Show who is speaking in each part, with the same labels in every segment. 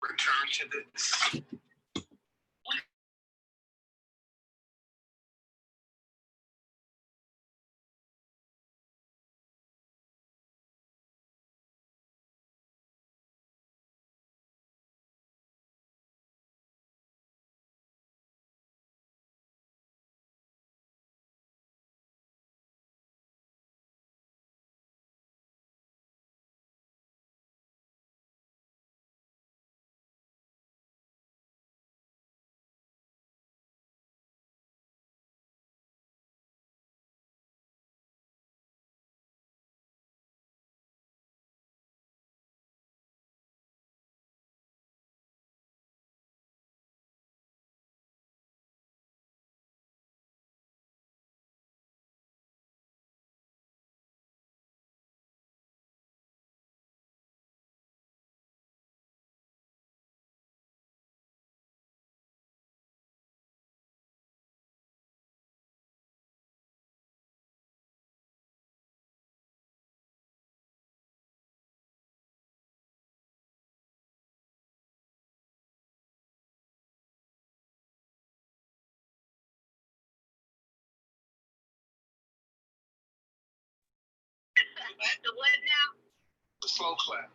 Speaker 1: return to this. The what now? The slow clap.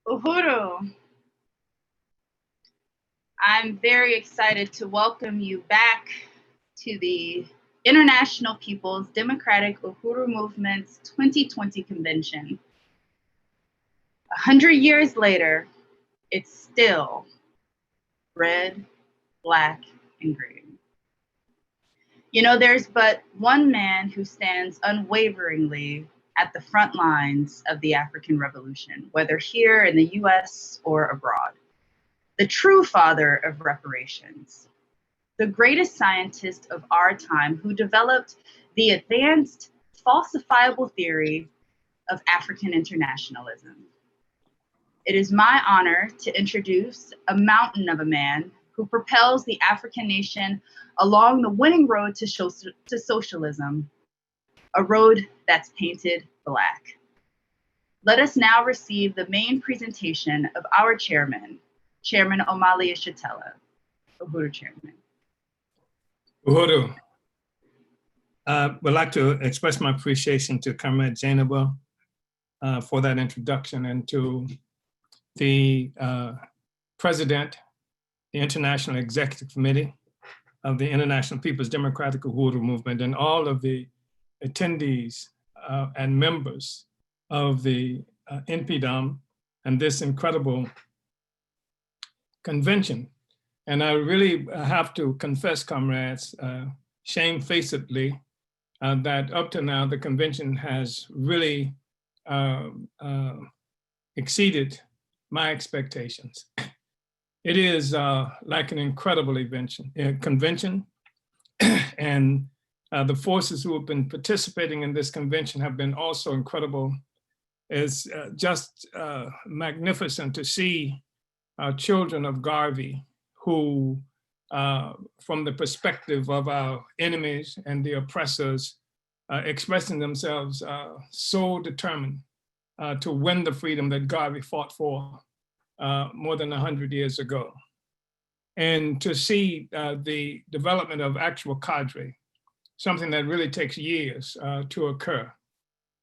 Speaker 2: Uhuru, I'm very excited to welcome you back to the International People's Democratic Uhuru Movement's 2020 convention. 100 years later, it's still red, black, and green. You know, there's but one man who stands unwaveringly at the front lines of the African Revolution, whether here in the US or abroad. The true father of reparations, the greatest scientist of our time who developed the advanced falsifiable theory of African internationalism. It is my honor to introduce a mountain of a man who propels the African nation along the winning road to socialism, a road that's painted black. Let us now receive the main presentation of our chairman, Chairman Omali Ishatella. Uhuru, Chairman.
Speaker 3: Uhuru, would like to express my appreciation to Comrade Zainaba for that introduction, and to the President, the International Executive Committee of the International People's Democratic Uhuru Movement, and all of the attendees and members of the NPDOM and this incredible convention. And I really have to confess, comrades, shamefacedly, that up to now, the convention has really exceeded my expectations. It is like an incredible convention, and the forces who have been participating in this convention have been also incredible. It's just magnificent to see children of Garvey who, from the perspective of our enemies and the oppressors, expressing themselves so determined to win the freedom that Garvey fought for more than 100 years ago. And to see the development of actual cadre, something that really takes years to occur.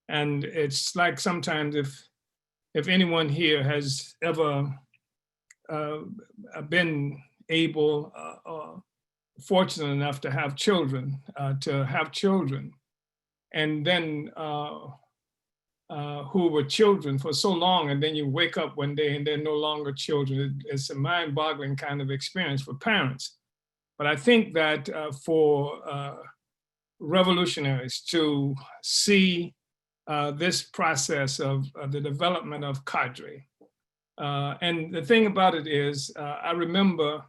Speaker 3: And it's like sometimes if anyone here has ever been able or fortunate enough to have children, and then who were children for so long, and then you wake up one day and they're no longer children. It's a mind-boggling kind of experience for parents. But I think that for revolutionaries to see this process of the development of cadre. And the thing about it is, I remember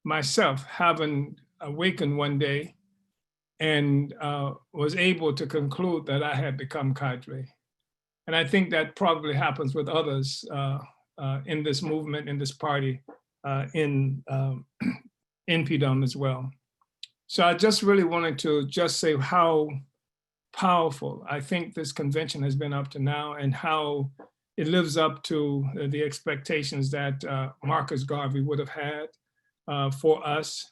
Speaker 3: myself having awakened one day and was able to conclude that I had become cadre. And I think that probably happens with others in this movement, in this party, in NPDOM as well. So I just really wanted to just say how powerful I think this convention has been up to now, and how it lives up to the expectations that Marcus Garvey would have had for us.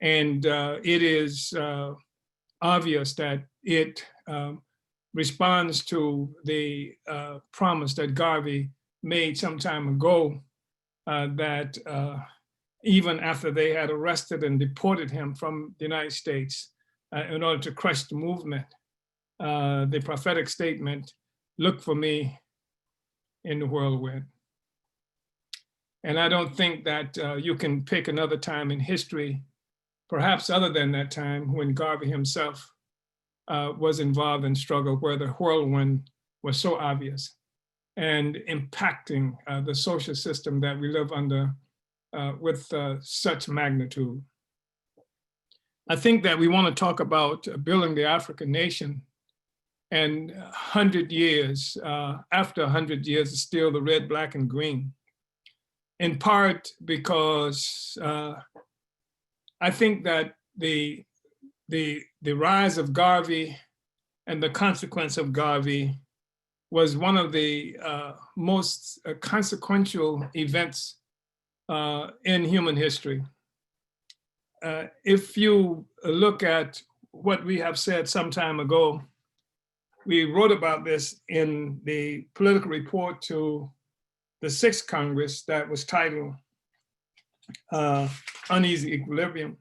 Speaker 3: And it is obvious that it responds to the promise that Garvey made some time ago that even after they had arrested and deported him from the United States in order to crush the movement, the prophetic statement, "Look for me in the whirlwind." And I don't think that you can pick another time in history, perhaps other than that time when Garvey himself was involved in struggle, where the whirlwind was so obvious and impacting the social system that we live under with such magnitude. I think that we want to talk about building the African nation, and 100 years, after 100 years, is still the red, black, and green. In part because I think that the rise of Garvey and the consequence of Garvey was one of the most consequential events in human history. If you look at what we have said some time ago, we wrote about this in the political report to the Sixth Congress that was titled Uneasy Equilibrium.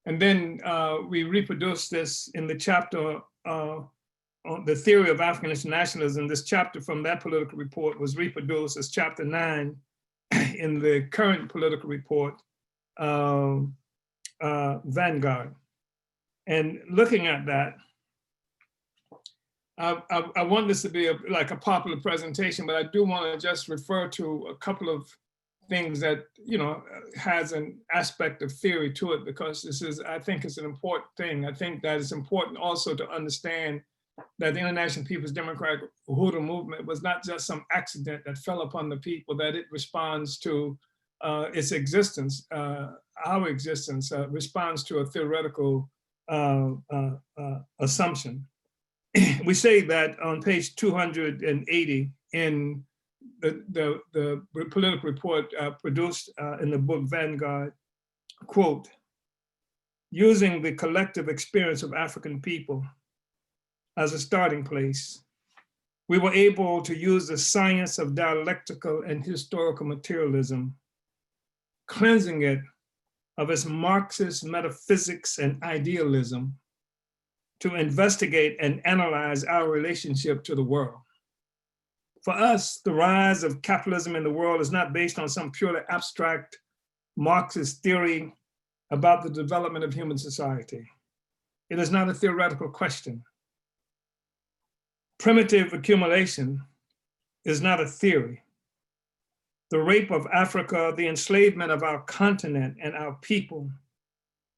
Speaker 3: And then we reproduced this in the chapter on the theory of African internationalism. This chapter from that political report was reproduced as chapter 9 in the current political report, Vanguard. And looking at that, I want this to be like a popular presentation, but I do want to just refer to a couple of things that, you know, has an aspect of theory to it, because this is, I think it's an important thing. I think that it's important also to understand that the International People's Democratic Uhuru movement was not just some accident that fell upon the people, that it responds to its existence, our existence, responds to a theoretical assumption. We say that on page 280 in the political report produced in the book Vanguard, quote, using the collective experience of African people as a starting place, we were able to use the science of dialectical and historical materialism, cleansing it of its Marxist metaphysics and idealism, to investigate and analyze our relationship to the world. For us, the rise of capitalism in the world is not based on some purely abstract Marxist theory about the development of human society. It is not a theoretical question. Primitive accumulation is not a theory. The rape of Africa, the enslavement of our continent and our people,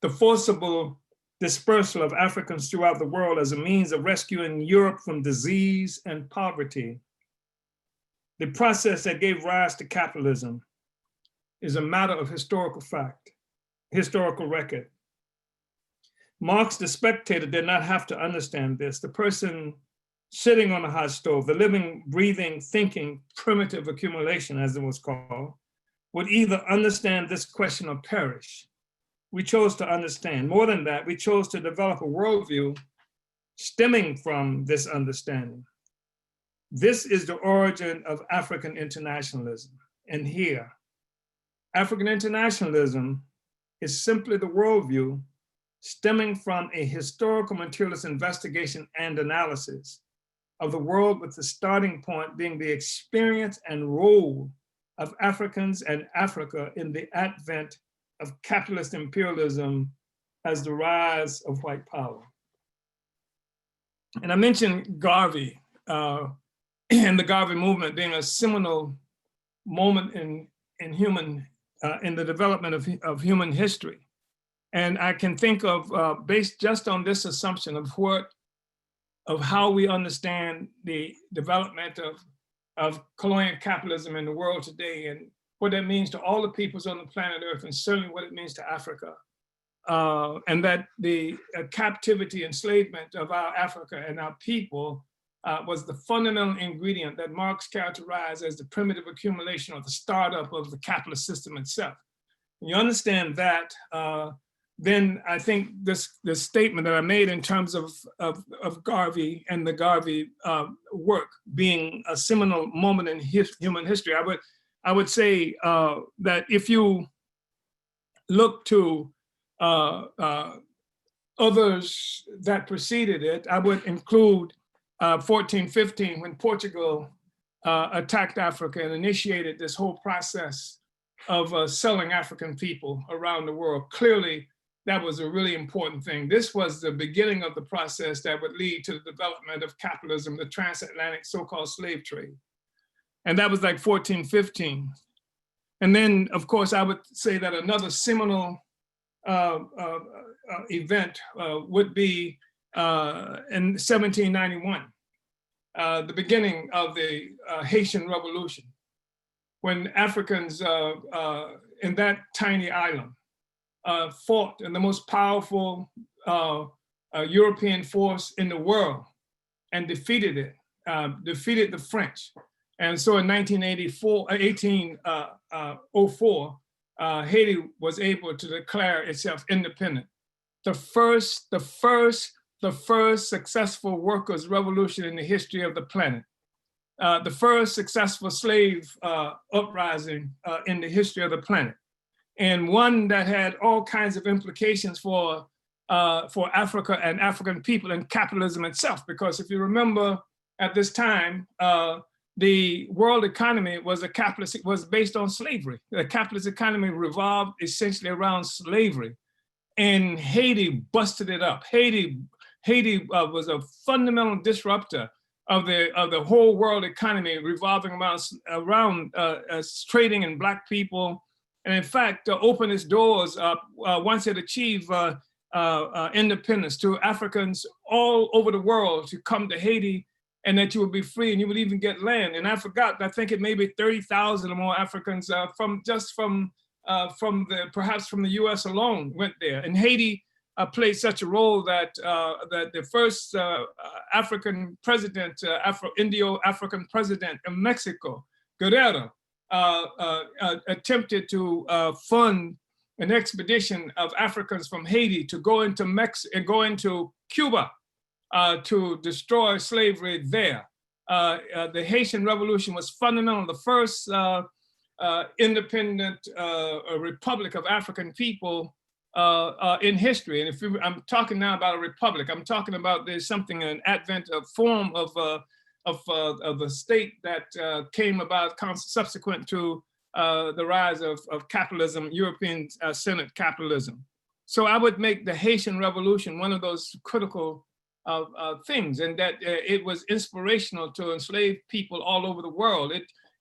Speaker 3: the forcible dispersal of Africans throughout the world as a means of rescuing Europe from disease and poverty, the process that gave rise to capitalism, is a matter of historical fact, historical record. Marx, the spectator, did not have to understand this. The person sitting on the hot stove, the living, breathing, thinking, primitive accumulation, as it was called, would either understand this question or perish. We chose to understand. More than that, we chose to develop a worldview stemming from this understanding. This is the origin of African internationalism. And here, African internationalism is simply the worldview stemming from a historical materialist investigation and analysis of the world, with the starting point being the experience and role of Africans and Africa in the advent of capitalist imperialism as the rise of white power. And I mentioned Garvey and the Garvey movement being a seminal moment in the development of human history. And I can think of, based just on this assumption of how we understand the development of colonial capitalism in the world today, and what that means to all the peoples on the planet Earth, and certainly what it means to Africa. And that the captivity, enslavement of our Africa and our people was the fundamental ingredient that Marx characterized as the primitive accumulation or the startup of the capitalist system itself. When you understand that, then I think this statement that I made in terms of Garvey and the Garvey work being a seminal moment in human history, I would say that if you look to others that preceded it, I would include 1415, when Portugal attacked Africa and initiated this whole process of selling African people around the world. Clearly, that was a really important thing. This was the beginning of the process that would lead to the development of capitalism, the transatlantic so-called slave trade. And that was like 1415. And then, of course, I would say that another seminal event would be in 1791, the beginning of the Haitian Revolution, when Africans in that tiny island fought in the most powerful European force in the world and defeated it, defeated the French. And so in 1804, Haiti was able to declare itself independent. The first successful workers' revolution in the history of the planet. the first successful slave uprising in the history of the planet, and one that had all kinds of implications for Africa and African people and capitalism itself. Because if you remember, at this time, the world economy was based on slavery. The capitalist economy revolved essentially around slavery, and Haiti busted it up. Haiti was a fundamental disruptor of the whole world economy, revolving around trading in Black people, and in fact opened its doors once it achieved independence to Africans all over the world to come to Haiti, and that you would be free and you would even get land. And I think it may be 30,000 or more Africans perhaps from the U.S. alone went there. And Haiti played such a role that the first African president, Indo-African president of Mexico, Guerrero, attempted to fund an expedition of Africans from Haiti to go into Cuba to destroy slavery there. The Haitian Revolution was fundamental. The first independent republic of African people in history. And I'm talking now about a republic, I'm talking about there's an advent of form of the state that came about subsequent to the rise of capitalism, European centered capitalism. So I would make the Haitian Revolution one of those critical things, and that it was inspirational to enslave people all over the world.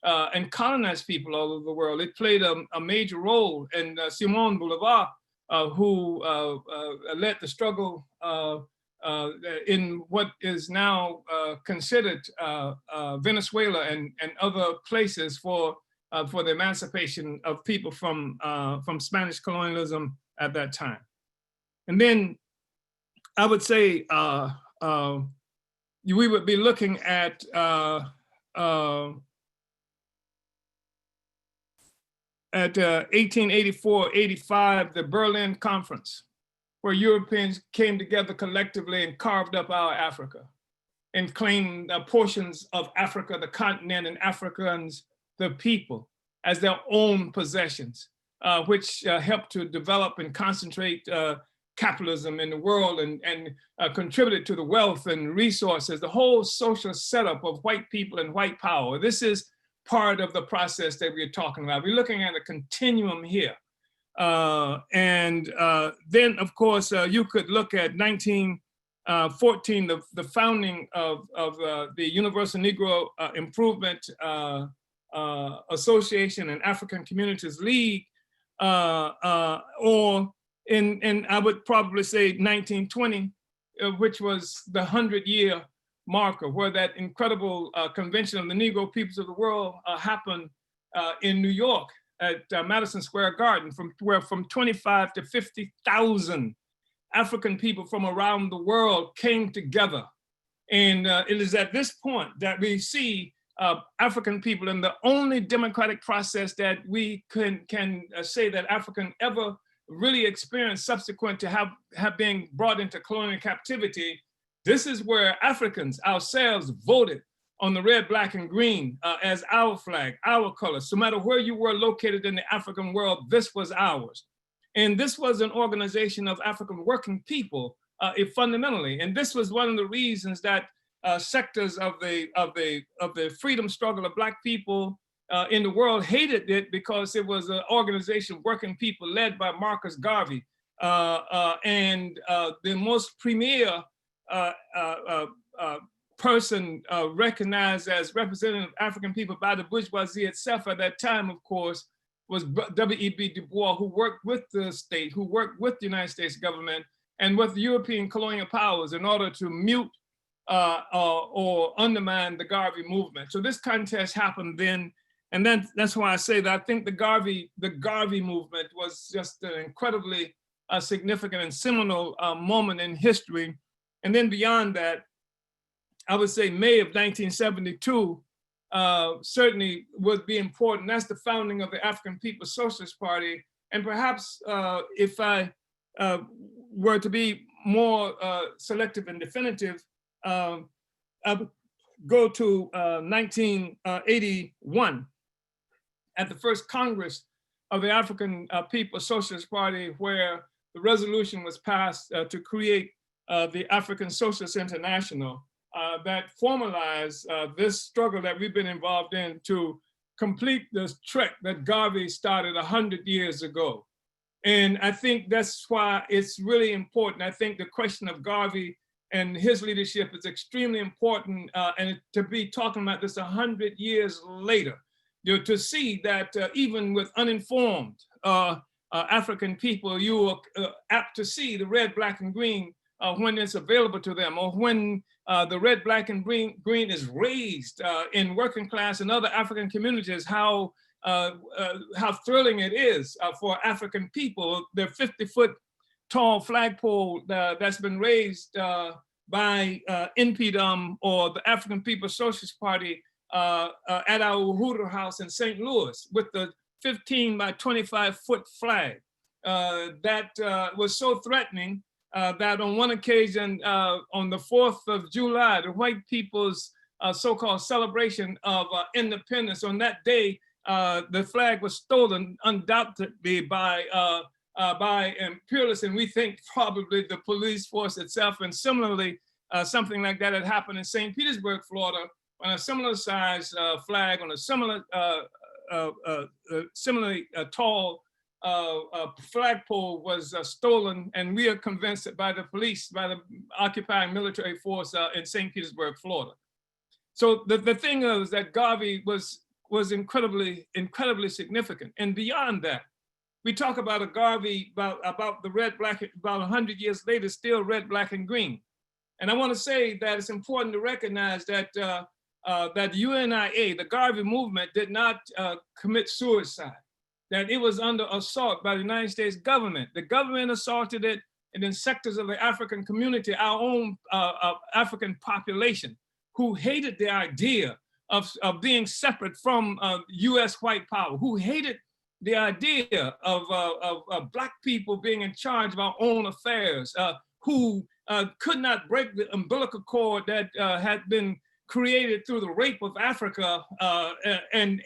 Speaker 3: And colonize people all over the world. It played a major role, and Simon Bolivar, who led the struggle in what is now considered Venezuela and other places for the emancipation of people from Spanish colonialism at that time. And then I would say we would be looking at 1884-85, the Berlin Conference, where Europeans came together collectively and carved up our Africa and claimed portions of Africa, the continent, and Africans, the people, as their own possessions, which helped to develop and concentrate capitalism in the world and contributed to the wealth and resources, the whole social setup of white people and white power. This is part of the process that we're talking about. We're looking at a continuum here. Then, of course, you could look at 1914, the founding of the Universal Negro Improvement Association and African Communities League, or I would probably say 1920, which was the 100-year marker, where that incredible convention of the Negro peoples of the world happened in New York at Madison Square Garden, where from 25 to 50,000 African people from around the world came together. And it is at this point that we see African people in the only democratic process that we can say that African ever really experienced subsequent to have been brought into colonial captivity. This is where Africans ourselves voted on the red, black, and green as our flag, our colors. So no matter where you were located in the African world, this was ours. And this was an organization of African working people fundamentally. And this was one of the reasons that sectors of the freedom struggle of Black people in the world hated it, because it was an organization of working people led by Marcus Garvey. And the most premier person recognized as representative of African people by the bourgeoisie itself at that time, of course, was W.E.B. Du Bois, who worked with the state, who worked with the United States government and with the European colonial powers in order to mute or undermine the Garvey movement. So this contest happened then, and then that's why I say that I think the Garvey movement was just an incredibly significant and seminal moment in history. And then beyond that, I would say May of 1972 certainly would be important. That's the founding of the African People's Socialist Party. And perhaps if I were to be more selective and definitive, I go to 1981 at the first Congress of the African People's Socialist Party, where the resolution was passed to create the African Socialist International that formalized this struggle that we've been involved in to complete this trek that Garvey started 100 years ago. And I think that's why it's really important. I think the question of Garvey and his leadership is extremely important, and to be talking about this 100 years later, to see that even with uninformed African people, you are apt to see the red, black, and green when it's available to them, or when the red, black, and green is raised in working class and other African communities, how thrilling it is for African people. The 50-foot tall flagpole that's been raised by NPDUM or the African People's Socialist Party at our Uhuru House in St. Louis with the 15 by 25-foot flag that was so threatening that on one occasion, on the 4th of July, the white people's so-called celebration of independence, on that day, the flag was stolen undoubtedly by imperialists, and we think probably the police force itself. And similarly, something like that had happened in St. Petersburg, Florida, on a similar size flag, on a similar, similarly tall flagpole was stolen, and we are convinced that by the police, by the occupying military force in St. Petersburg, Florida. So the thing is that Garvey was incredibly significant. And beyond that, we talk about a Garvey, about the red, black, about 100 years later, still red, black, and green. And I want to say that it's important to recognize that that UNIA, the Garvey movement, did not commit suicide, that it was under assault by the United States government. The government assaulted it, and then sectors of the African community, our own African population, who hated the idea of being separate from US white power, who hated the idea of Black people being in charge of our own affairs, who could not break the umbilical cord that had been created through the rape of Africa, and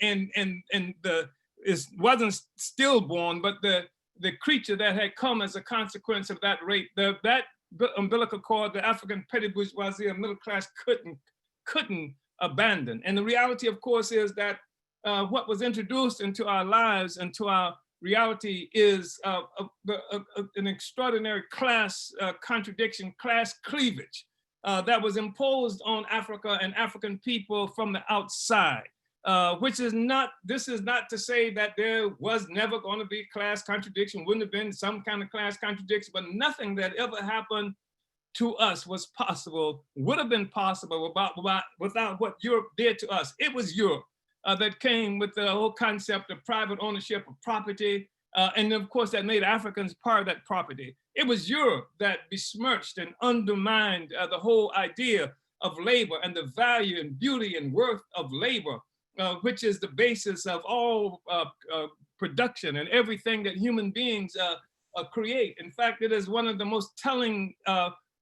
Speaker 3: wasn't stillborn, but the creature that had come as a consequence of that rape. That umbilical cord, the African petty bourgeoisie and middle class couldn't abandon. And the reality, of course, is that what was introduced into our lives and to our reality is an extraordinary class contradiction, class cleavage that was imposed on Africa and African people from the outside. This is not to say that there was never going to be class contradiction, wouldn't have been some kind of class contradiction, but nothing that ever happened to us was possible, would have been possible without what Europe did to us. It was Europe that came with the whole concept of private ownership of property, and of course that made Africans part of that property. It was Europe that besmirched and undermined the whole idea of labor and the value and beauty and worth of labor, which is the basis of all production and everything that human beings create. In fact, it is one of the most telling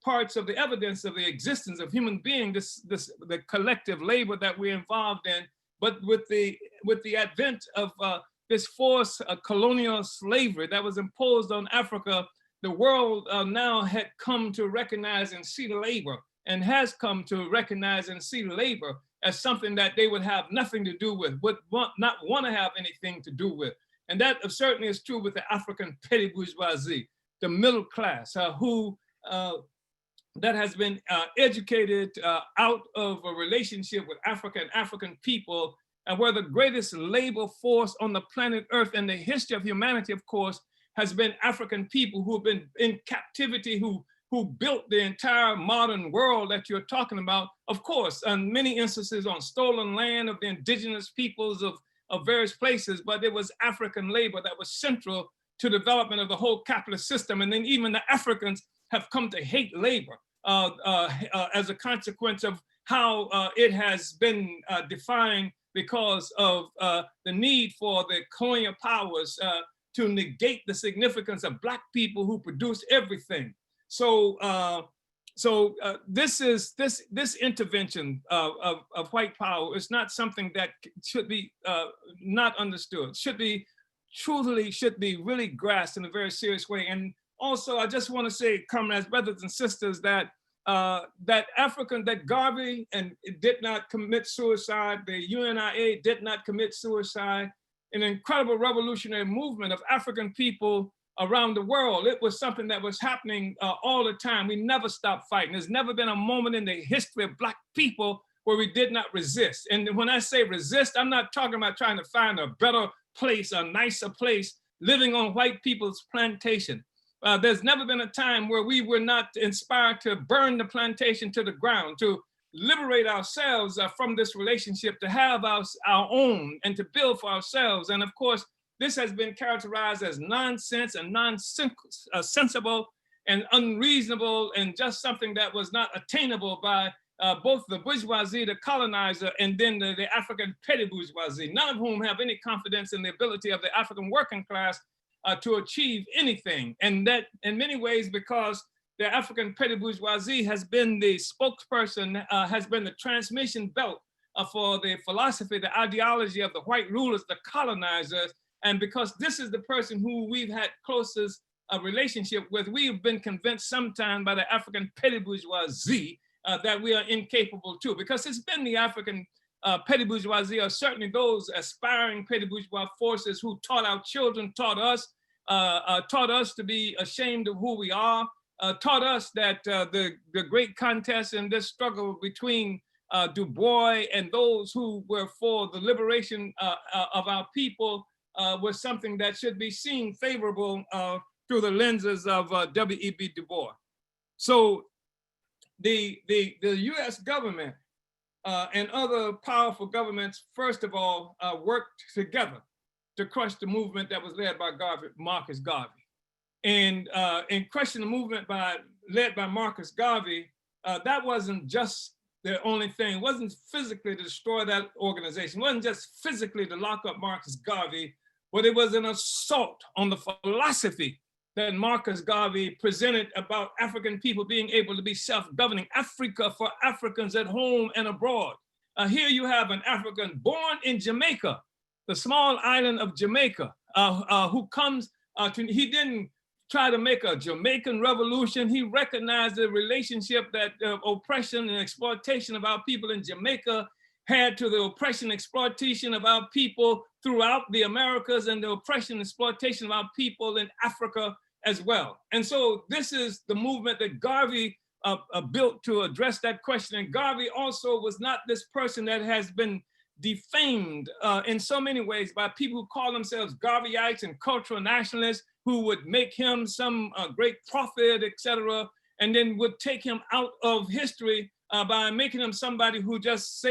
Speaker 3: parts of the evidence of the existence of human beings, the collective labor that we're involved in. But with the advent of this forced colonial slavery that was imposed on Africa, the world now had come to recognize and see labor, and has come to recognize and see labor as something that they would have nothing to do with, would not want to have anything to do with. And that certainly is true with the African petty bourgeoisie, the middle class, who that has been educated out of a relationship with Africa and African people, and where the greatest labor force on the planet Earth in the history of humanity, of course, has been African people who have been in captivity, who built the entire modern world that you're talking about, of course, in many instances on stolen land of the indigenous peoples of various places, but it was African labor that was central to the development of the whole capitalist system. And then even the Africans have come to hate labor as a consequence of how it has been defined because of the need for the colonial powers to negate the significance of Black people who produce everything. So this intervention of white power is not something that should be not understood. Should be really grasped in a very serious way. And also, I just want to say, comrades, brothers and sisters, that that Garvey did not commit suicide. The UNIA did not commit suicide. An incredible revolutionary movement of African people around the world. It was something that was happening all the time. We never stopped fighting. There's never been a moment in the history of Black people where we did not resist. And when I say resist, I'm not talking about trying to find a better place, a nicer place, living on white people's plantation. There's never been a time where we were not inspired to burn the plantation to the ground, to liberate ourselves from this relationship, to have our own and to build for ourselves. And of course, this has been characterized as nonsense and nonsensible and unreasonable and just something that was not attainable by both the bourgeoisie, the colonizer, and then the African petty bourgeoisie, none of whom have any confidence in the ability of the African working class to achieve anything. And that in many ways, because the African petty bourgeoisie has been the spokesperson, has been the transmission belt for the philosophy, the ideology of the white rulers, the colonizers. And because this is the person who we've had closest relationship with, we've been convinced sometime by the African petty bourgeoisie that we are incapable too, because it's been the African petty bourgeoisie, or certainly those aspiring petty bourgeois forces who taught our children, taught us to be ashamed of who we are, taught us that the great contest in this struggle between Du Bois and those who were for the liberation of our people was something that should be seen favorable through the lenses of W.E.B. Du Bois. So the US government and other powerful governments, first of all, worked together to crush the movement that was led by Marcus Garvey. And in crushing the movement led by Marcus Garvey, that wasn't just the only thing. It wasn't physically to destroy that organization. It wasn't just physically to lock up Marcus Garvey, but it was an assault on the philosophy that Marcus Garvey presented about African people being able to be self-governing, Africa for Africans at home and abroad. Here you have an African born in Jamaica, the small island of Jamaica, who comes he didn't try to make a Jamaican revolution. He recognized the relationship that oppression and exploitation of our people in Jamaica had to the oppression, exploitation of our people throughout the Americas and the oppression and exploitation of our people in Africa as well. And so this is the movement that Garvey built to address that question. And Garvey also was not this person that has been defamed in so many ways by people who call themselves Garveyites and cultural nationalists, who would make him some great prophet, etc., and then would take him out of history by making him somebody who just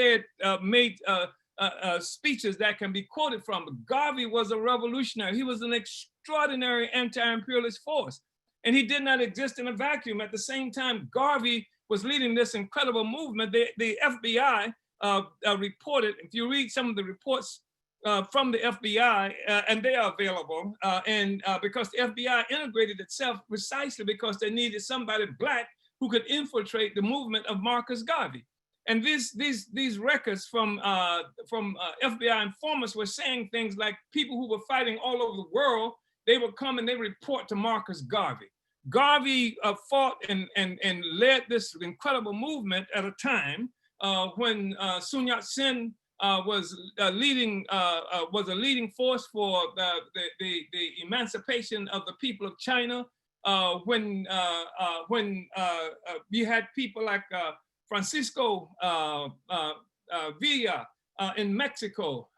Speaker 3: made speeches that can be quoted from. But Garvey was a revolutionary. He was an extraordinary anti-imperialist force, and he did not exist in a vacuum. At the same time, Garvey was leading this incredible movement. The FBI reported, if you read some of the reports from the FBI, and they are available, because the FBI integrated itself precisely because they needed somebody Black who could infiltrate the movement of Marcus Garvey. And these records from FBI informants were saying things like people who were fighting all over the world, they would come and they report to Marcus Garvey. Garvey fought and led this incredible movement at a time when Sun Yat-sen was a leading force for the emancipation of the people of China. When you had people like Francisco Villa in Mexico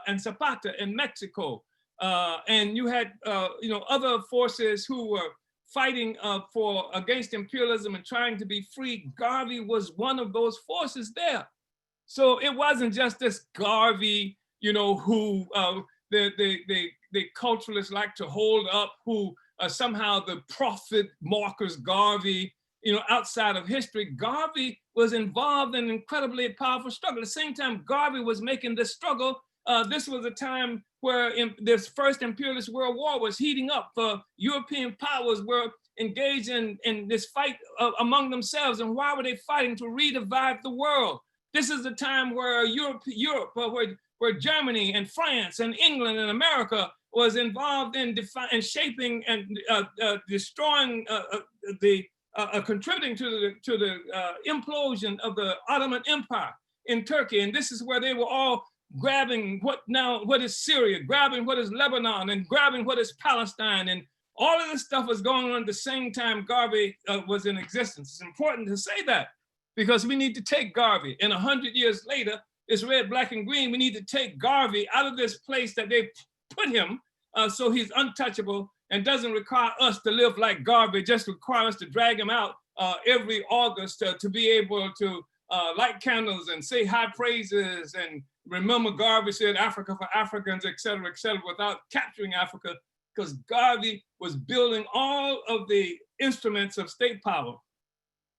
Speaker 3: and Zapata in Mexico, and you had other forces who were fighting against imperialism and trying to be free. Garvey was one of those forces there. So it wasn't just this Garvey, who the culturalists like to hold up, who somehow the prophet Marcus Garvey, outside of history. Garvey was involved in an incredibly powerful struggle. At the same time Garvey was making this struggle, this was a time where this first imperialist world war was heating up. European powers were engaged in this fight among themselves. And why were they fighting? To redivide the world. This is the time where Europe where Germany and France and England and America was involved in shaping and destroying contributing to the implosion of the Ottoman Empire in Turkey. And this is where they were all grabbing what is Syria, grabbing what is Lebanon, and grabbing what is Palestine. And all of this stuff was going on at the same time Garvey was in existence. It's important to say that, because we need to take Garvey. And 100 years later, it's red, black, and green. We need to take Garvey out of this place that they put him so he's untouchable and doesn't require us to live like Garvey, just require us to drag him out every August to be able to light candles and say high praises and remember Garvey said Africa for Africans, et cetera, without capturing Africa, because Garvey was building all of the instruments of state power.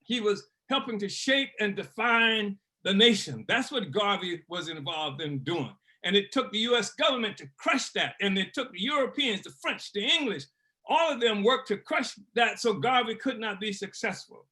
Speaker 3: He was helping to shape and define the nation. That's what Garvey was involved in doing. And it took the US government to crush that. And it took the Europeans, the French, the English, all of them worked to crush that so Garvey could not be successful.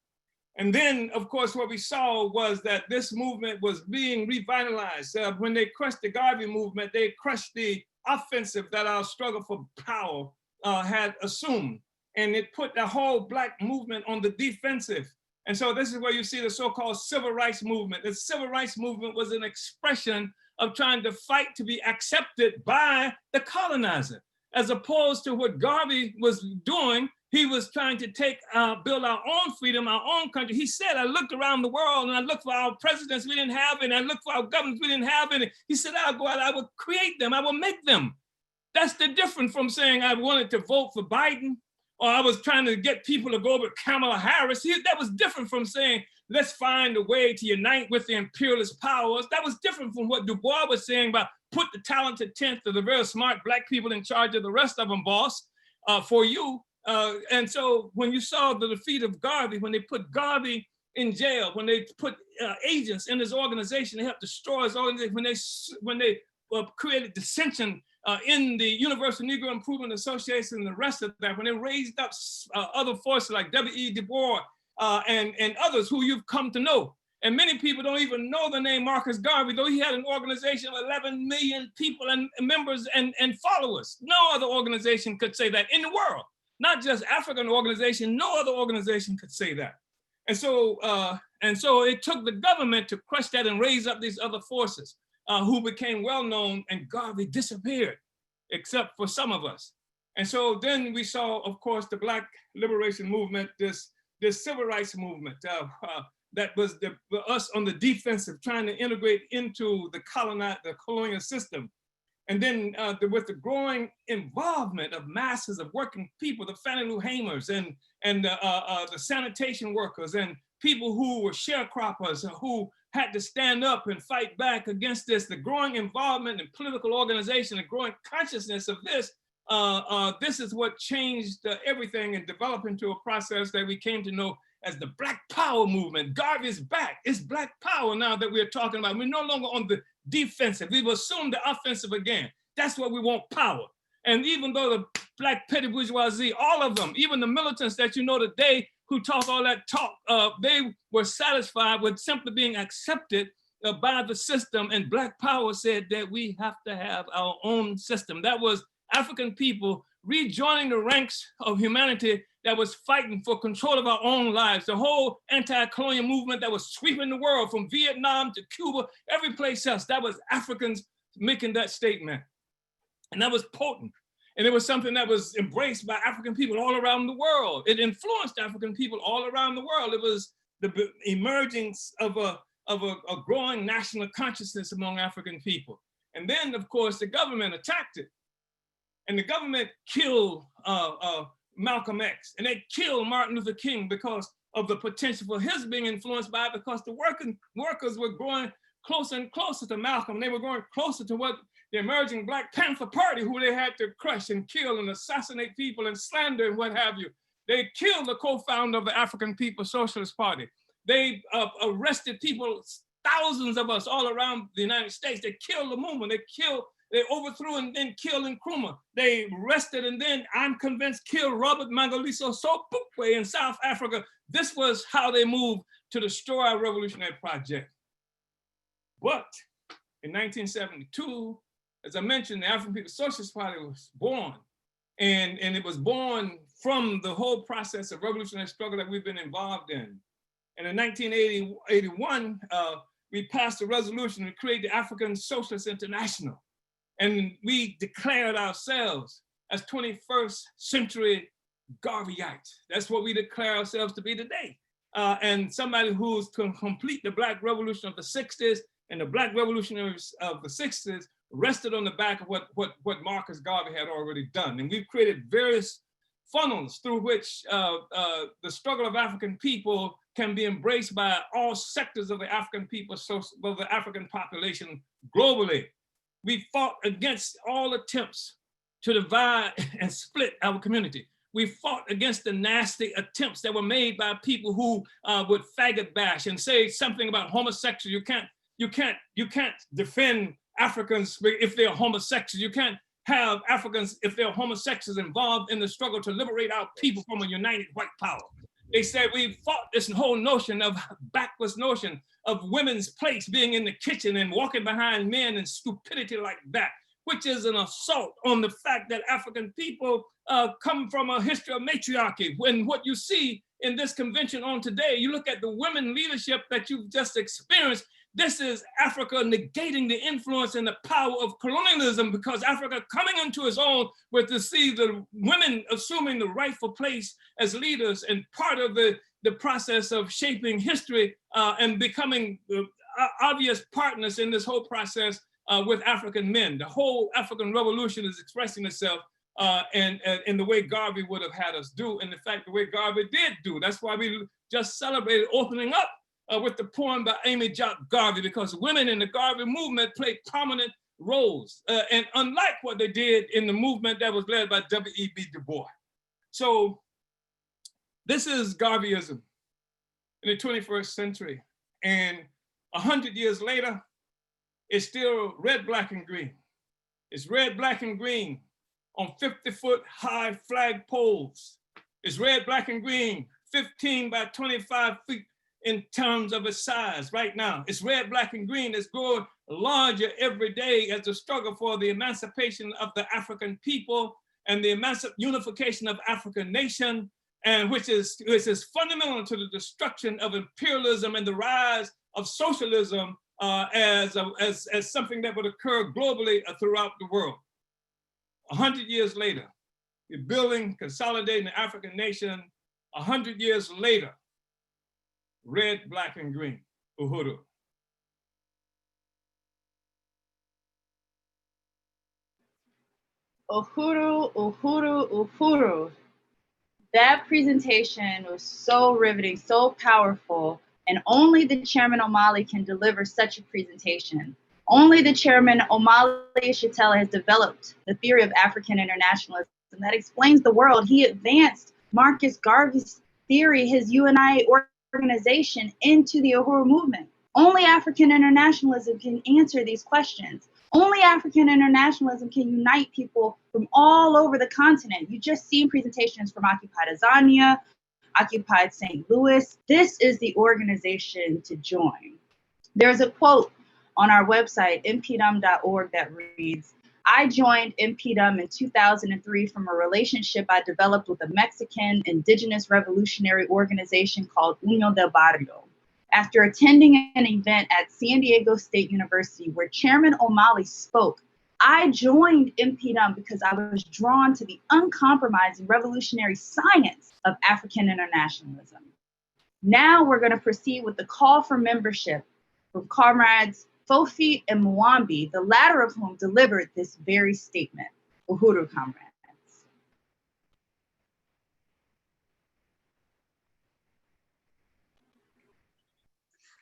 Speaker 3: And then, of course, what we saw was that this movement was being revitalized. When they crushed the Garvey movement, they crushed the offensive that our struggle for power had assumed. And it put the whole Black movement on the defensive. And so this is where you see the so-called civil rights movement. The civil rights movement was an expression of trying to fight to be accepted by the colonizer, as opposed to what Garvey was doing. He was trying to build our own freedom, our own country. He said, I looked around the world and I looked for our presidents we didn't have, and I looked for our governments we didn't have. And he said, I'll go out, I will create them, I will make them. That's the difference from saying I wanted to vote for Biden, or I was trying to get people to go with Kamala Harris. That was different from saying, let's find a way to unite with the imperialist powers. That was different from what Du Bois was saying about put the talented 10th of the very smart Black people in charge of the rest of them, boss, for you. And so when you saw the defeat of Garvey, when they put Garvey in jail, when they put agents in his organization to help destroy his organization, when they created dissension in the Universal Negro Improvement Association and the rest of that, when they raised up other forces like W.E. Du Bois and others who you've come to know. And many people don't even know the name Marcus Garvey, though he had an organization of 11 million people and members and followers. No other organization could say that in the world. Not just African organization, no other organization could say that. And so it took the government to crush that and raise up these other forces who became well-known, and Garvey disappeared, except for some of us. And so then we saw, of course, the Black liberation movement, this civil rights movement that was us on the defensive, trying to integrate into the colonial system. And then with the growing involvement of masses of working people, the Fannie Lou Hamers and the sanitation workers and people who were sharecroppers who had to stand up and fight back against this, the growing involvement in political organization, the growing consciousness of this, this is what changed everything and developed into a process that we came to know as the Black Power movement. Garvey's back. It's Black Power now that we're talking about. We're no longer on the defensive. We've assumed the offensive again. That's what we want, power. And even though the Black petty bourgeoisie, all of them, even the militants that you know today who talk all that talk, they were satisfied with simply being accepted by the system. And Black Power said that we have to have our own system. That was African people rejoining the ranks of humanity that was fighting for control of our own lives. The whole anti-colonial movement that was sweeping the world from Vietnam to Cuba, every place else, that was Africans making that statement. And that was potent. And it was something that was embraced by African people all around the world. It influenced African people all around the world. It was the emergence of a growing national consciousness among African people. And then, of course, the government attacked it. And the government killed Malcolm X, and they killed Martin Luther King because of the potential for his being influenced by it, because the workers were growing closer and closer to Malcolm. They were going closer to what the emerging Black Panther Party, who they had to crush and kill and assassinate people and slander and what have you. They killed the co-founder of the African People's Socialist Party. They arrested people, thousands of us all around the United States. They killed the movement. They killed They overthrew and then killed Nkrumah. They arrested and then, I'm convinced, killed Robert Mangaliso Sobukwe in South Africa. This was how they moved to destroy our revolutionary project. But in 1972, as I mentioned, the African People's Socialist Party was born. And it was born from the whole process of revolutionary struggle that we've been involved in. And in 1981, we passed a resolution to create the African Socialist International. And we declared ourselves as 21st century Garveyites. That's what we declare ourselves to be today. And somebody who's to complete the Black Revolution of the 60s, and the Black revolutionaries of the 60s rested on the back of what Marcus Garvey had already done. And we've created various funnels through which the struggle of African people can be embraced by all sectors of the African people, of the African population globally. We fought against all attempts to divide and split our community. We fought against the nasty attempts that were made by people who would faggot bash and say something about homosexual. You can't defend Africans if they're homosexuals. You can't have Africans if they're homosexuals involved in the struggle to liberate our people from a united white power. They said we fought this whole notion of backwards notion of women's place being in the kitchen and walking behind men and stupidity like that, which is an assault on the fact that African people come from a history of matriarchy. When what you see in this convention on today, you look at the women leadership that you've just experienced, this is Africa negating the influence and the power of colonialism, because Africa coming into its own with to see the women assuming the rightful place as leaders and part of the process of shaping history and becoming obvious partners in this whole process with African men. The whole African revolution is expressing itself in the way Garvey would have had us do, and in fact, the way Garvey did do. That's why we just celebrated opening up with the poem by Amy Jock Garvey, because women in the Garvey movement played prominent roles, and unlike what they did in the movement that was led by W.E.B. Du Bois. So this is Garveyism in the 21st century. And 100 years later, it's still red, black, and green. It's red, black, and green on 50-foot high flag poles. It's red, black, and green, 15 by 25 feet in terms of its size right now. It's red, black, and green. It's growing larger every day as the struggle for the emancipation of the African people and the unification of African nation, and which is fundamental to the destruction of imperialism and the rise of socialism as something that would occur globally throughout the world. 100 years later, we're building, consolidating the African nation. 100 years later, red, black, and green, Uhuru.
Speaker 2: Uhuru, Uhuru, Uhuru. That presentation was so riveting, so powerful, and only the Chairman O'Malley can deliver such a presentation. Only the Chairman O'Malley Shatella has developed the theory of African internationalism that explains the world. He advanced Marcus Garvey's theory, his UNI organization, into the Uhuru movement. Only African internationalism can answer these questions. Only African internationalism can unite people from all over the continent. You just seen presentations from Occupied Azania, Occupied St. Louis. This is the organization to join. There's a quote on our website, mpdum.org, that reads, "I joined MPDUM in 2003 from a relationship I developed with a Mexican indigenous revolutionary organization called Unión del Barrio. After attending an event at San Diego State University where Chairman O'Malley spoke, I joined MPDUM because I was drawn to the uncompromising revolutionary science of African internationalism." Now we're going to proceed with the call for membership from Comrades Fofi and Mwambi, the latter of whom delivered this very statement. Uhuru Comrades.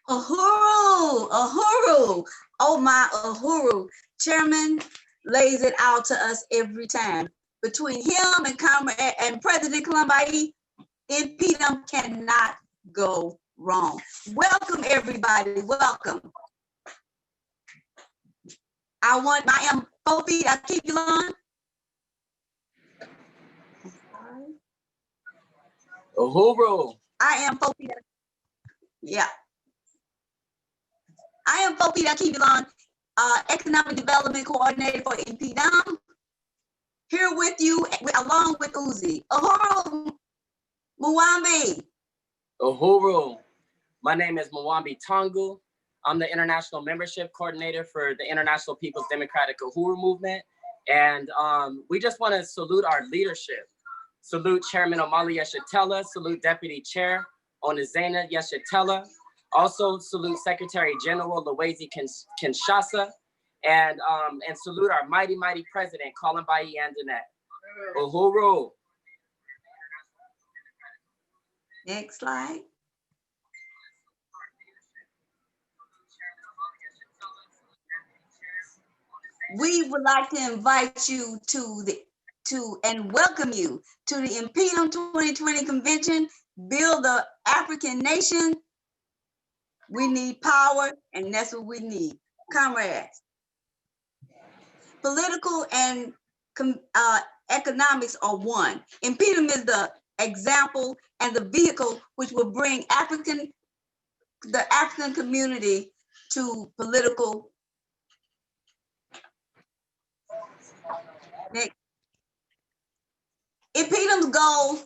Speaker 4: Uhuru, Uhuru, oh my Uhuru. Chairman lays it out to us every time. Between him and President Colombi, MPDUM cannot go wrong. Welcome everybody, welcome. 4 feet, I keep you on.
Speaker 5: Uhuru.
Speaker 4: I am 4 feet. Yeah. I am 4 feet, I keep you on. Economic Development Coordinator for EPDM. Here with you, along with Uzi. Uhuru Mwambi.
Speaker 5: Uhuru. My name is Mwambi Tangu. I'm the International Membership Coordinator for the International People's Democratic Uhuru Movement. And we just want to salute our leadership. Salute Chairman Omali Yeshitela, salute Deputy Chair Onizena Yeshitela. Also salute Secretary General Lawezi Kinshasa. And salute our mighty, mighty President, Colin Bayi Antoinette. Uhuru.
Speaker 4: Next slide. We would like to invite you and welcome you to the Impedum 2020 convention. Build the African nation. We need power, and that's what we need. Comrades, political and economics are one. Impedum is the example and the vehicle which will bring the African community to political. Next. Impedum's goal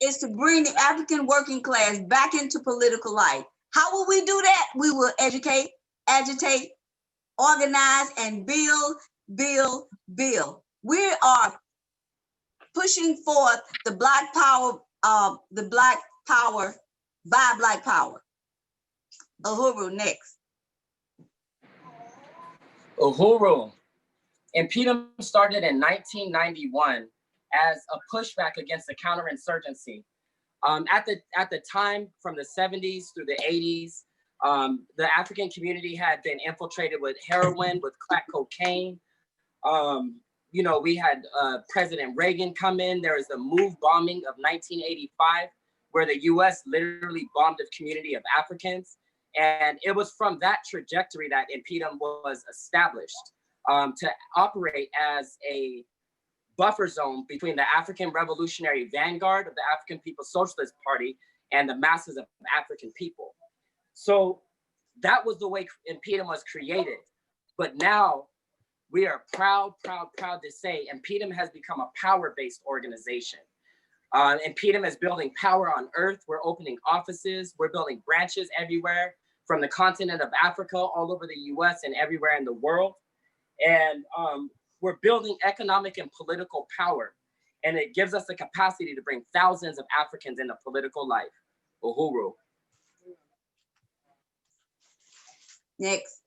Speaker 4: is to bring the African working class back into political life. How will we do that? We will educate, agitate, organize, and build. We are pushing forth the Black Power by Black Power. Uhuru, next.
Speaker 5: Uhuru. Impedum started in 1991 as a pushback against the counterinsurgency. At the time, from the 70s through the 80s, the African community had been infiltrated with heroin, with crack cocaine. We had President Reagan come in. There was the MOVE bombing of 1985, where the US literally bombed a community of Africans. And it was from that trajectory that Impedum was established to operate as a buffer zone between the African Revolutionary Vanguard of the African People's Socialist Party and the masses of African people. So that was the way Impedum was created. But now we are proud to say Impedum has become a power-based organization. Impedum is building power on earth. We're opening offices. We're building branches everywhere from the continent of Africa, all over the US and everywhere in the world. And we're building economic and political power. And it gives us the capacity to bring thousands of Africans into political life. Uhuru.
Speaker 4: Next.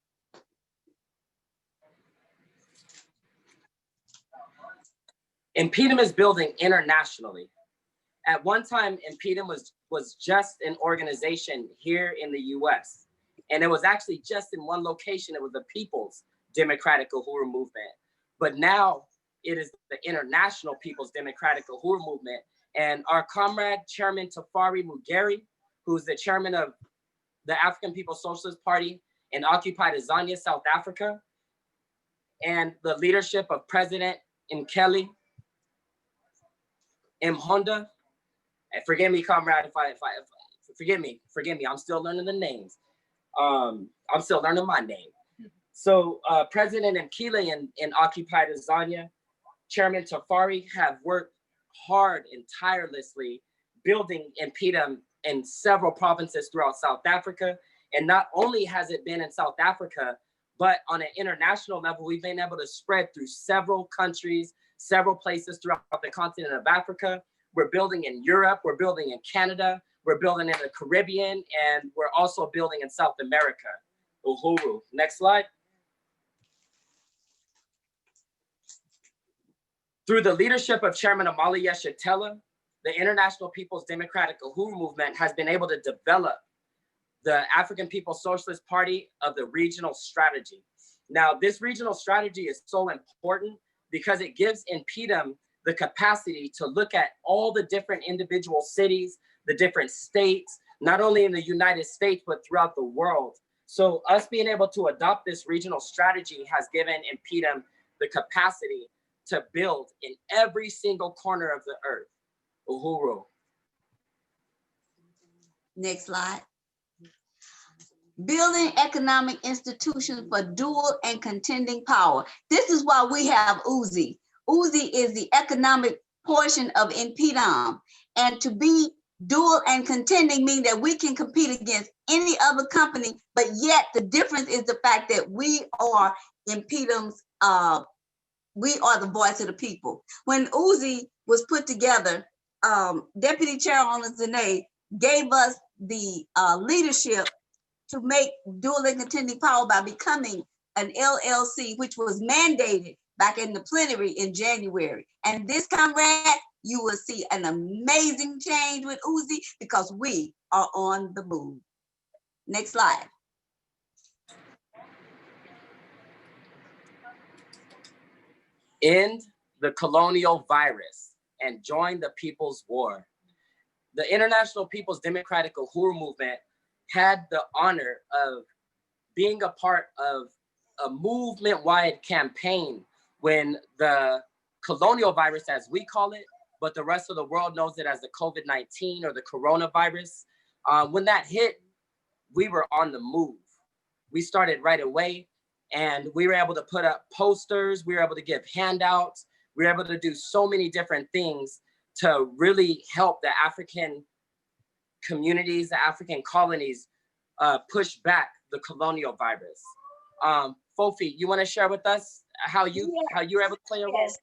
Speaker 5: Impedum is building internationally. At one time, Impedum was just an organization here in the US. And it was actually just in one location. It was the People's Democratic Uhuru Movement. But now it is the International People's Democratic Uhuru Movement. And our comrade, Chairman Tafari Mugeri, who's the chairman of the African People's Socialist Party in occupied Azania, South Africa, and the leadership of President Nkeli Mhonda. Forgive me, comrade, if forgive me, I'm still learning the names. I'm still learning my name. So President Nkeli in occupied Azania, Chairman Tafari have worked hard and tirelessly building Impedum in several provinces throughout South Africa. And not only has it been in South Africa, but on an international level, we've been able to spread through several countries, several places throughout the continent of Africa. We're building in Europe, we're building in Canada, we're building in the Caribbean, and we're also building in South America. Uhuru. Next slide. Through the leadership of Chairman Omali Yeshitela, the International People's Democratic Uhuru Movement has been able to develop the African People's Socialist Party of the regional strategy. Now, this regional strategy is so important because it gives Impedum the capacity to look at all the different individual cities, the different states, not only in the United States, but throughout the world. So us being able to adopt this regional strategy has given Impedum the capacity to build in every single corner of the earth. Uhuru.
Speaker 4: Next slide. Building economic institutions for dual and contending power. This is why we have Uzi. Uzi is the economic portion of NPDOM. And to be dual and contending means that we can compete against any other company, but yet the difference is the fact that we are NPDOM's, we are the voice of the people. When Uzi was put together, Deputy Chairwoman Zane gave us the leadership to make dual and contending power by becoming an LLC, which was mandated back in the plenary in January. And this comrade, you will see an amazing change with Uzi because we are on the move. Next slide.
Speaker 5: End the colonial virus and join the People's War. The International People's Democratic Uhuru Movement had the honor of being a part of a movement-wide campaign when the colonial virus, as we call it, but the rest of the world knows it as the COVID-19 or the coronavirus. When that hit, we were on the move. We started right away, and we were able to put up posters, we were able to give handouts, we were able to do so many different things to really help the African communities, the African colonies push back the colonial virus. Fofi, you want to share with us how you were able to play a role?
Speaker 4: Yes.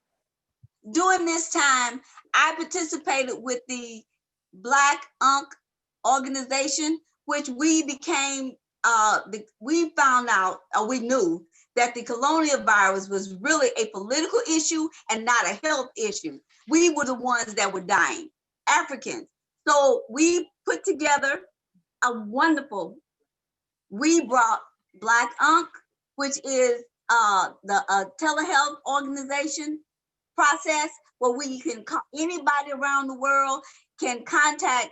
Speaker 4: During this time, I participated with the Black Unk organization, which we became, we found out, or we knew that the colonial virus was really a political issue and not a health issue. We were the ones that were dying, Africans. So we put together a wonderful, we brought Black Unk, which is the telehealth organization process where we can, anybody around the world can contact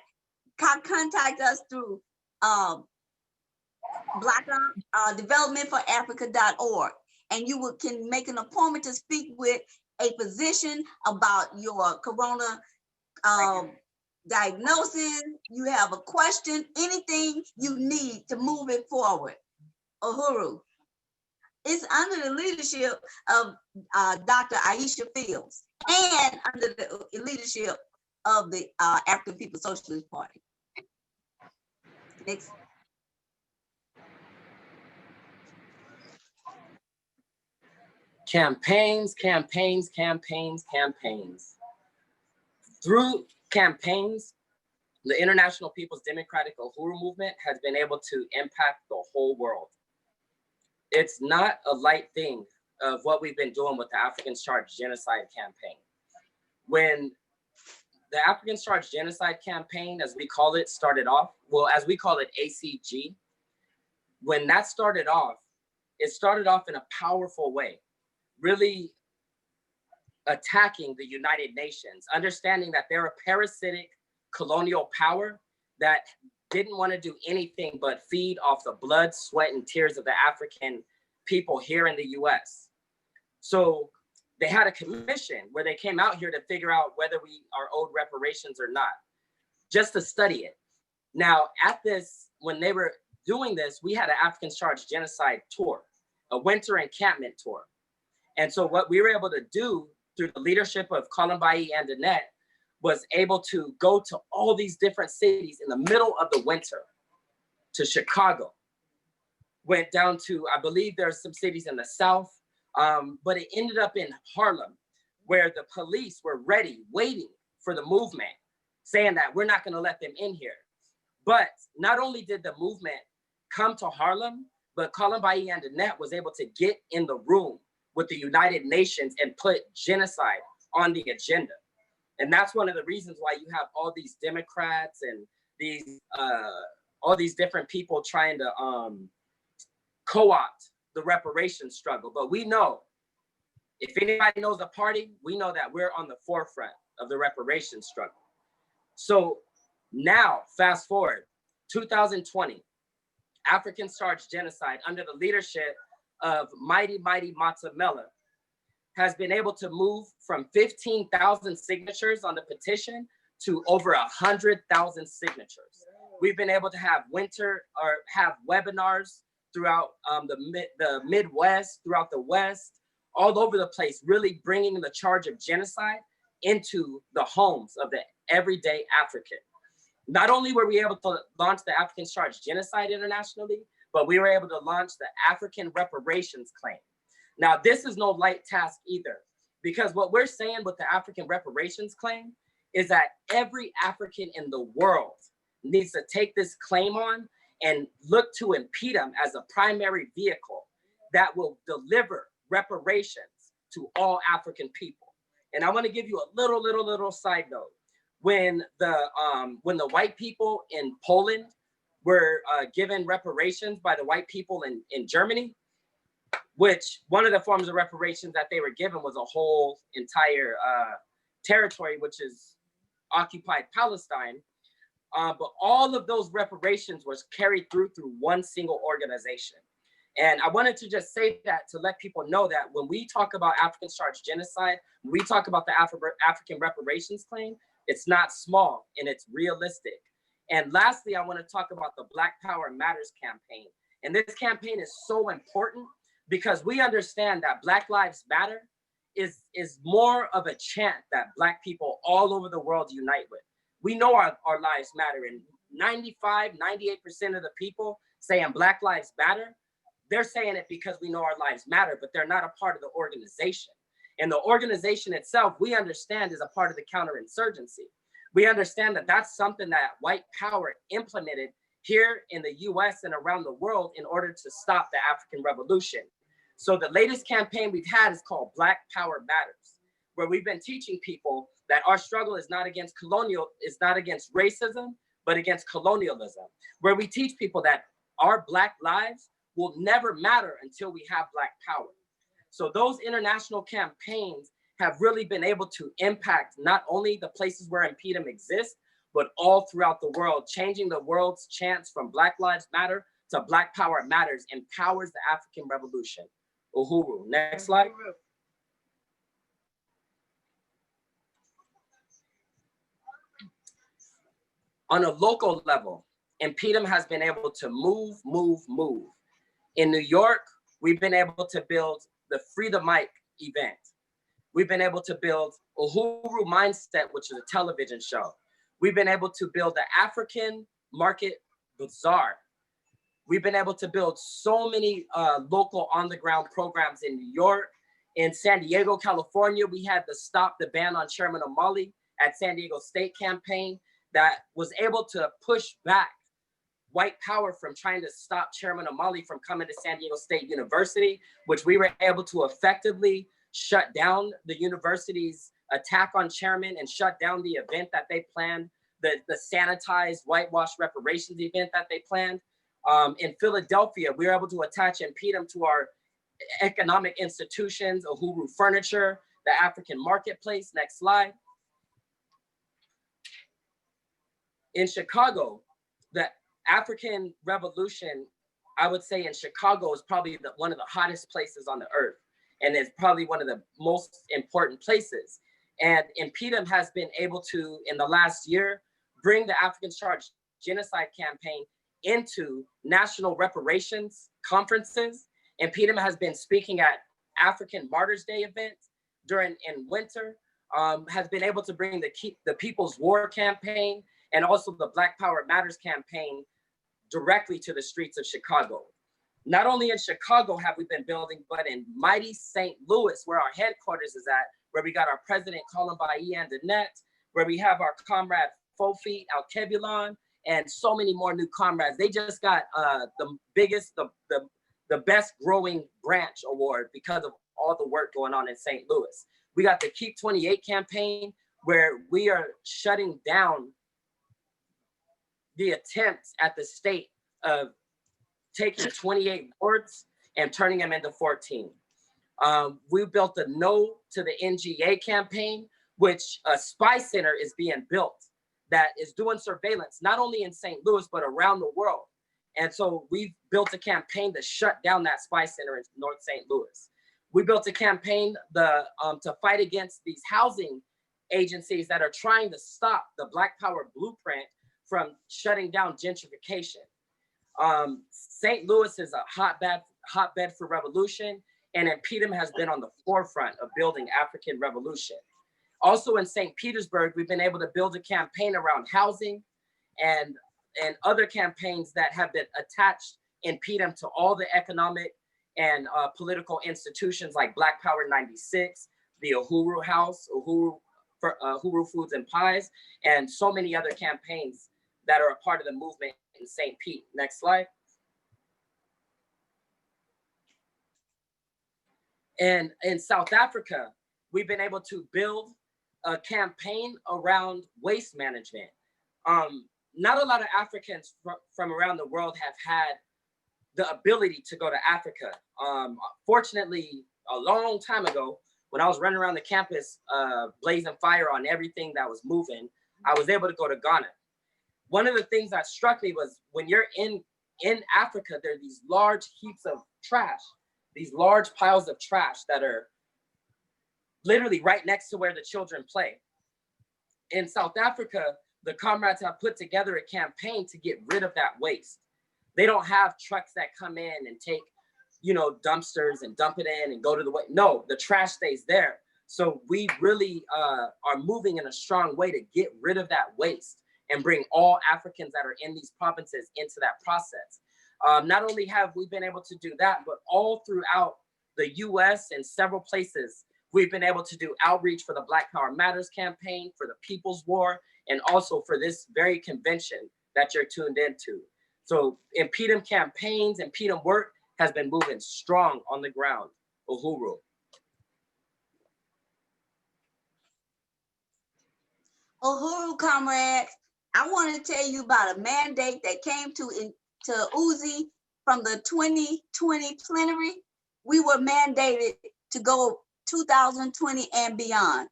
Speaker 4: us through Black Unk, developmentforafrica.org, and you can make an appointment to speak with a physician about your corona diagnosis. You have a question, anything you need to move it forward. Uhuru. It's under the leadership of Dr. Aisha Fields and under the leadership of the African People's Socialist Party. Next.
Speaker 5: Campaigns, campaigns, campaigns, campaigns. Through campaigns, the International People's Democratic Uhuru Movement has been able to impact the whole world. It's not a light thing of what we've been doing with the Africans Charged Genocide campaign. When the Africans Charged Genocide campaign, as we call it, started off, well, as we call it ACG, when that started off, it started off in a powerful way, really attacking the United Nations, understanding that they're a parasitic colonial power that didn't want to do anything but feed off the blood, sweat, and tears of the African people here in the US. So they had a commission where they came out here to figure out whether we are owed reparations or not, just to study it. Now, at this, when they were doing this, we had an Africans Charged Genocide tour, a winter encampment tour. And so what we were able to do through the leadership of Columbai and Annette was able to go to all these different cities in the middle of the winter, to Chicago, went down to, I believe there's some cities in the South, but it ended up in Harlem, where the police were ready, waiting for the movement, saying that we're not gonna let them in here. But not only did the movement come to Harlem, but Columbai and Annette was able to get in the room with the United Nations and put genocide on the agenda. And that's one of the reasons why you have all these Democrats and these all these different people trying to co-opt the reparations struggle. But we know, if anybody knows the party, we know that we're on the forefront of the reparations struggle. So now, fast forward, 2020, Africans Charged Genocide under the leadership of Mighty Matamela has been able to move from 15,000 signatures on the petition to over 100,000 signatures. We've been able to have have webinars throughout the Midwest, throughout the West, all over the place, really bringing the charge of genocide into the homes of the everyday African. Not only were we able to launch the Africans Charged Genocide internationally, but we were able to launch the African Reparations Claim. Now, this is no light task either, because what we're saying with the African Reparations Claim is that every African in the world needs to take this claim on and look to PREVAILS as a primary vehicle that will deliver reparations to all African people. And I want to give you a little side note. When the white people in Poland were given reparations by the white people in Germany, which one of the forms of reparations that they were given was a whole entire territory, which is occupied Palestine. But all of those reparations was carried through one single organization. And I wanted to just say that to let people know that when we talk about Africans Charged Genocide, when we talk about the African Reparations Claim, it's not small and it's realistic. And lastly, I want to talk about the Black Power Matters campaign. And this campaign is so important because we understand that Black Lives Matter is more of a chant that Black people all over the world unite with. We know our lives matter, and 95, 98% of the people saying Black Lives Matter, they're saying it because we know our lives matter, but they're not a part of the organization. And the organization itself, we understand, is a part of the counterinsurgency. We understand that that's something that white power implemented here in the US and around the world in order to stop the African Revolution. So the latest campaign we've had is called Black Power Matters, where we've been teaching people that our struggle is not against racism, but against colonialism, where we teach people that our Black lives will never matter until we have Black power. So those international campaigns have really been able to impact not only the places where PREVAILS exists, but all throughout the world, changing the world's chants from Black Lives Matter to Black Power Matters, empowers the African Revolution. Uhuru, next slide. On a local level, PREVAILS has been able to move. In New York, we've been able to build the Free the Mic event. We've been able to build Uhuru Mindset, which is a television show. We've been able to build the African Market Bazaar. We've been able to build so many local on-the-ground programs in New York. In San Diego, California, we had the Stop the Ban on Chairman Omali at San Diego State campaign that was able to push back white power from trying to stop Chairman Omali from coming to San Diego State University, which we were able to effectively shut down the university's attack on chairman and shut down the event that they planned, the sanitized whitewash reparations event that they planned. In Philadelphia, we were able to attach PREVAILS to our economic institutions, Uhuru Furniture, the African Marketplace. Next slide. In Chicago, the African Revolution, I would say in Chicago is probably one of the hottest places on the earth. And it's probably one of the most important places. And PREVAILS has been able to, in the last year, bring the Africans Charged Genocide campaign into national reparations conferences. And PREVAILS has been speaking at African Martyrs Day events in winter, has been able to bring the People's War campaign and also the Black Power Matters campaign directly to the streets of Chicago. Not only in Chicago have we been building, but in mighty St. Louis, where our headquarters is at, where we got our president, Colin Bailly and Danette, where we have our comrade, Fofi Alkebulon, and so many more new comrades. They just got the best growing branch award because of all the work going on in St. Louis. We got the Keep 28 campaign, where we are shutting down the attempts at the state of taking 28 wards and turning them into 14. We built the No to the NGA campaign, which a spy center is being built that is doing surveillance, not only in St. Louis, but around the world. And so we've built a campaign to shut down that spy center in North St. Louis. We built a campaign to fight against these housing agencies that are trying to stop the Black Power blueprint from shutting down gentrification. St. Louis is a hotbed for revolution, and Impedum has been on the forefront of building African revolution. Also in St. Petersburg, we've been able to build a campaign around housing and other campaigns that have been attached in Impedum to all the economic and political institutions like Black Power 96, the Uhuru House, Uhuru Foods and Pies, and so many other campaigns that are a part of the movement in St. Pete. Next slide. And in South Africa, we've been able to build a campaign around waste management. Not a lot of Africans from around the world have had the ability to go to Africa. Fortunately, a long time ago, when I was running around the campus, blazing fire on everything that was moving, I was able to go to Ghana. One of the things that struck me was when you're in Africa, there are these large heaps of trash, these large piles of trash that are literally right next to where the children play. In South Africa, the comrades have put together a campaign to get rid of that waste. They don't have trucks that come in and take, dumpsters and dump it in and go to the way. No, the trash stays there. So we really are moving in a strong way to get rid of that waste and bring all Africans that are in these provinces into that process. Not only have we been able to do that, but all throughout the US and several places, we've been able to do outreach for the Black Power Matters campaign, for the People's War, and also for this very convention that you're tuned into. So Impedum campaigns, Impedum work has been moving strong on the ground. Uhuru.
Speaker 4: Uhuru Comrades, I want to tell you about a mandate that came to Uzi from the 2020 plenary. We were mandated to go 2020 and beyond.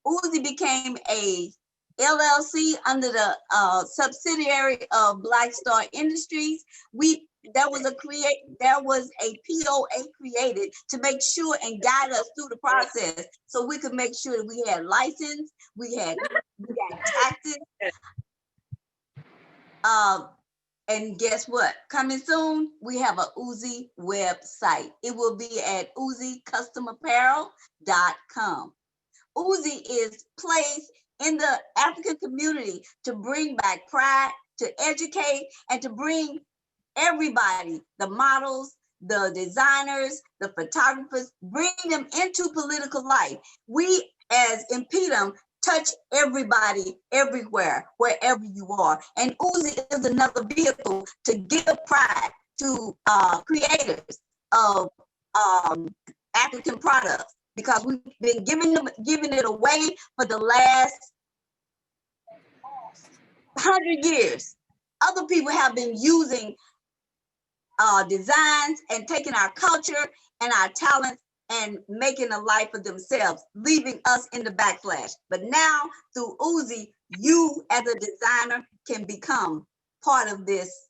Speaker 4: Uzi became a LLC under the subsidiary of Black Star Industries. There was a POA created to make sure and guide us through the process, so we could make sure that we had license, we got taxes. And guess what? Coming soon, we have a Uzi website. It will be at uzicustomapparel.com. Uzi is placed in the African community to bring back pride, to educate, and to bring everybody, the models, the designers, the photographers, bring them into political life. We as Impedum touch everybody everywhere, wherever you are. And Uzi is another vehicle to give pride to creators of African products, because we've been giving it away for the last 100 years. Other people have been using designs and taking our culture and our talents and making a life for themselves, leaving us in the backflash. But now through Uzi, you as a designer can become part of this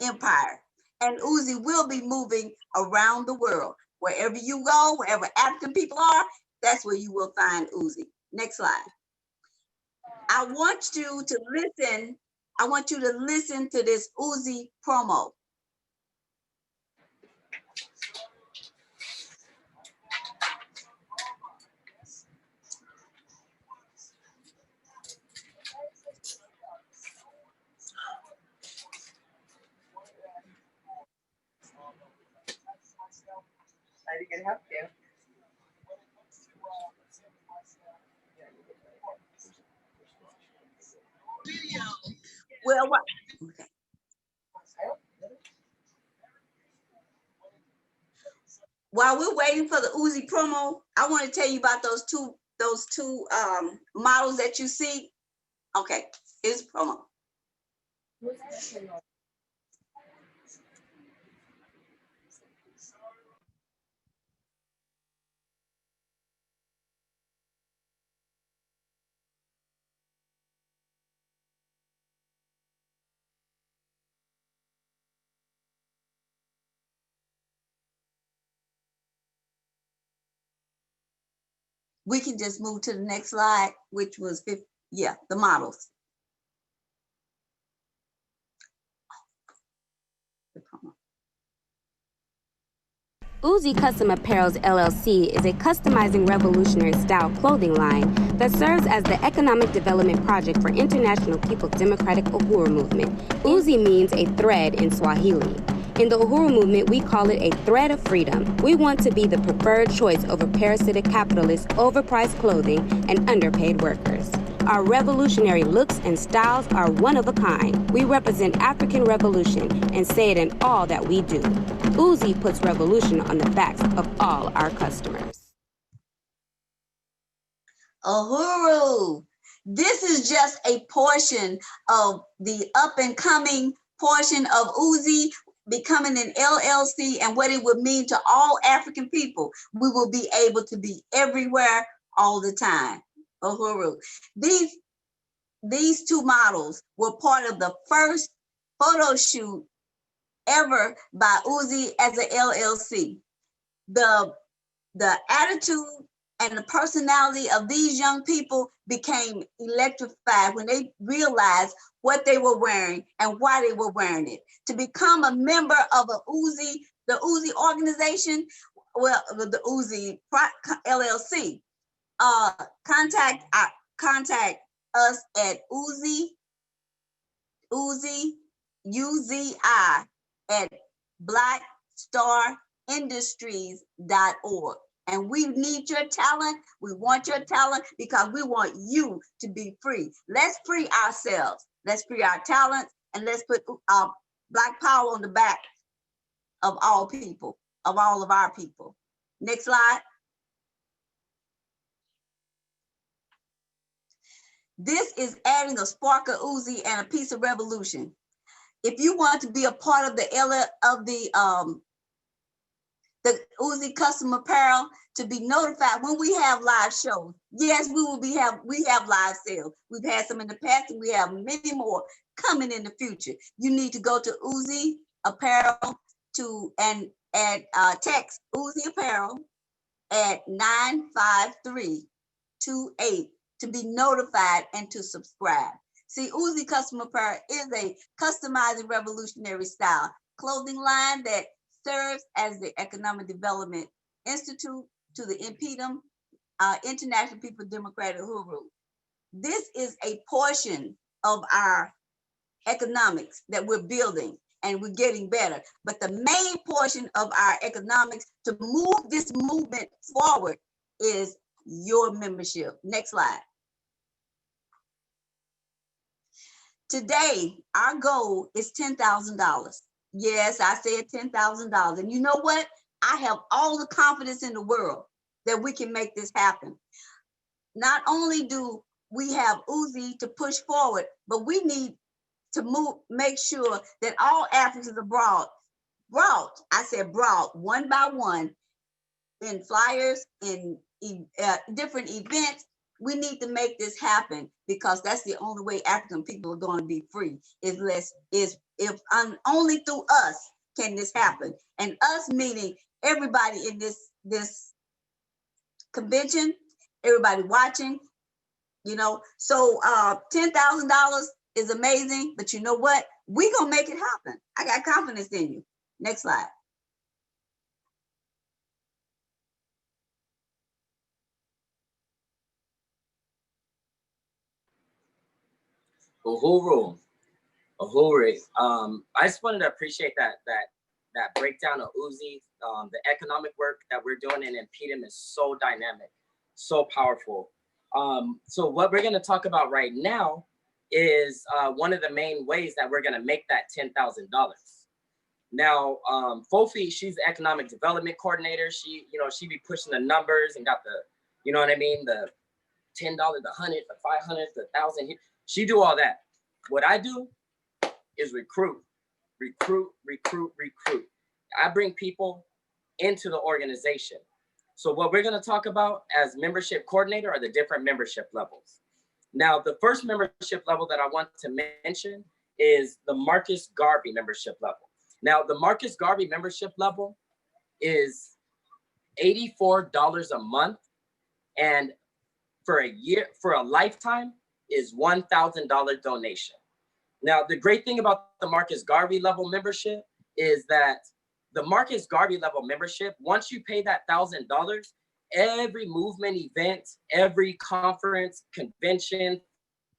Speaker 4: empire. And Uzi will be moving around the world. Wherever you go, wherever African people are, that's where you will find Uzi. Next slide. I want you to listen to this Uzi promo.
Speaker 2: I can help you.
Speaker 4: Well, what? Okay. While we're waiting for the Uzi promo, I want to tell you about those two models that you see. Okay, here's promo. we can just move to the next slide, which was the models.
Speaker 6: Uzi Custom Apparels LLC is a customizing revolutionary style clothing line that serves as the economic development project for International People's Democratic Uhuru Movement. Uzi means a thread in Swahili. In the Uhuru Movement, we call it a thread of freedom. We want to be the preferred choice over parasitic capitalists, overpriced clothing, and underpaid workers. Our revolutionary looks and styles are one of a kind. We represent African revolution and say it in all that we do. Uzi puts revolution on the backs of all our customers.
Speaker 4: Uhuru, this is just a portion of the up and coming portion of Uzi becoming an LLC and what it would mean to all African people. We will be able to be everywhere all the time. Uhuru. These two models were part of the first photo shoot ever by Uzi as a LLC. The attitude and the personality of these young people became electrified when they realized what they were wearing and why they were wearing it. To become a member of the Uzi organization, well, the Uzi LLC, contact us at Uzi UZI at blackstarindustries.org. And we need your talent. We want your talent because we want you to be free. Let's free ourselves. Let's free our talents, and let's put Black power on the back of all people, of all of our people. Next slide. This is adding a spark of Uzi and a piece of revolution. If you want to be a part of the Uzi Custom Apparel, to be notified when we have live shows. Yes, we have live sales. We've had some in the past, and we have many more coming in the future. You need to go to Uzi Apparel and text Uzi Apparel at 95328 to be notified and to subscribe. See, Uzi Custom Apparel is a customizing revolutionary style clothing line that serves as the Economic Development Institute to the IPDM, International People's Democratic Uhuru. This is a portion of our economics that we're building, and we're getting better. But the main portion of our economics to move this movement forward is your membership. Next slide. Today, our goal is $10,000. Yes, I said $10,000. And you know what? I have all the confidence in the world that we can make this happen. Not only do we have Uzi to push forward, but we need to make sure that all Africans are brought, one by one, in flyers, in different events. We need to make this happen because that's the only way African people are going to be free. Only through us can this happen, and us meaning everybody in this convention, everybody watching. So $10,000 is amazing, but you know what? We're gonna make it happen. I got confidence in you. Next slide.
Speaker 5: Uhuru. I just wanted to appreciate that breakdown of Uzi. The economic work that we're doing in PREVAILS is so dynamic, so powerful. So what we're going to talk about right now is one of the main ways that we're going to make that $10,000. Now, Fofi, she's the economic development coordinator. She be pushing the numbers and got the, the $10, the $100, the $500, the $1,000. She do all that. What I do is recruit. I bring people into the organization. So what we're going to talk about as membership coordinator are the different membership levels. Now, the first membership level that I want to mention is the Marcus Garvey membership level. Now, the Marcus Garvey membership level is $84 a month, And for a year, for a lifetime, is $1,000 donation. Now, the great thing about the Marcus Garvey level membership is that the Marcus Garvey level membership, once you pay that $1,000, every movement event, every conference, convention,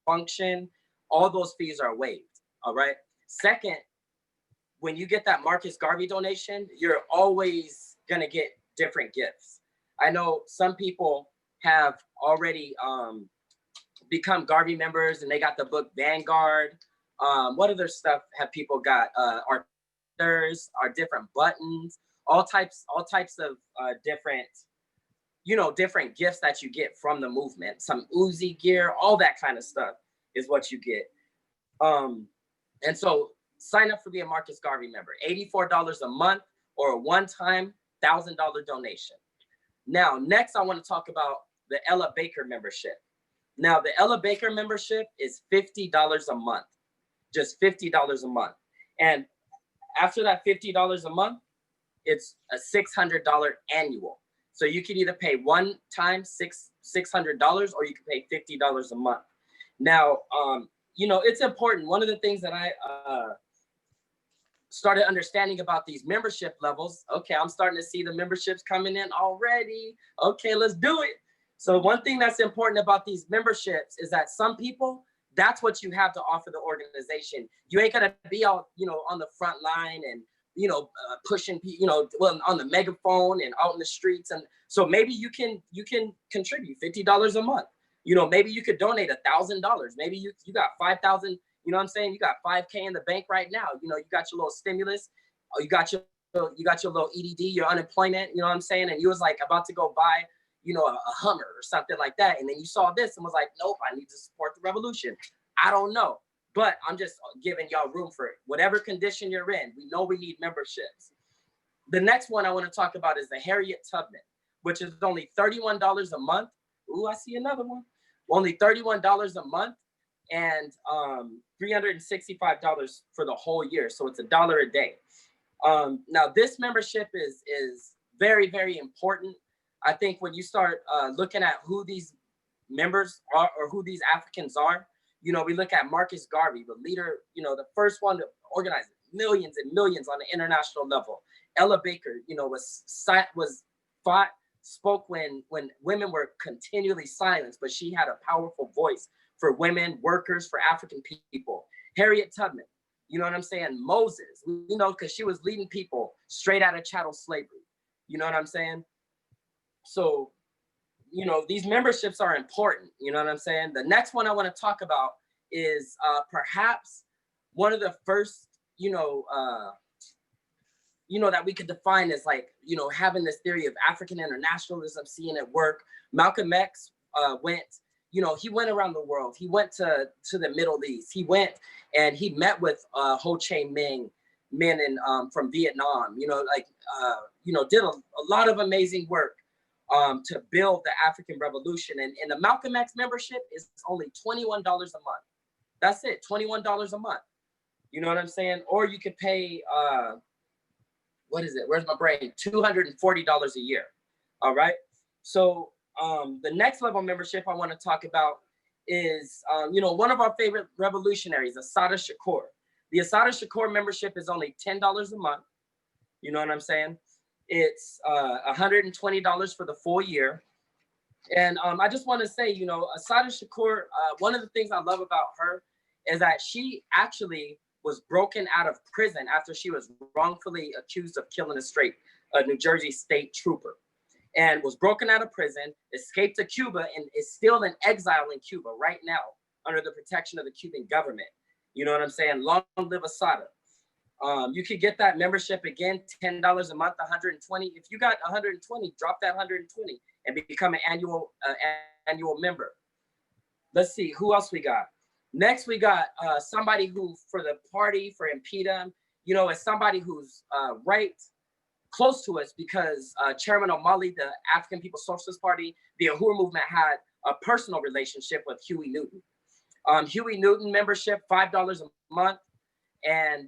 Speaker 5: function, all those fees are waived, all right? Second, when you get that Marcus Garvey donation, you're always gonna get different gifts. I know some people have already become Garvey members and they got the book Vanguard. What other stuff have people got? Our different buttons, all types of different, different gifts that you get from the movement. Some Uzi gear, all that kind of stuff is what you get. And so sign up for be a Marcus Garvey member, $84 a month or a one-time $1,000 donation. Now, next I want to talk about the Ella Baker membership. Now, the Ella Baker membership is $50 a month, just $50 a month. And after that $50 a month, it's a $600 annual. So you can either pay one time $600 or you can pay $50 a month. Now, it's important. One of the things that I started understanding about these membership levels, okay, I'm starting to see the memberships coming in already. Okay, let's do it. So one thing that's important about these memberships is that some people, that's what you have to offer the organization. You ain't gonna be all, on the front line and, pushing, on the megaphone and out in the streets. And so maybe you can contribute $50 a month. Maybe you could donate $1,000. Maybe you got 5,000. You know what I'm saying? You got 5K in the bank right now. You got your little stimulus. You got your little EDD, your unemployment. You know what I'm saying? And you was like about to go buy, a Hummer or something like that. And then you saw this and was like, nope, I need to support the revolution. I don't know, but I'm just giving y'all room for it. Whatever condition you're in, we know we need memberships. The next one I want to talk about is the Harriet Tubman, which is only $31 a month. Ooh, I see another one. Only $31 a month and $365 for the whole year. So it's $1 a day. Now this membership is very, very important. I think when you start looking at who these members are or who these Africans are, we look at Marcus Garvey, the leader, the first one to organize millions and millions on the international level. Ella Baker, spoke when women were continually silenced, but she had a powerful voice for women, workers, for African people. Harriet Tubman, you know what I'm saying? Moses, because she was leading people straight out of chattel slavery. You know what I'm saying? So, these memberships are important. You know what I'm saying? The next one I want to talk about is perhaps one of the first, that we could define as like, having this theory of African internationalism, seeing it work. Malcolm X went, he went around the world. He went to the Middle East. He went and he met with Ho Chi Minh men from Vietnam, did a lot of amazing work to build the African Revolution. And the Malcolm X membership is only $21 a month. That's it, $21 a month. You know what I'm saying? Or you could pay, what is it? Where's my brain? $240 a year. All right. So the next level membership I want to talk about is, one of our favorite revolutionaries, Assata Shakur. The Assata Shakur membership is only $10 a month. You know what I'm saying? It's $120 for the full year. And I just want to say, Assata Shakur, one of the things I love about her is that she actually was broken out of prison after she was wrongfully accused of killing a New Jersey state trooper, and was broken out of prison, escaped to Cuba, and is still in exile in Cuba right now under the protection of the Cuban government. You know what I'm saying? Long live Assata. You could get that membership again, $10 a month, $120. If you got $120, drop that $120 and become an annual member. Let's see, who else we got? Next, we got somebody who, for the party, for Impedum, is somebody who's right close to us because Chairman O'Malley, the African People's Socialist Party, the Uhuru movement had a personal relationship with Huey Newton. Huey Newton membership, $5 a month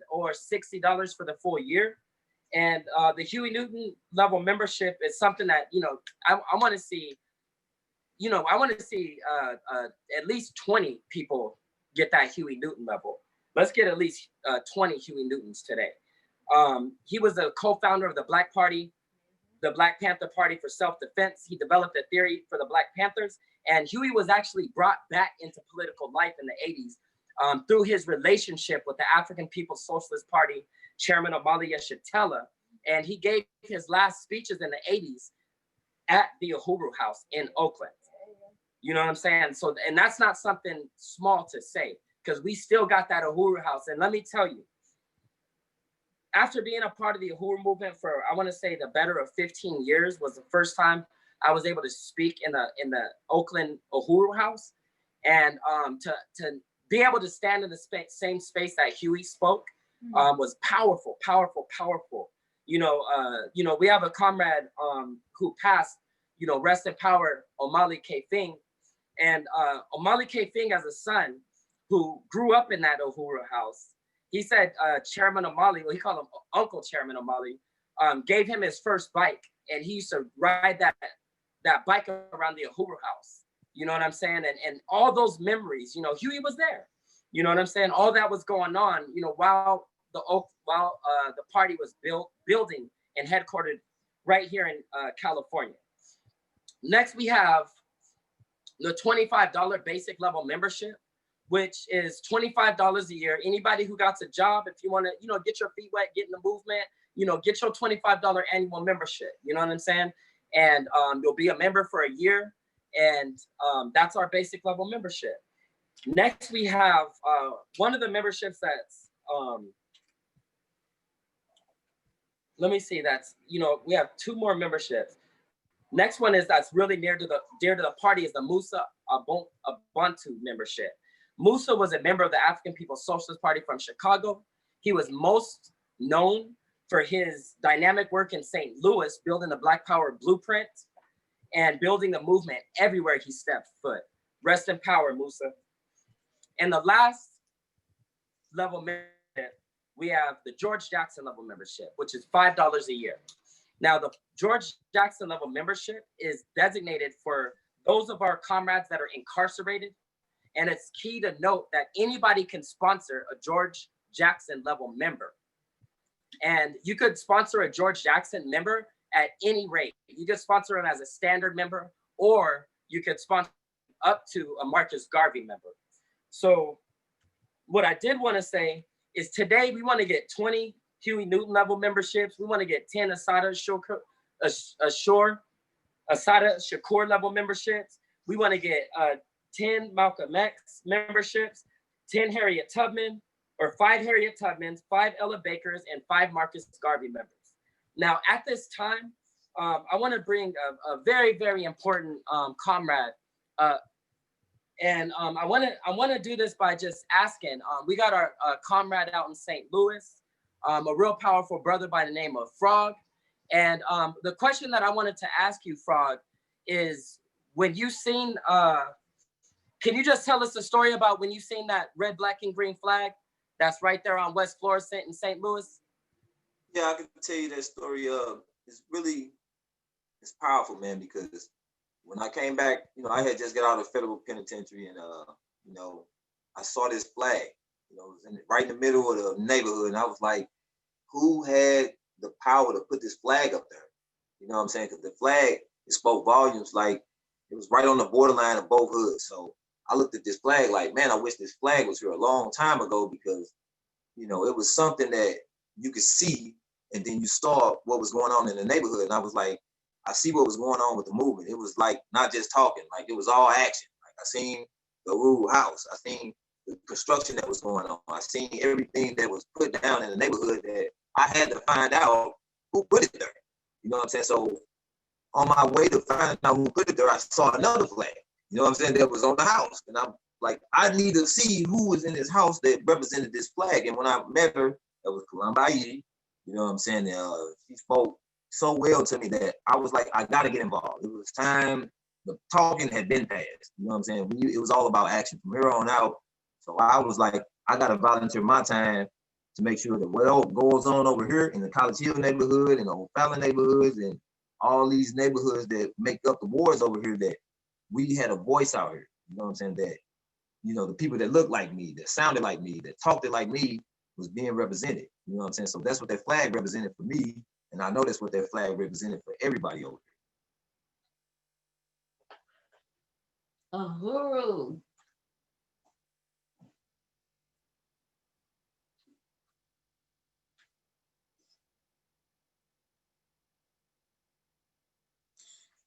Speaker 5: or $60 for the full year. And the Huey Newton level membership is something that, I want to see you know, I want to see at least 20 people get that Huey Newton level. Let's get at least 20 Huey Newtons today. He was a co-founder of the Black Party, the Black Panther Party for self-defense. He developed a theory for the Black Panthers, and Huey was actually brought back into political life in the 80s through his relationship with the African People's Socialist Party chairman Omali Yeshitela, and he gave his last speeches in the 80s at the Uhuru House in Oakland. You know what I'm saying? So, and that's not something small to say, because we still got that Uhuru House. And let me tell you, after being a part of the Uhuru movement for, I want to say, the better of 15 years, was the first time I was able to speak in the Oakland Uhuru House, and to be able to stand in the same space that Huey spoke was powerful, powerful, powerful. You know, we have a comrade who passed, you know, rest in power, Omali K. Fing. And Omali K. Fing, as a son who grew up in that Uhuru House, he said Chairman Omali, well, he called him Uncle Chairman Omali, gave him his first bike, and he used to ride that bike around the Uhuru House. You know what I'm saying? And all those memories, you know, Huey was there. You know what I'm saying? All that was going on, you know, while the party was building and headquartered right here in California. Next, we have the $25 basic level membership, which is $25 a year. Anybody who got a job, if you want to, you know, get your feet wet, get in the movement, you know, get your $25 annual membership. You know what I'm saying? And you'll be a member for a year, and that's our basic level membership. Next, we have one of the memberships that's let me see, that's, you know, we have two more memberships. Next one is that's really dear to the party is the Musa Ubuntu membership. Musa was a member of the African People's Socialist Party from Chicago. He was most known for his dynamic work in St. Louis, building the Black Power blueprint and building the movement everywhere he stepped foot. Rest in power, Musa. And the last level membership, we have the George Jackson level membership, which is $5 a year. Now, the George Jackson level membership is designated for those of our comrades that are incarcerated. And it's key to note that anybody can sponsor a George Jackson level member. And you could sponsor a George Jackson member at any rate. You could sponsor him as a standard member, or you could sponsor up to a Marcus Garvey member. So what I did want to say is today we want to get 20 Huey Newton level memberships. We want to get 10 Assata Shakur level memberships. We want to get 10 Malcolm X memberships, 10 Harriet Tubman, or 5 Harriet Tubmans, 5 Ella Bakers, and 5 Marcus Garvey members. Now, at this time, I want to bring a very, very important comrade. And I want to do this by just asking. We got our comrade out in St. Louis, a real powerful brother by the name of Frog. And the question that I wanted to ask you, Frog, is when you seen, can you just tell us a story about when you seen that red, black, and green flag that's right there on West Florissant in St. Louis?
Speaker 7: Yeah, I can tell you that story. It's powerful, man, because when I came back, you know, I had just got out of federal penitentiary, and you know, I saw this flag. You know, it was right in the middle of the neighborhood, and I was like, who had the power to put this flag up there? You know what I'm saying? Because the flag, it spoke volumes. Like, it was right on the borderline of both hoods. So I looked at this flag like, man, I wish this flag was here a long time ago, because, you know, it was something that you could see, and then you saw what was going on in the neighborhood. And I was like, I see what was going on with the movement. It was like not just talking, like it was all action. Like I seen the Uhuru House, I seen the construction that was going on, I seen everything that was put down in the neighborhood that I had to find out who put it there. You know what I'm saying? So on my way to find out who put it there, I saw another flag. You know what I'm saying? That was on the house, and I'm like, I need to see who was in this house that represented this flag. And when I met her, that was Kalambayi. You know what I'm saying? She spoke so well to me that I was like, I gotta get involved. It was time. The talking had been passed. You know what I'm saying? It was all about action from here on out. So I was like, I gotta volunteer my time to make sure that what goes on over here in the College Hill neighborhood and the O'Fallon neighborhoods and all these neighborhoods that make up the wards over here, that we had a voice out here. You know what I'm saying? That, you know, the people that looked like me, that sounded like me, that talked like me was being represented. You know what I'm saying? So that's what that flag represented for me. And I know that's what that flag represented for everybody over here.
Speaker 4: Uhuru.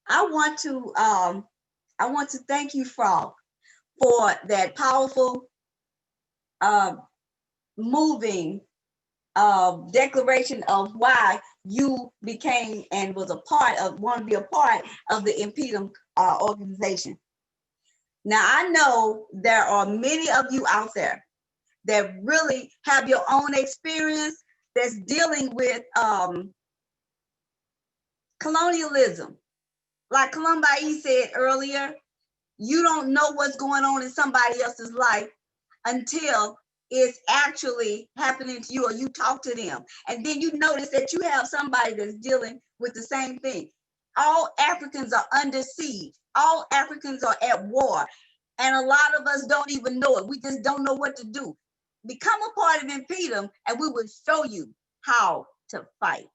Speaker 4: I want to thank you, Frog, for that powerful, moving declaration of why you became and was want to be a part of the Impedum organization. Now, I know there are many of you out there that really have your own experience that's dealing with colonialism. Like Columbi said earlier, you don't know what's going on in somebody else's life until it's actually happening to you or you talk to them. And then you notice that you have somebody that's dealing with the same thing. All Africans are under siege. All Africans are at war. And a lot of us don't even know it. We just don't know what to do. Become a part of Impedum and we will show you how to fight.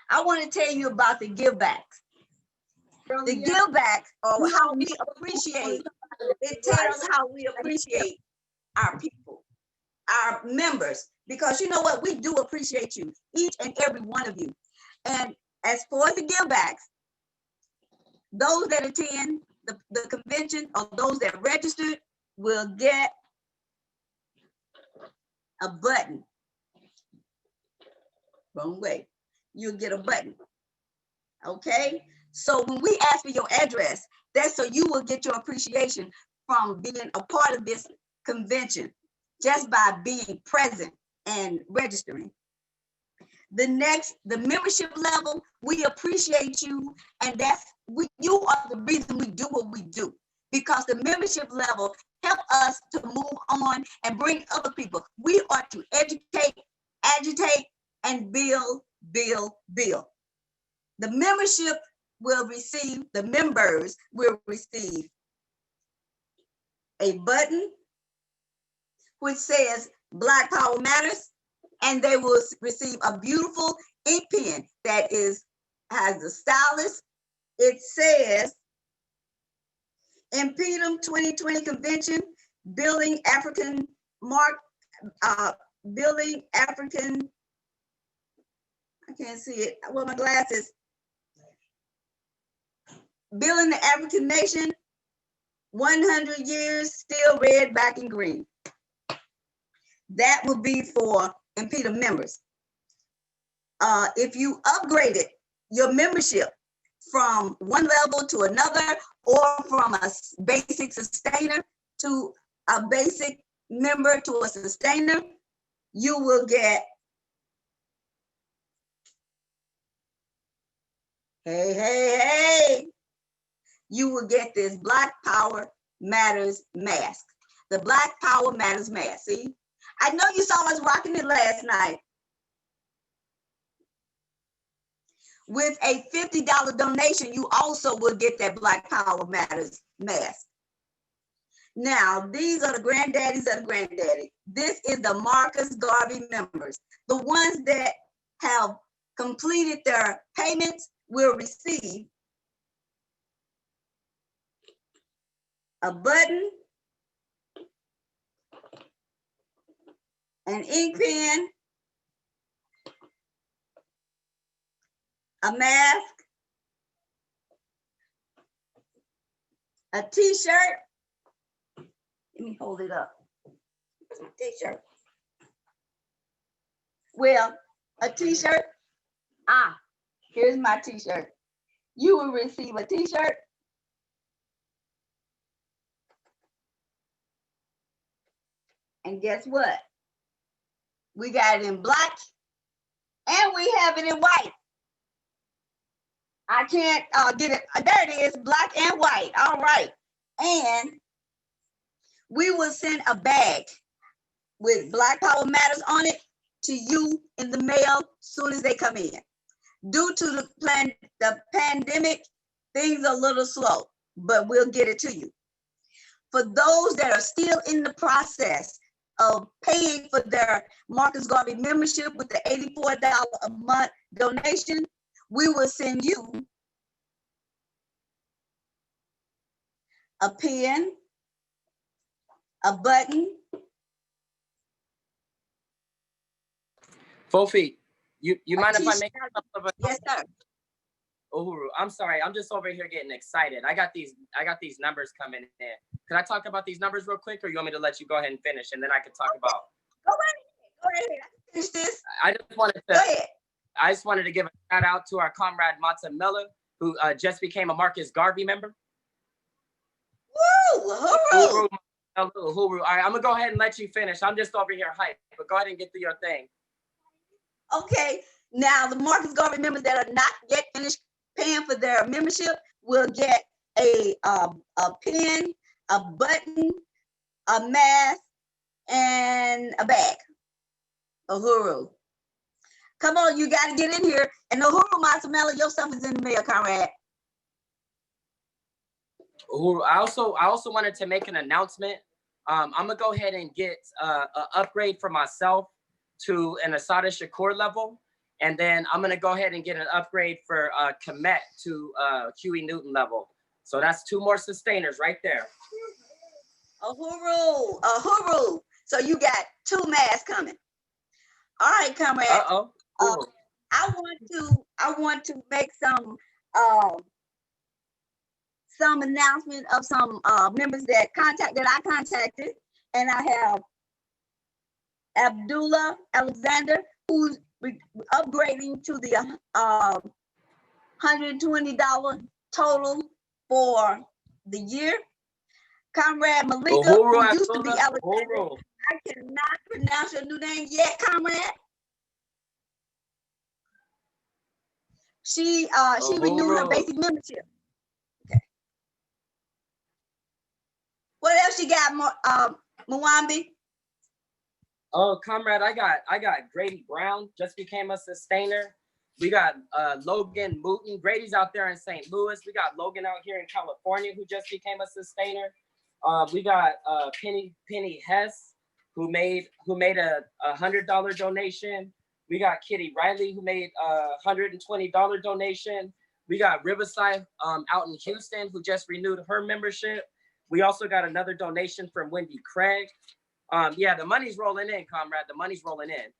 Speaker 4: I want to tell you about the give backs. The give backs are how we appreciate, it tells how we appreciate our people, our members, because you know what, we do appreciate you, each and every one of you. And as for the give backs, those that attend the convention or those that registered will get a button. Wrong way. You'll get a button. Okay? So when we ask for your address, that's so you will get your appreciation from being a part of this convention just by being present and registering. The membership level, we appreciate you, and you are the reason we do what we do, because the membership level help us to move on and bring other people. We are to educate, agitate, and build. The members will receive a button which says Black Power Matters, and they will receive a beautiful ink pen that has a stylus. It says Impedum 2020 Convention, Building African, I can't see it with my glasses. Building the African Nation, 100 years, still red, black, and green. That will be for Impedum members. If you upgraded your membership from one level to another, or from a basic sustainer to a basic member to a sustainer, you will get, you will get this Black Power Matters mask. The Black Power Matters mask. See, I know you saw us rocking it last night. With a $50 donation, you also will get that Black Power Matters mask. Now, these are the granddaddies of the granddaddy. This is the Marcus Garvey members. The ones that have completed their payments will receive a button, an ink pen, a mask, a t-shirt. Let me hold it up. Where's my t-shirt? Well, a t-shirt. Here's my t-shirt. You will receive a t-shirt. And guess what? We got it in black and we have it in white. I can't get it. There it is, black and white. All right. And we will send a bag with Black Power Matters on it to you in the mail soon as they come in. Due to the pandemic, things are a little slow, but we'll get it to you. For those that are still in the process of paying for their Marcus Garvey membership with the $84 a month donation, we will send you a pen, a button.
Speaker 5: Fofi, you mind if I make
Speaker 4: Yes, sir.
Speaker 5: Uhuru, I'm sorry, I'm just over here getting excited. I got these numbers coming in. Can I talk about these numbers real quick, or you want me to let you go ahead and finish, and then I can talk about?
Speaker 4: Go ahead. I can finish this.
Speaker 5: I
Speaker 4: Go ahead.
Speaker 5: just wanted to give a shout out to our comrade Mata Miller, who just became a Marcus Garvey member.
Speaker 4: Woo! Uhuru!
Speaker 5: Uhuru. All right, I'm gonna go ahead and let you finish. I'm just over here hyped, but go ahead and get through your thing.
Speaker 4: Okay, now the Marcus Garvey members that are not yet finished paying for their membership will get a pen, a button, a mask, and a bag. Uhuru. Come on, you got to get in here. And Uhuru Masamela, your stuff is in the mail, comrade.
Speaker 5: Uhuru, I also wanted to make an announcement. I'm gonna go ahead and get an upgrade for myself to an Asada Shakur level. And then I'm gonna go ahead and get an upgrade for Komet to Huey Newton level. So that's 2 more sustainers right there.
Speaker 4: Uhuru. So you got 2 masks coming. All right, comrade. I want to make some announcement of some members that I contacted, and I have Abdullah Alexander, who's upgrading to the $120 total for the year. Comrade Malika,
Speaker 5: Uhuru,
Speaker 4: who used to be Alexander.
Speaker 5: Uhuru.
Speaker 4: I cannot pronounce your new name yet, comrade. She renewed her basic membership. Okay. What else you got, Mwambi?
Speaker 5: Oh, comrade, I got Grady Brown, just became a sustainer. We got Logan Mooten. Grady's out there in St. Louis. We got Logan out here in California, who just became a sustainer. We got Penny Hess, who made a $100 donation. We got Kitty Riley, who made a $120 donation. We got Riverside out in Houston, who just renewed her membership. We also got another donation from Wendy Craig. Yeah, the money's rolling in, comrade. The money's rolling in.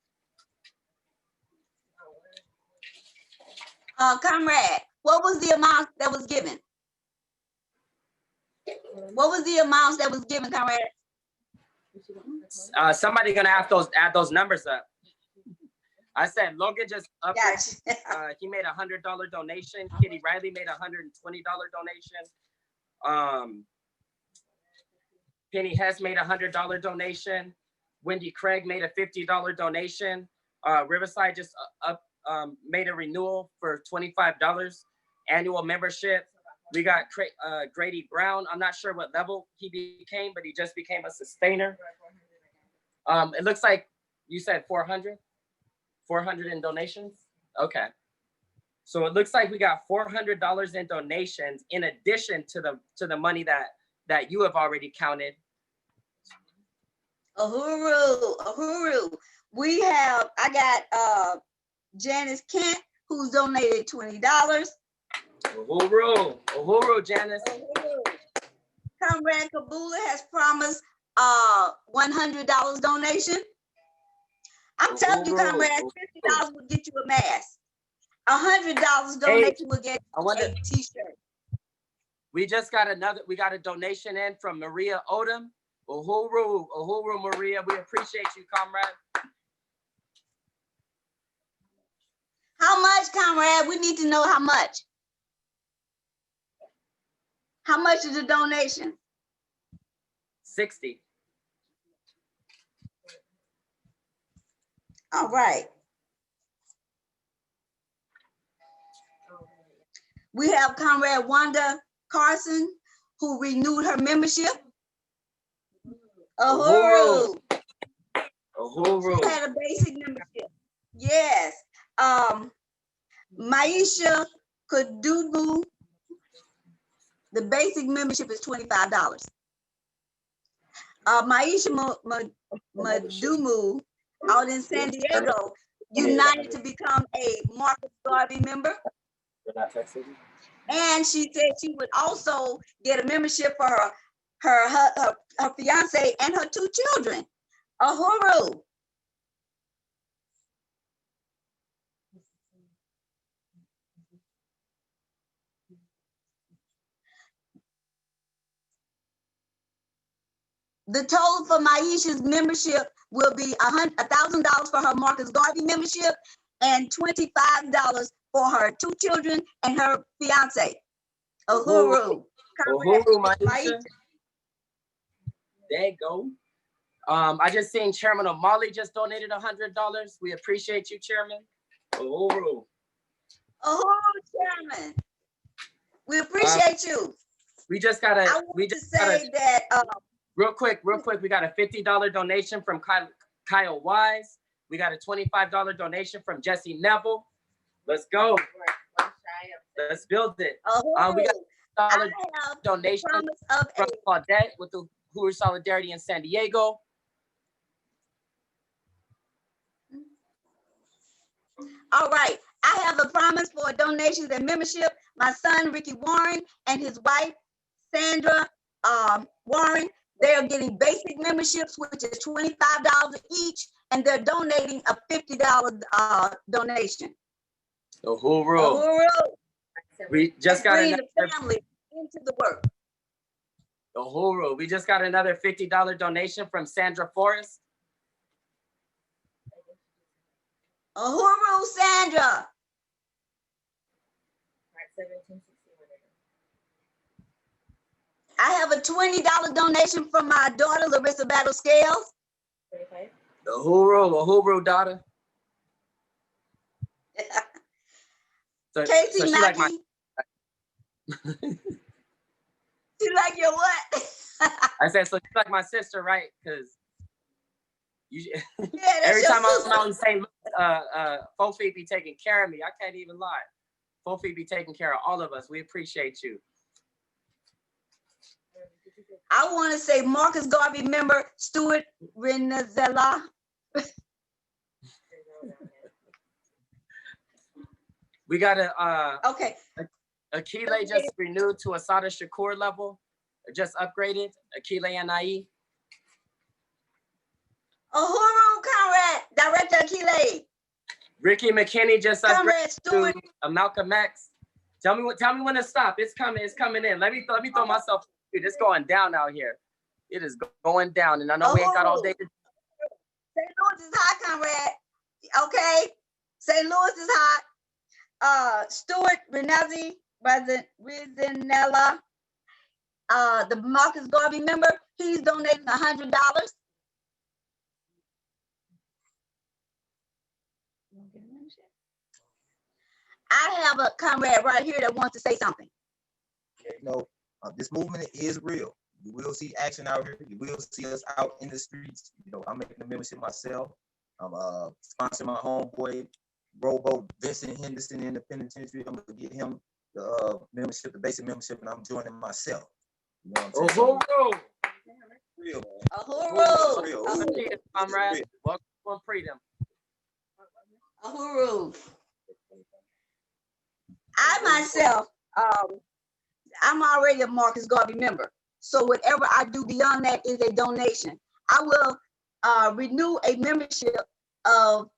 Speaker 4: Comrade, what was the amount that was given? What was the amount that was given, comrade?
Speaker 5: Somebody gonna have add those numbers up. I said Logan just upgraded. He made a $100 donation. Kitty Riley made a $120 donation. Penny Hess made a $100 donation. Wendy Craig made a $50 donation. Riverside just made a renewal for $25 annual membership. We got Grady Brown. I'm not sure what level he became, but he just became a sustainer. It looks like you said 400 in donations. Okay. So it looks like we got $400 in donations in addition to the money that you have already counted.
Speaker 4: Uhuru. I got Janice Kent, who's donated $20.
Speaker 5: Uhuru, Janice.
Speaker 4: Comrade Kabula has promised $100 donation. I'm telling you, comrade, $50 will get you a mask. $100 donation will get you a t-shirt.
Speaker 5: We got a donation in from Maria Odom. Uhuru, Maria, we appreciate you, comrade.
Speaker 4: How much, comrade? We need to know how much. How much is the donation?
Speaker 5: 60.
Speaker 4: All right. We have Comrade Wanda Carson, who renewed her membership. Uhuru. She had a basic membership. Yes. Maisha Kudubu, the basic membership is $25. Maisha Madumu out in San Diego, united to become a Marcus Garvey member. And she said she would also get a membership for her fiance and her 2 children. Uhuru. The total for Maisha's membership will be $1,000 for her Marcus Garvey membership and $25 for her 2 children and her fiance. Uhuru.
Speaker 5: Uhuru, Maisha. There you go. I just seen Chairman O'Malley just donated $100. We appreciate you, Chairman. Uhuru.
Speaker 4: Uhuru, Chairman. We appreciate you.
Speaker 5: We just gotta.
Speaker 4: I want to say that.
Speaker 5: Real quick, we got a $50 donation from Kyle Wise. We got a $25 donation from Jesse Neville. Let's go. Let's build it. We got a donation from Claudette with the Uhuru Solidarity in San Diego.
Speaker 4: All right. I have a promise for donations and membership. My son, Ricky Warren, and his wife, Sandra Warren, they are getting basic memberships, which is $25 each, and they're donating a $50 donation.
Speaker 5: Uhuru. We just got
Speaker 4: the family into the work.
Speaker 5: Uhuru. We just got another $50 donation from Sandra Forrest.
Speaker 4: Uhuru, Sandra. I have a $20 donation from my daughter, Larissa Battle Scales.
Speaker 5: Uhuru, daughter.
Speaker 4: Casey
Speaker 5: so she
Speaker 4: Mackey.
Speaker 5: like my.
Speaker 4: She like your what?
Speaker 5: I said, so she's like my sister, right? Because
Speaker 4: yeah,
Speaker 5: every time I'm out in St. Louis, Fofi be taking care of me. I can't even lie. Fofi be taking care of all of us. We appreciate you.
Speaker 4: I want to say Marcus Garvey member Stuart Renazella.
Speaker 5: We got
Speaker 4: okay.
Speaker 5: Akile just renewed to Asada Shakur level, just upgraded. Akile Anai.
Speaker 4: Uhuru Comrade, Director Akile.
Speaker 5: Ricky McKinney just upgraded
Speaker 4: Stewart.
Speaker 5: to Malcolm X. Tell me when to stop. It's coming in. Let me throw myself. Dude, it's going down out here. It is going down, and I know we ain't got all day.
Speaker 4: St. Louis is hot, Comrade. Okay, St. Louis is hot. Stuart Renazzi, Rezinella, the Marcus Garvey member, he's donating $100. I have a comrade right here that wants to say something.
Speaker 7: You know, this movement is real. You will see action out here. You will see us out in the streets. You know, I'm making a membership myself. I'm sponsoring my homeboy, Robo Vincent Henderson in the penitentiary. I'm gonna get him the membership, the basic membership, and I'm joining myself. You know what I'm saying? Real, man.
Speaker 4: Uhuru.
Speaker 7: Real.
Speaker 5: Comrade. Welcome to freedom.
Speaker 4: Uhuru. I myself, I'm already a Marcus Garvey member. So whatever I do beyond that is a donation. I will renew a membership of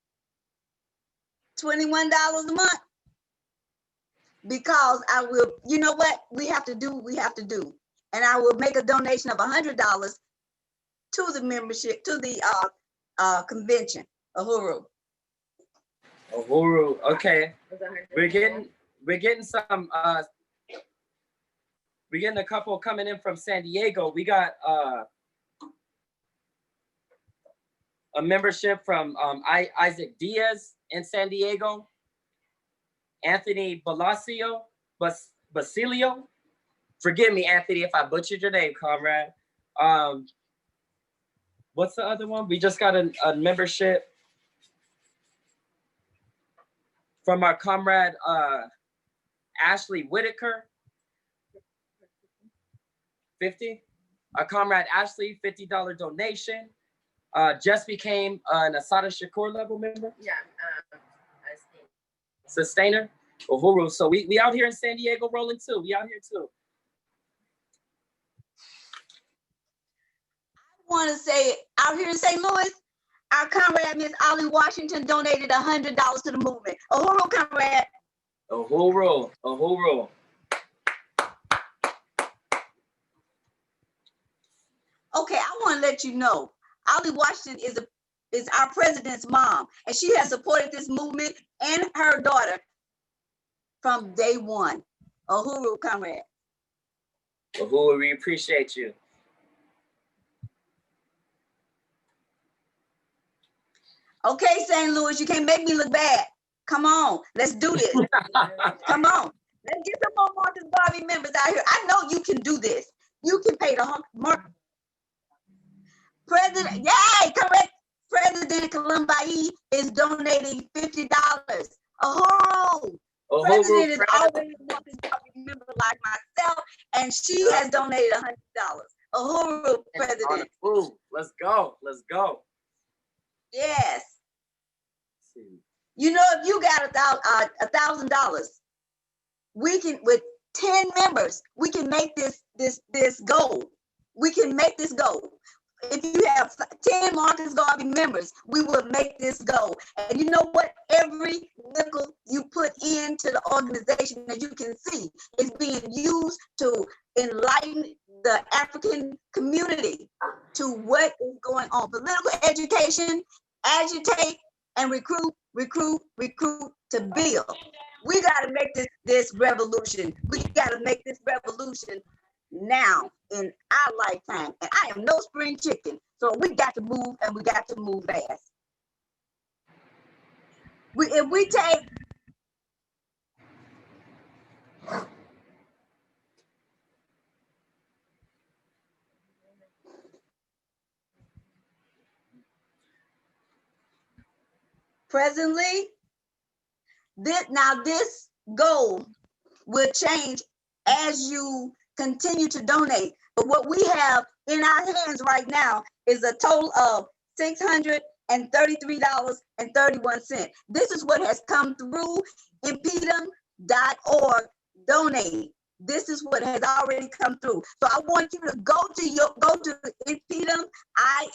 Speaker 4: $21 a month because I will, you know what? We have to do. And I will make a donation of $100 to the membership, to the convention. Uhuru.
Speaker 5: Uhuru. Okay. We're getting some we're getting a couple coming in from San Diego. We got a membership from Isaac Diaz in San Diego. Anthony Basilio. Forgive me, Anthony, if I butchered your name, comrade. What's the other one? We just got a membership from our comrade Ashley Whitaker, 50. Our comrade Ashley, $50 donation. Just became an Asada Shakur level member.
Speaker 8: Yeah,
Speaker 5: Sustainer. Uhuru. So we out here in San Diego rolling too. We out here too.
Speaker 4: I want to say out here in St. Louis, our comrade Miss Ollie Washington donated $100 to the movement. Uhuru, comrade.
Speaker 5: Uhuru. Uhuru.
Speaker 4: Okay, I want to let you know, Ollie Washington is our president's mom, and she has supported this movement and her daughter from day one. Uhuru, comrade.
Speaker 5: Uhuru, we appreciate you.
Speaker 4: Okay, St. Louis, you can't make me look bad. Come on, let's do this. Come on, let's get some more Marcus Garvey members out here. I know you can do this. You can pay the mark. President, yay, correct. President Columbai is donating $50. Uhuru. President is already a Marcus Garvey member like myself, and she has donated $100. Uhuru, President.
Speaker 5: Let's go. Let's go.
Speaker 4: Yes. You know, if you got $1,000, we can, with 10 members, we can make this goal. We can make this goal. If you have 10 Marcus Garvey members, we will make this go. And you know what? Every nickel you put into the organization, as you can see, is being used to enlighten the African community to what is going on. Political education, agitate, and recruit to build. We got to make this revolution. We got to make this revolution now in our lifetime. And I am no spring chicken. So we got to move, and we got to move fast. If we take presently, this goal will change as you continue to donate. But what we have in our hands right now is a total of $633.31. This is what has come through impedum.org donate. This is what has already come through. So I want you to go to impedum,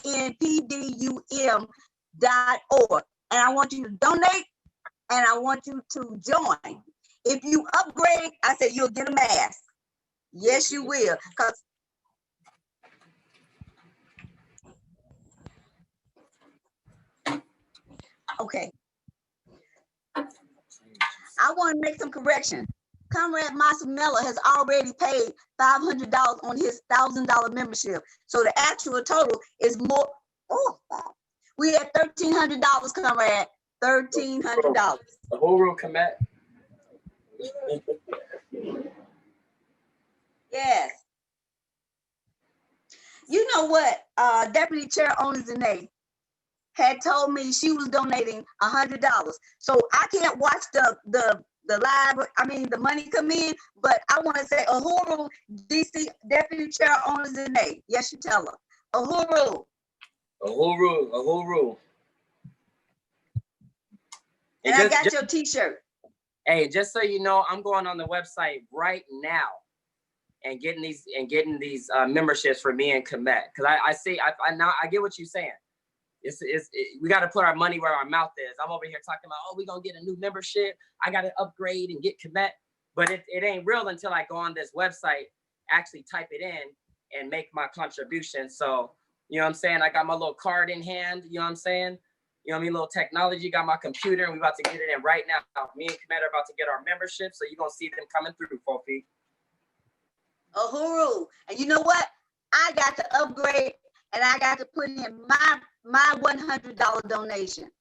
Speaker 4: INPDUM.org, and I want you to donate, and I want you to join. If you upgrade, I said you'll get a mask. Yes, you will. Okay. I want to make some correction. Comrade Masamela has already paid $500 on his $1,000 membership. So the actual total is more. Oh, we at $1,300, comrade. $1,300.
Speaker 5: Uhuru, comrade.
Speaker 4: Yes. You know what? Deputy Chair Onizane had told me she was donating $100. So I can't watch the live, the money come in, but I want to say Uhuru, DC Deputy Chair Onizane. Yes, you tell her. Uhuru.
Speaker 5: Uhuru.
Speaker 4: And I got your t-shirt.
Speaker 5: Hey, just so you know, I'm going on the website right now and getting these memberships for me and Komet, because I get what you're saying. We got to put our money where our mouth is. I'm over here talking about, we're gonna get a new membership. I got to upgrade and get Komet, but it ain't real until I go on this website, actually type it in and make my contribution. So, you know what I'm saying? I got my little card in hand, you know what I'm saying? You know what I mean? Little technology, got my computer, and we about to get it in right now. Me and Komet are about to get our membership, so you're gonna see them coming through, Fofi.
Speaker 4: Uhuru. And you know what? I got to upgrade, and I got to put in my $100 donation.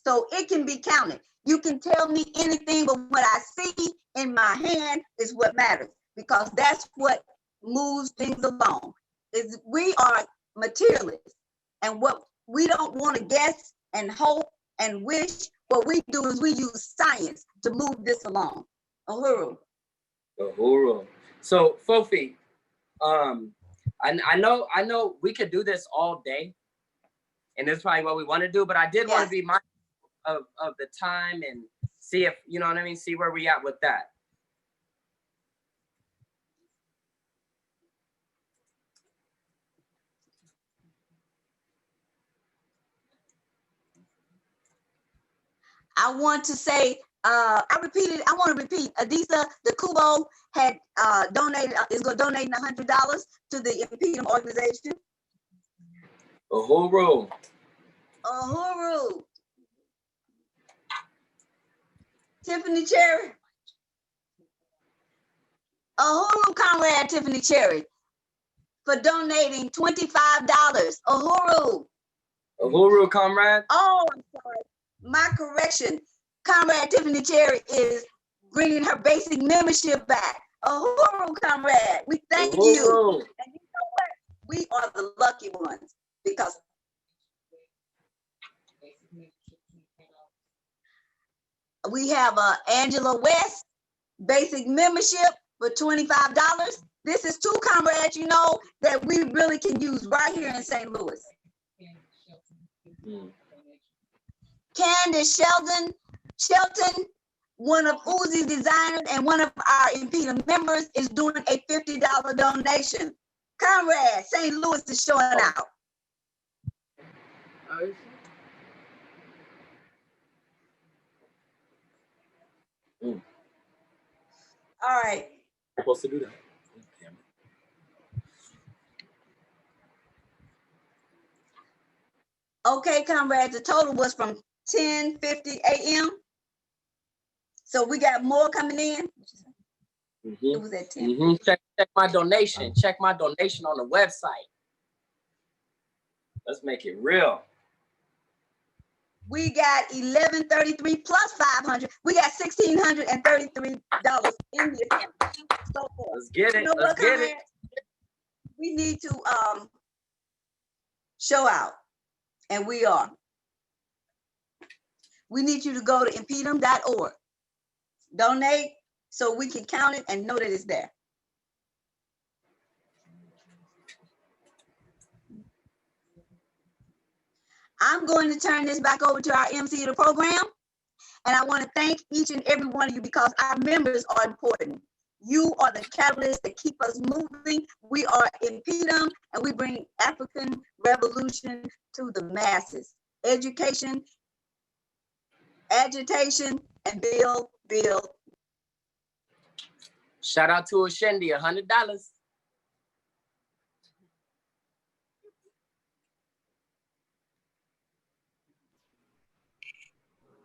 Speaker 4: So it can be counted. You can tell me anything, but what I see in my hand is what matters, because that's what moves things along. We are materialists, and what we don't want to guess and hope and wish What we do is we use science to move this along. Uhuru.
Speaker 5: Uhuru. So Fofi, I know we could do this all day, and that's probably what we want to do, but I did want to be mindful of the time and see if, you know what I mean, see where we at with that.
Speaker 4: I want to say, I want to repeat, Adisa, the Kubo had donated, is going to donate $100 to the Impedum organization.
Speaker 5: Uhuru.
Speaker 4: Uhuru. Tiffany Cherry. Uhuru Comrade Tiffany Cherry for donating $25. Uhuru.
Speaker 5: Uhuru Comrade.
Speaker 4: Oh, I'm sorry. My correction. Comrade Tiffany Cherry is bringing her basic membership back. Uhuru Comrade, we thank you. And you know what? We are the lucky ones because we have Angela West basic membership for $25. This is two comrades, you know, that we really can use right here in St. Louis. Candace Shelton, one of Uzi's designers and one of our Impedum members, is doing a $50 donation. Comrade, St. Louis is showing out. All right.
Speaker 5: I'm supposed to do that.
Speaker 4: Okay, comrades, the total was from 10:50 a.m. So we got more coming in. It was at 10.
Speaker 5: Check my donation. Check my donation on the website. Let's make it real.
Speaker 4: We got 1133 plus 500. We got $1,633 in the account. So forth.
Speaker 5: Let's get it.
Speaker 4: You know
Speaker 5: Let's
Speaker 4: what,
Speaker 5: get
Speaker 4: comrades?
Speaker 5: it.
Speaker 4: We need to show out, and we are. We need you to go to impedum.org. Donate so we can count it and know that it's there. I'm going to turn this back over to our MC of the program. And I want to thank each and every one of you because our members are important. You are the catalyst that keep us moving. We are Impedum and we bring African revolution to the masses. Education, agitation, and build.
Speaker 5: Shout out to Ashendi, $100.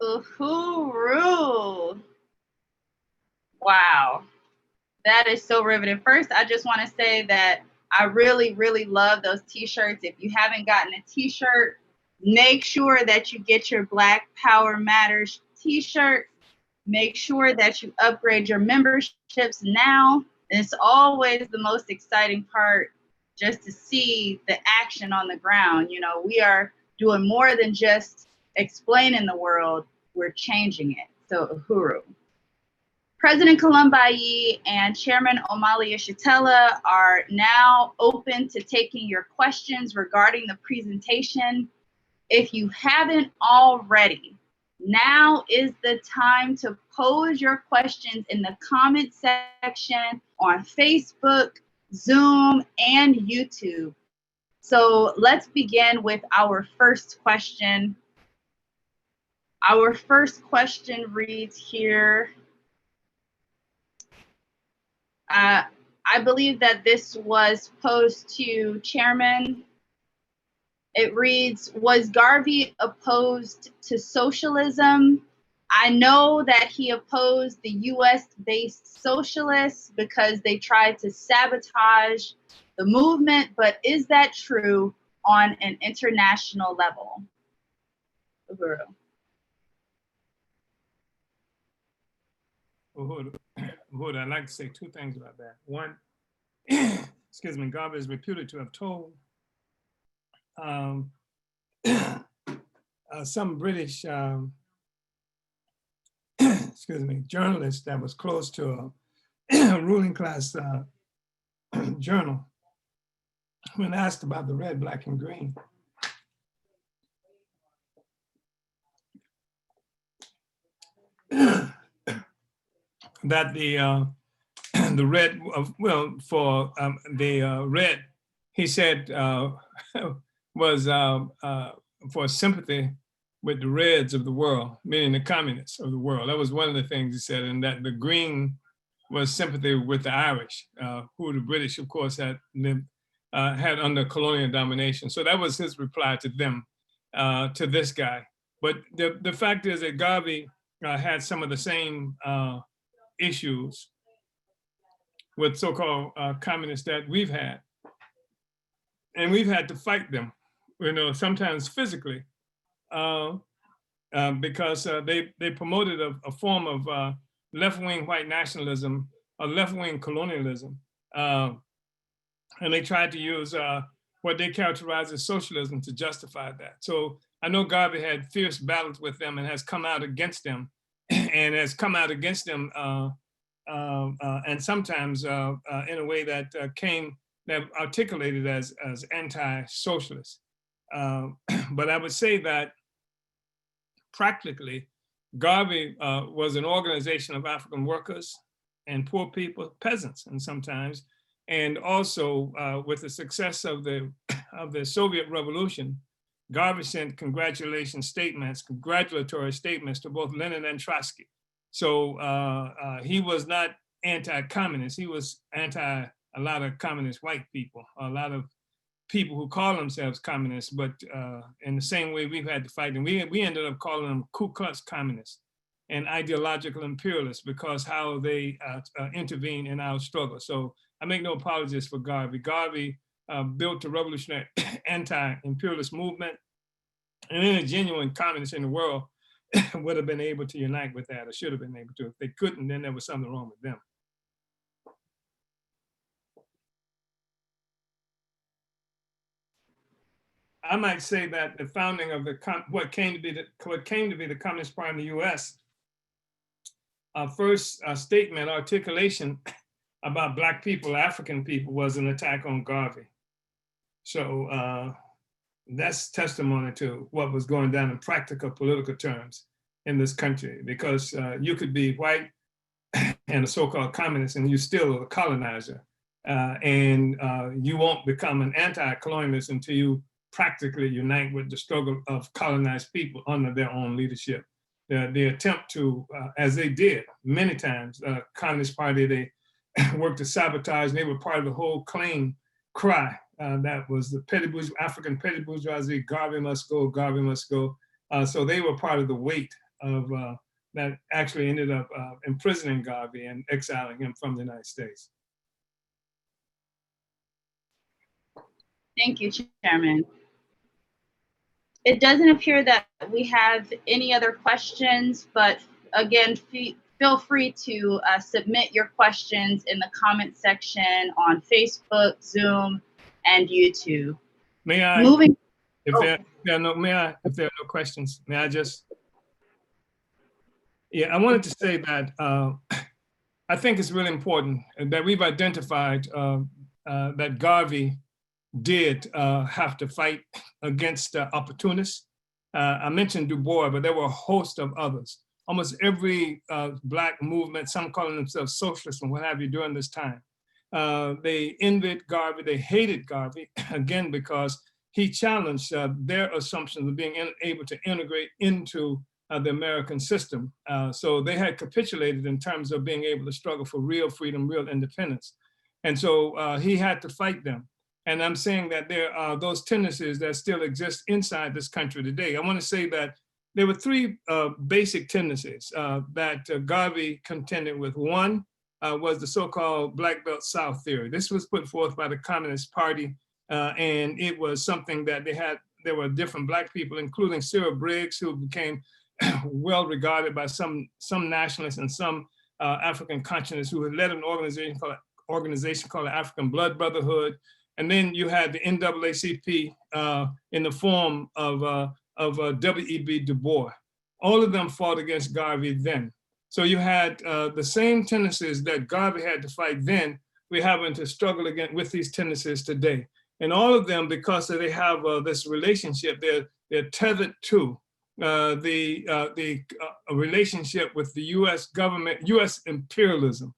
Speaker 2: Uhuru. Wow. That is so riveting. First, I just want to say that I really, really love those t-shirts. If you haven't gotten a t-shirt, make sure that you get your Black Power Matters t-shirt. Make sure that you upgrade your memberships now. And it's always the most exciting part, just to see the action on the ground. You know, we are doing more than just explaining the world, we're changing it. So Uhuru. President Columbi and Chairman Omali Yeshitela are now open to taking your questions regarding the presentation. If you haven't already, now is the time to pose your questions in the comment section on Facebook, Zoom, and YouTube. So let's begin with our first question. Our first question reads here. I believe that this was posed to Chairman. It reads, was Garvey opposed to socialism? I know that he opposed the US-based socialists because they tried to sabotage the movement, but is that true on an international level? Uhuru.
Speaker 3: Uhuru, I'd like to say two things about that. One, excuse me, Garvey is reputed to have told some British excuse me, journalist that was close to a ruling class journal, when asked about the red, black, and green. That the red, well, for the red, he said, was for sympathy with the reds of the world, meaning the communists of the world. That was one of the things he said, and that the green was sympathy with the Irish, who the British, of course, had lived, had under colonial domination. So that was his reply to them, to this guy. But the fact is that Garvey had some of the same issues with so-called communists that we've had. And we've had to fight them, you know, sometimes physically, because they promoted a form of left-wing white nationalism, or left-wing colonialism. And they tried to use what they characterized as socialism to justify that. So I know Garvey had fierce battles with them and has come out against them, and has come out against them, and sometimes in a way that that articulated as anti-socialist. But I would say that practically, Garvey was an organization of African workers and poor people, peasants, and sometimes, and also with the success of the Soviet Revolution, Garvey sent congratulatory statements to both Lenin and Trotsky. So he was not anti-communist. He was anti a lot of communist white people, a lot of people who call themselves communists, but in the same way we've had to fight them. We ended up calling them Ku Klux communists and ideological imperialists because how they intervene in our struggle. So I make no apologies for Garvey. Garvey built a revolutionary anti-imperialist movement, and any genuine communists in the world would have been able to unite with that, or should have been able to. If they couldn't, then there was something wrong with them. I might say that the founding of what came to be the Communist Party in the U.S. First statement, articulation about Black people, African people, was an attack on Garvey. So that's testimony to what was going down in practical political terms in this country, because you could be white and a so-called communist, and you're still a colonizer, and you won't become an anti-colonialist until you practically unite with the struggle of colonized people under their own leadership. The attempt to, as they did many times, Communist Party, they worked to sabotage, and they were part of the whole claim cry. That was the African petty bourgeoisie, Garvey must go, Garvey must go. So they were part of the weight of that actually ended up imprisoning Garvey and exiling him from the United States.
Speaker 2: Thank you, Chairman. It doesn't appear that we have any other questions, but again, feel free to submit your questions in the comment section on Facebook, Zoom, and YouTube.
Speaker 3: May I, if there are no questions, may I just, yeah, I wanted to say that I think it's really important that we've identified that Garvey did have to fight against opportunists. I mentioned Du Bois, but there were a host of others. Almost every Black movement, some calling themselves socialists and what have you during this time, they envied Garvey, they hated Garvey, again, because he challenged their assumptions of being able to integrate into the American system. So they had capitulated in terms of being able to struggle for real freedom, real independence. And so he had to fight them. And I'm saying that there are those tendencies that still exist inside this country today. I want to say that there were three basic tendencies that Garvey contended with. One was the so-called Black Belt South theory. This was put forth by the Communist Party, and it was something that there were different Black people, including Cyril Briggs, who became well regarded by some nationalists and some African conscientists, who had led an organization called the African Blood Brotherhood. And then you had the NAACP in the form of W.E.B. Du Bois. All of them fought against Garvey then. So you had the same tendencies that Garvey had to fight then, we're having to struggle again with these tendencies today. And all of them, because they have this relationship, they're tethered to the relationship with the U.S. government, U.S. imperialism.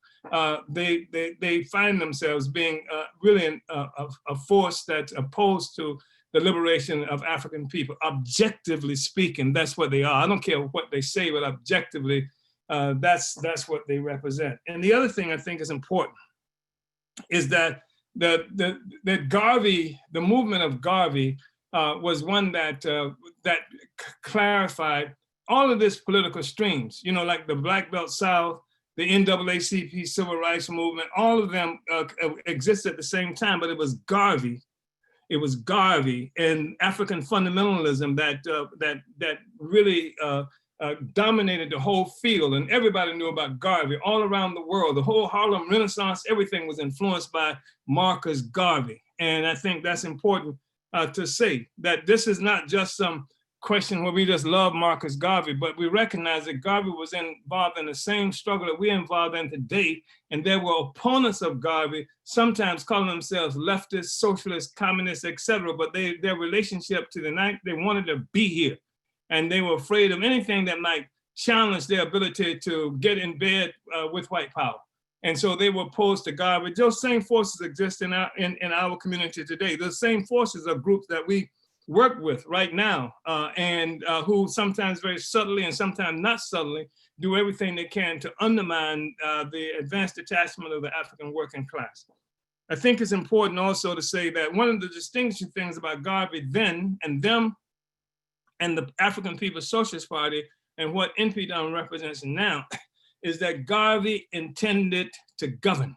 Speaker 3: They find themselves being really a force that's opposed to the liberation of African people. Objectively speaking, that's what they are. I don't care what they say, but objectively, that's what they represent. And the other thing I think is important is that that Garvey, the movement of Garvey, was one that that clarified all of this political streams. You know, like the Black Belt South, the NAACP Civil Rights Movement, all of them existed at the same time, but it was Garvey. It was Garvey and African fundamentalism that really dominated the whole field, and everybody knew about Garvey all around the world. The whole Harlem Renaissance, everything was influenced by Marcus Garvey. And I think that's important to say, that this is not just some question where we just love Marcus Garvey, but we recognize that Garvey was involved in the same struggle that we're involved in today. And there were opponents of Garvey, sometimes calling themselves leftists, socialists, communists, etc. But their relationship to the night, they wanted to be here. And they were afraid of anything that might challenge their ability to get in bed with white power. And so they were opposed to Garvey. Those same forces exist in our community today. Those same forces are groups that we work with right now, and who sometimes very subtly and sometimes not subtly do everything they can to undermine the advanced detachment of the African working class. I think it's important also to say that one of the distinguishing things about Garvey then and them and the African People's Socialist Party and what NPDOM represents now is that Garvey intended to govern.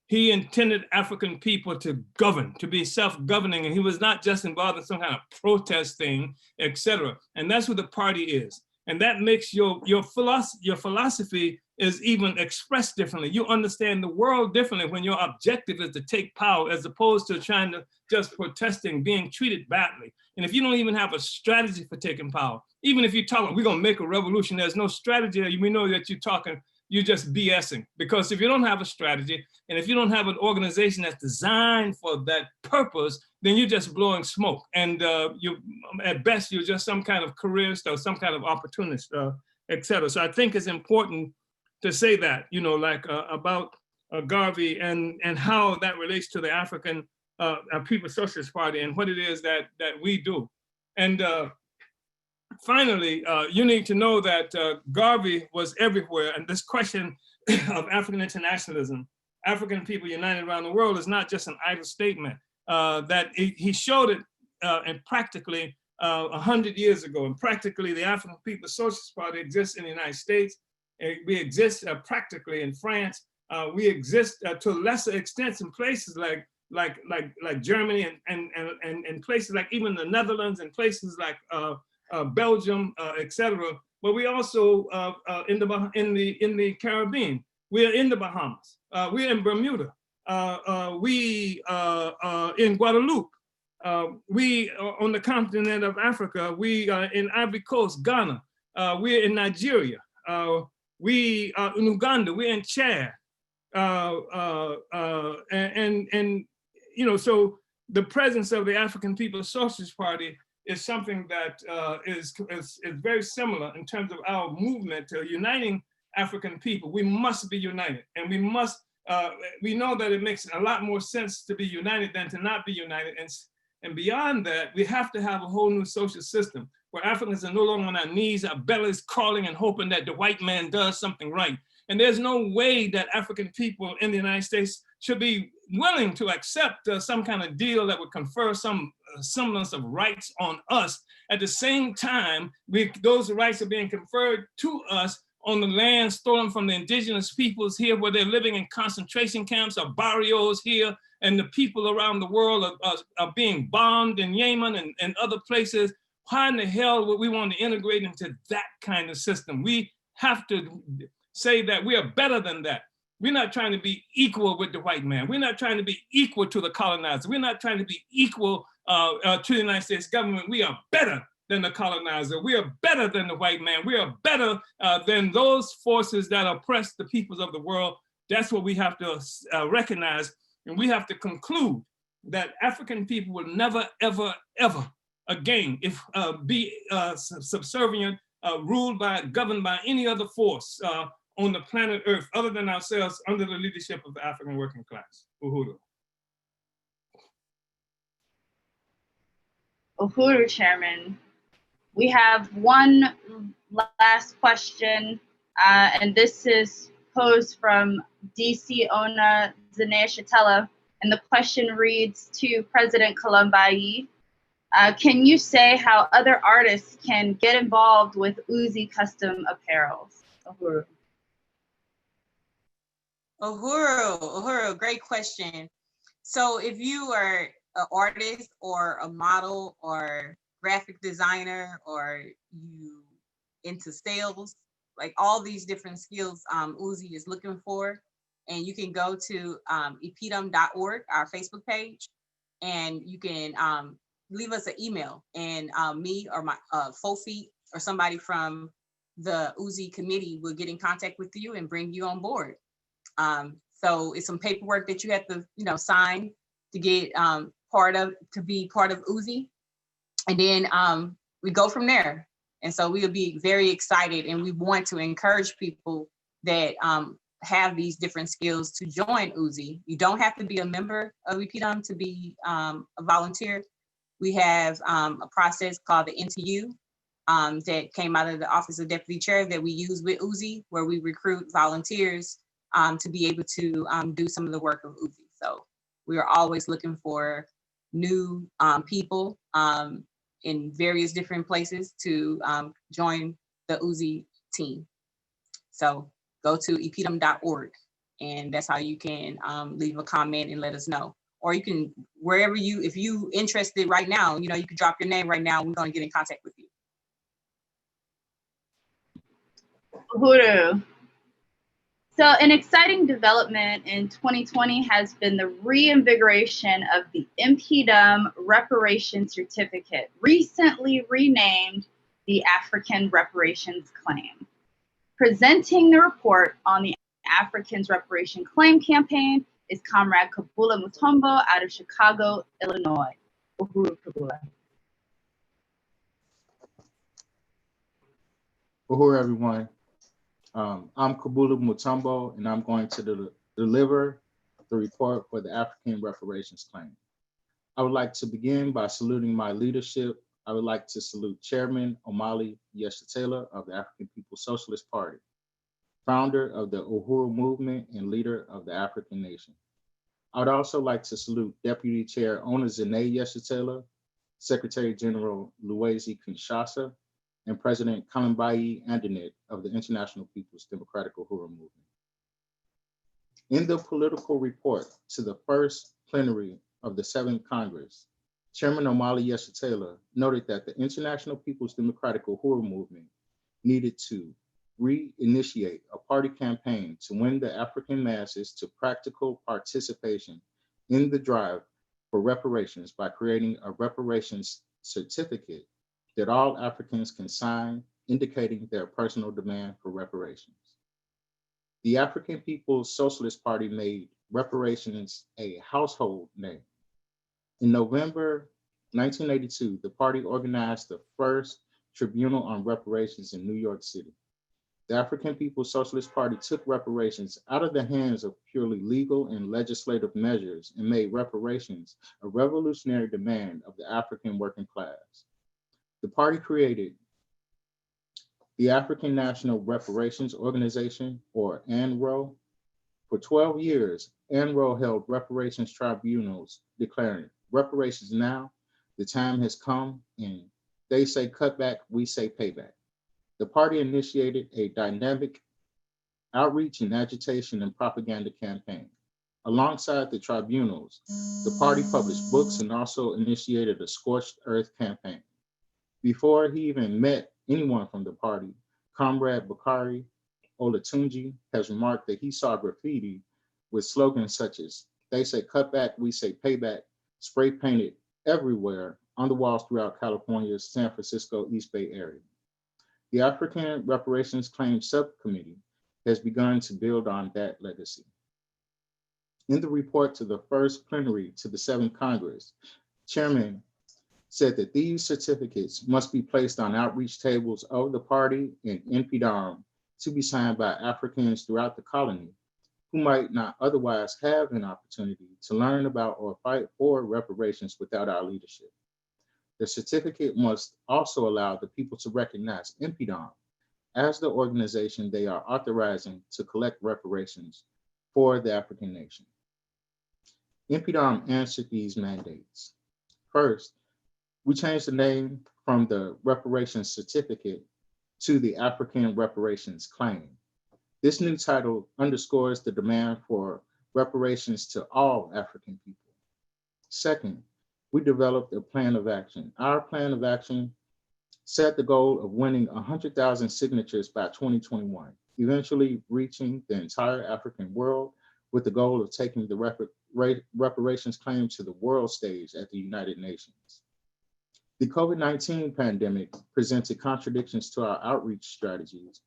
Speaker 3: He intended African people to govern, to be self-governing, and he was not just involved in some kind of protest thing, etc. And that's what the party is. And that makes your philosophy is even expressed differently. You understand the world differently when your objective is to take power, as opposed to trying to just protesting, being treated badly. And if you don't even have a strategy for taking power, even if you talk, we're gonna make a revolution, there's no strategy, we know that you're just BSing. Because if you don't have a strategy, and if you don't have an organization that's designed for that purpose, then you're just blowing smoke. And at best, you're just some kind of careerist or some kind of opportunist, et cetera. So I think it's important to say that, you know, like about Garvey and how that relates to the African People's Socialist Party and what it is that we do. And finally, you need to know that Garvey was everywhere. And this question of African internationalism, African people united around the world, is not just an idle statement. That he showed it and practically 100 years ago. And practically the African People's Socialist Party exists in the United States. We exist practically in France. We exist to a lesser extent in places like Germany and places like even the Netherlands and places like Belgium, etc. But we also in the Caribbean. We are in the Bahamas. We're in Bermuda. We in Guadeloupe. We are on the continent of Africa. We are in Ivory Coast, Ghana. We're in Nigeria. We are in Uganda. We're in Chad. And you know, so the presence of the African People's Socialist Party is something that is very similar in terms of our movement to uniting African people. We must be united, and we must. We know that it makes a lot more sense to be united than to not be united. And beyond that, we have to have a whole new social system where Africans are no longer on our knees, our bellies crawling and hoping that the white man does something right. And there's no way that African people in the United States should be willing to accept some kind of deal that would confer some semblance of rights on us. At the same time, those rights are being conferred to us on the land stolen from the indigenous peoples here, where they're living in concentration camps or barrios here, and the people around the world are being bombed in Yemen and other places. Why in the hell would we want to integrate into that kind of system? We have to say that we are better than that. We're not trying to be equal with the white man. We're not trying to be equal to the colonizer. We're not trying to be equal to the United States government. We are better than the colonizer. We are better than the white man. We are better than those forces that oppress the peoples of the world. That's what we have to recognize. And we have to conclude that African people will never, ever, ever again be subservient, ruled by, governed by any other force on the planet Earth other than ourselves under the leadership of the African working class. Uhuru.
Speaker 2: Uhuru, Chairman. We have one last question, and this is posed from DC Ona Zanea Shatella, and the question reads to President Columbai. Can you say how other artists can get involved with Uzi Custom Apparels? Uhuru.
Speaker 8: Uhuru, great question. So if you are an artist or a model or graphic designer or you into sales, like all these different skills Uzi is looking for, and you can go to epidum.org, our Facebook page, and you can leave us an email, and me or my Fofi or somebody from the Uzi committee will get in contact with you and bring you on board. So it's some paperwork that you have to, sign to get to be part of Uzi, and then we go from there. And so we'll be very excited, and we want to encourage people that have these different skills to join Uzi. You don't have to be a member of EPDM to be a volunteer. We have a process called the NTU that came out of the Office of Deputy Chair that we use with Uzi, where we recruit volunteers to be able to do some of the work of Uzi. So we are always looking for new people in various different places to join the Uzi team. So go to epidum.org, and that's how you can leave a comment and let us know. Or you can, wherever if you interested right now, you can drop your name right now. We're going to get in contact with you.
Speaker 2: Uhuru. So an exciting development in 2020 has been the reinvigoration of the MPDM Reparation Certificate, recently renamed the African Reparations Claim. Presenting the report on the Africans Reparation Claim campaign is Comrade Kabula Mutombo out of Chicago, Illinois. Uhuru Kabula.
Speaker 9: Uhuru, everyone. I'm Kabula Mutombo, and I'm going to deliver the report for the African Reparations Claim. I would like to begin by saluting my leadership. I would like to salute Chairman Omali Yeshitela of the African People's Socialist Party, founder of the Uhuru Movement and leader of the African Nation. I would also like to salute Deputy Chair Ona Zanea Yeshitela, Secretary General Luwezi Kinshasa, and President Kalimbayi Andanet of the International People's Democratic Uhuru Movement. In the political report to the first plenary of the 7th Congress, Chairman Omali Yeshitela noted that the International People's Democratic Uhuru Movement needed to reinitiate a party campaign to win the African masses to practical participation in the drive for reparations by creating a reparations certificate that all Africans can sign, indicating their personal demand for reparations. The African People's Socialist Party made reparations a household name. In November 1982, the party organized the first tribunal on reparations in New York City. The African People's Socialist Party took reparations out of the hands of purely legal and legislative measures and made reparations a revolutionary demand of the African working class. The party created the African National Reparations Organization, or ANRO. For 12 years, ANRO held reparations tribunals declaring, reparations now, the time has come, and they say cutback, we say payback. The party initiated a dynamic outreach and agitation and propaganda campaign. Alongside the tribunals, the party published books and also initiated a scorched earth campaign. Before he even met anyone from the party, Comrade Bakari Olatunji has remarked that he saw graffiti with slogans such as, they say cutback, we say payback, spray painted everywhere on the walls throughout California's San Francisco East Bay area. The African Reparations Claims Subcommittee has begun to build on that legacy. In the report to the first plenary to the 7th Congress, Chairman said that these certificates must be placed on outreach tables of the party and NPDOM to be signed by Africans throughout the colony who might not otherwise have an opportunity to learn about or fight for reparations without our leadership. The certificate must also allow the people to recognize NPDOM as the organization they are authorizing to collect reparations for the African nation. NPDOM answered these mandates. First, we changed the name from the reparations certificate to the African reparations claim. This new title underscores the demand for reparations to all African people. Second, we developed a plan of action. Our plan of action set the goal of winning 100,000 signatures by 2021, eventually reaching the entire African world with the goal of taking the reparations claim to the world stage at the United Nations. The COVID-19 pandemic presented contradictions to our outreach strategies.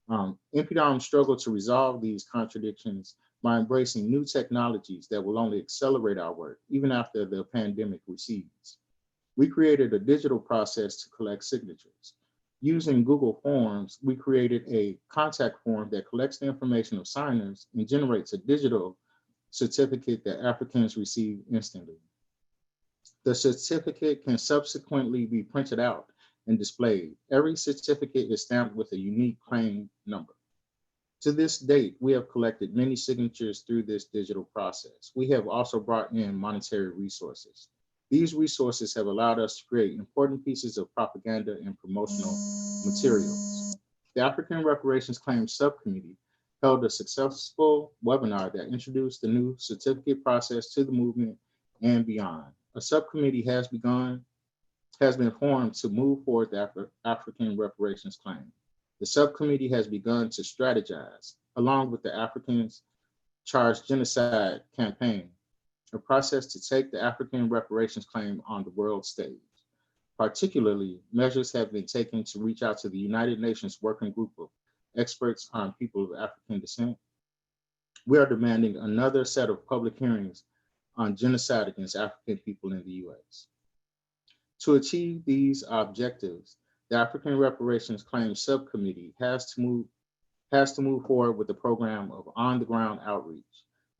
Speaker 9: NPDOM struggled to resolve these contradictions by embracing new technologies that will only accelerate our work, even after the pandemic recedes. We created a digital process to collect signatures. Using Google Forms, we created a contact form that collects the information of signers and generates a digital certificate that Africans receive instantly. The certificate can subsequently be printed out and displayed. Every certificate is stamped with a unique claim number. To this date, we have collected many signatures through this digital process. We have also brought in monetary resources. These resources have allowed us to create important pieces of propaganda and promotional materials. The African Reparations Claims Subcommittee held a successful webinar that introduced the new certificate process to the movement and beyond. A subcommittee has been formed to move forward the African reparations claim. The subcommittee has begun to strategize, along with the Africans Charged Genocide campaign, a process to take the African reparations claim on the world stage. Particularly, measures have been taken to reach out to the United Nations Working Group of Experts on People of African Descent. We are demanding another set of public hearings on genocide against African people in the US. To achieve these objectives, the African Reparations Claims Subcommittee has to move forward with a program of on-the-ground outreach.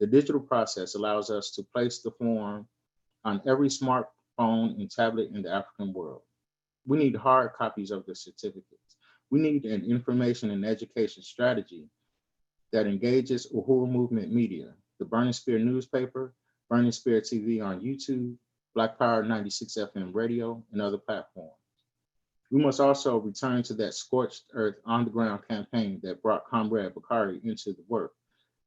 Speaker 9: The digital process allows us to place the form on every smartphone and tablet in the African world. We need hard copies of the certificates. We need an information and education strategy that engages Uhuru Movement Media, the Burning Spear newspaper, Burning Spear TV on YouTube, Black Power 96 FM radio, and other platforms. We must also return to that scorched earth on the ground campaign that brought Comrade Bakari into the work.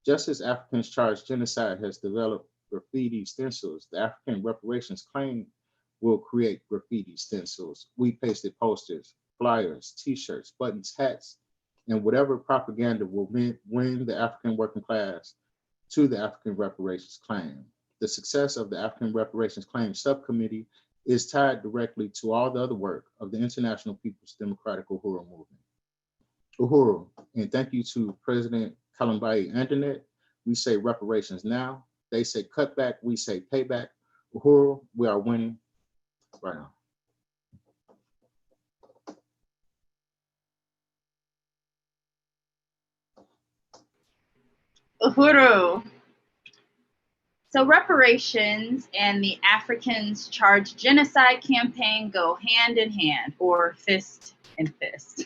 Speaker 9: Just as Africans Charged Genocide has developed graffiti stencils, the African Reparations Claim will create graffiti stencils, we-pasted posters, flyers, t-shirts, buttons, hats, and whatever propaganda will win the African working class to the African Reparations Claim. The success of the African Reparations Claim Subcommittee is tied directly to all the other work of the International People's Democratic Uhuru Movement. Uhuru, and thank you to President Kalambayi Antoinette. We say reparations now. They say cutback, we say payback. Uhuru, we are winning right now.
Speaker 2: Uhuru. So reparations and the Africans Charged Genocide campaign go hand in hand, or fist in fist,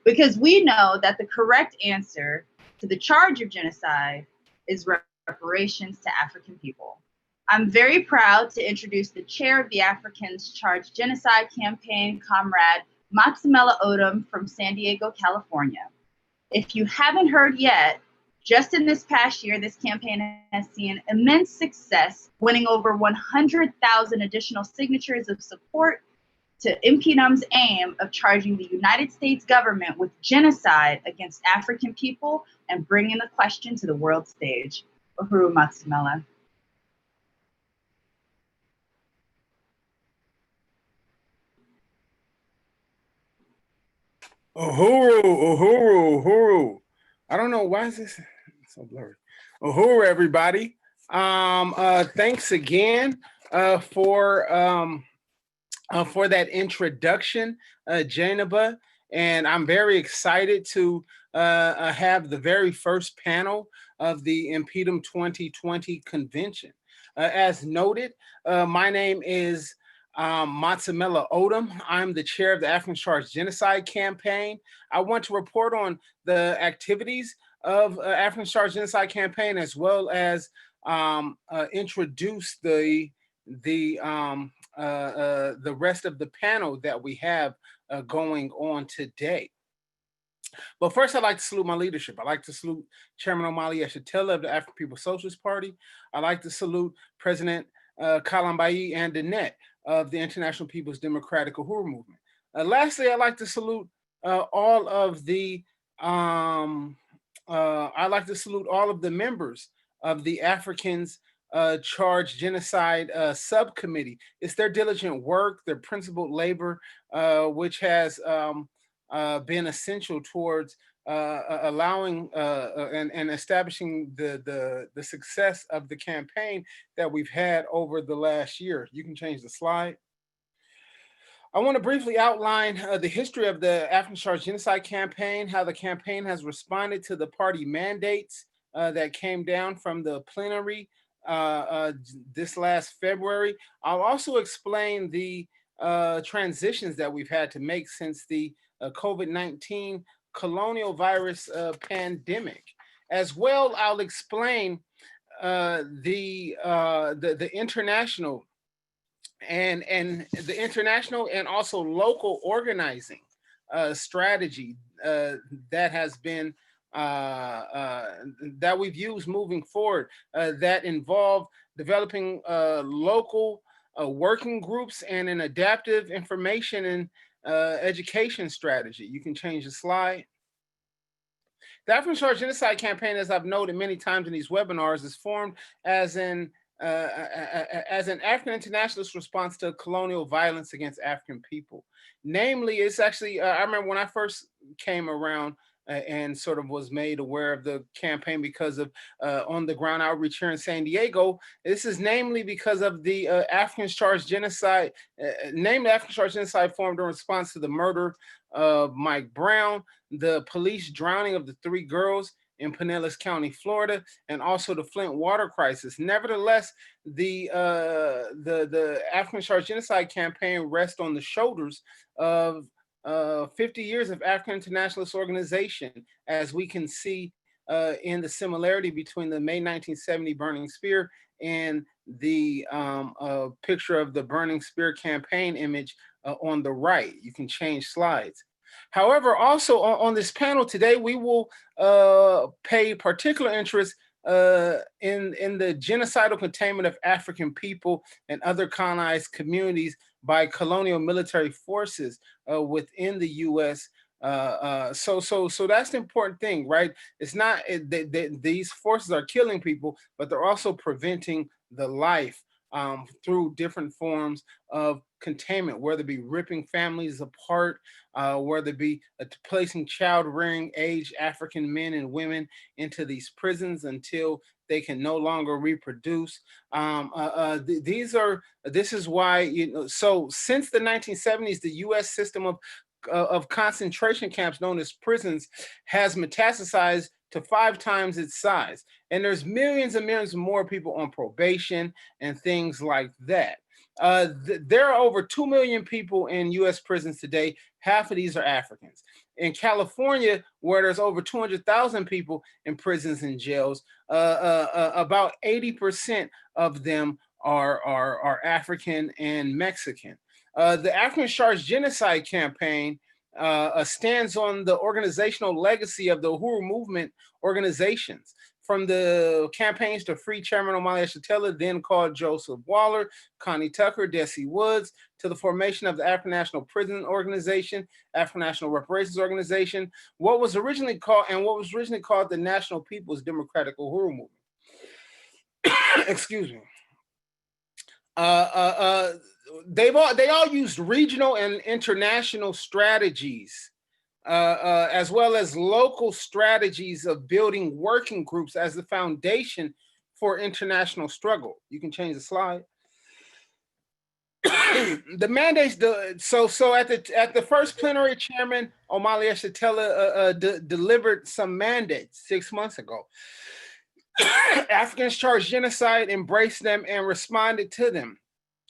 Speaker 2: because we know that the correct answer to the charge of genocide is reparations to African people. I'm very proud to introduce the chair of the Africans Charged Genocide campaign, Comrade Maximella Odom from San Diego, California. If you haven't heard yet, just in this past year, this campaign has seen immense success, winning over 100,000 additional signatures of support to NPDOM's aim of charging the United States government with genocide against African people and bringing the question to the world stage. Uhuru Maximella.
Speaker 10: Uhuru. I don't know why is this so blurry. Uhuru, everybody. Thanks again for that introduction, Janaba. And I'm very excited to have the very first panel of the Impedum 2020 convention. As noted, my name is Matsamela Odom. I'm the chair of the African Charged Genocide Campaign. I want to report on the activities of African Charged Genocide Campaign, as well as introduce the rest of the panel that we have going on today. But first, I'd like to salute my leadership. I'd like to salute Chairman Omali Yeshitela of the African People's Socialist Party. I'd like to salute President Kalambayi and Danette of the International People's Democratic Uhuru Movement. Lastly, I'd like to salute all of the members of the Africans Charged Genocide Subcommittee. It's their diligent work, their principled labor, which has been essential towards allowing and establishing the success of the campaign that we've had over the last year. You can change the slide. I want to briefly outline the history of the African Charged Genocide Campaign, how the campaign has responded to the party mandates that came down from the plenary this last February. I'll also explain the transitions that we've had to make since the COVID-19 colonial virus pandemic. As well, I'll explain the international and the international and also local organizing strategy that has been that we've used moving forward that involve developing local working groups and an adaptive information and education strategy. You can change the slide. The African Charged Genocide Campaign, as I've noted many times in these webinars, is formed as an African internationalist response to colonial violence against African people. Namely, it's actually, I remember when I first came around and sort of was made aware of the campaign because of on the ground outreach here in San Diego. This is namely because of the African Charged Genocide, named African Charged Genocide formed in response to the murder of Mike Brown, the police drowning of the 3 girls in Pinellas County, Florida, and also the Flint water crisis. Nevertheless, the African Charged Genocide Campaign rests on the shoulders of 50 years of African internationalist organization, as we can see in the similarity between the May 1970 Burning Spear and the picture of the Burning Spear campaign image on the right. You can change slides. However, also on this panel today, we will pay particular interest in the genocidal containment of African people and other colonized communities by colonial military forces within the U.S. So that's the important thing, right? It's not these forces are killing people, but they're also preventing the life through different forms of containment, whether it be ripping families apart, whether it be placing child-rearing age African men and women into these prisons until they can no longer reproduce. This is why, you know, so since the 1970s, the U.S. system of concentration camps known as prisons has metastasized to 5 times its size. And there's millions and millions more people on probation and things like that. There are over 2 million people in U.S. prisons today. Half of these are Africans. In California, where there's over 200,000 people in prisons and jails, about 80% of them are African and Mexican. The African Charged Genocide Campaign stands on the organizational legacy of the Uhuru movement organizations, from the campaigns to free Chairman Omali Yeshitela, then called Joseph Waller, Connie Tucker, Desi Woods, to the formation of the African National Prison Organization, African National Reparations Organization, what was originally called the National People's Democratic Uhuru Movement. Excuse me. They all used regional and international strategies as well as local strategies of building working groups as the foundation for international struggle. You can change the slide. The mandates, so at the first plenary, Chairman Omali Yeshitela delivered some mandates 6 months ago. Africans charged genocide, embraced them, and responded to them.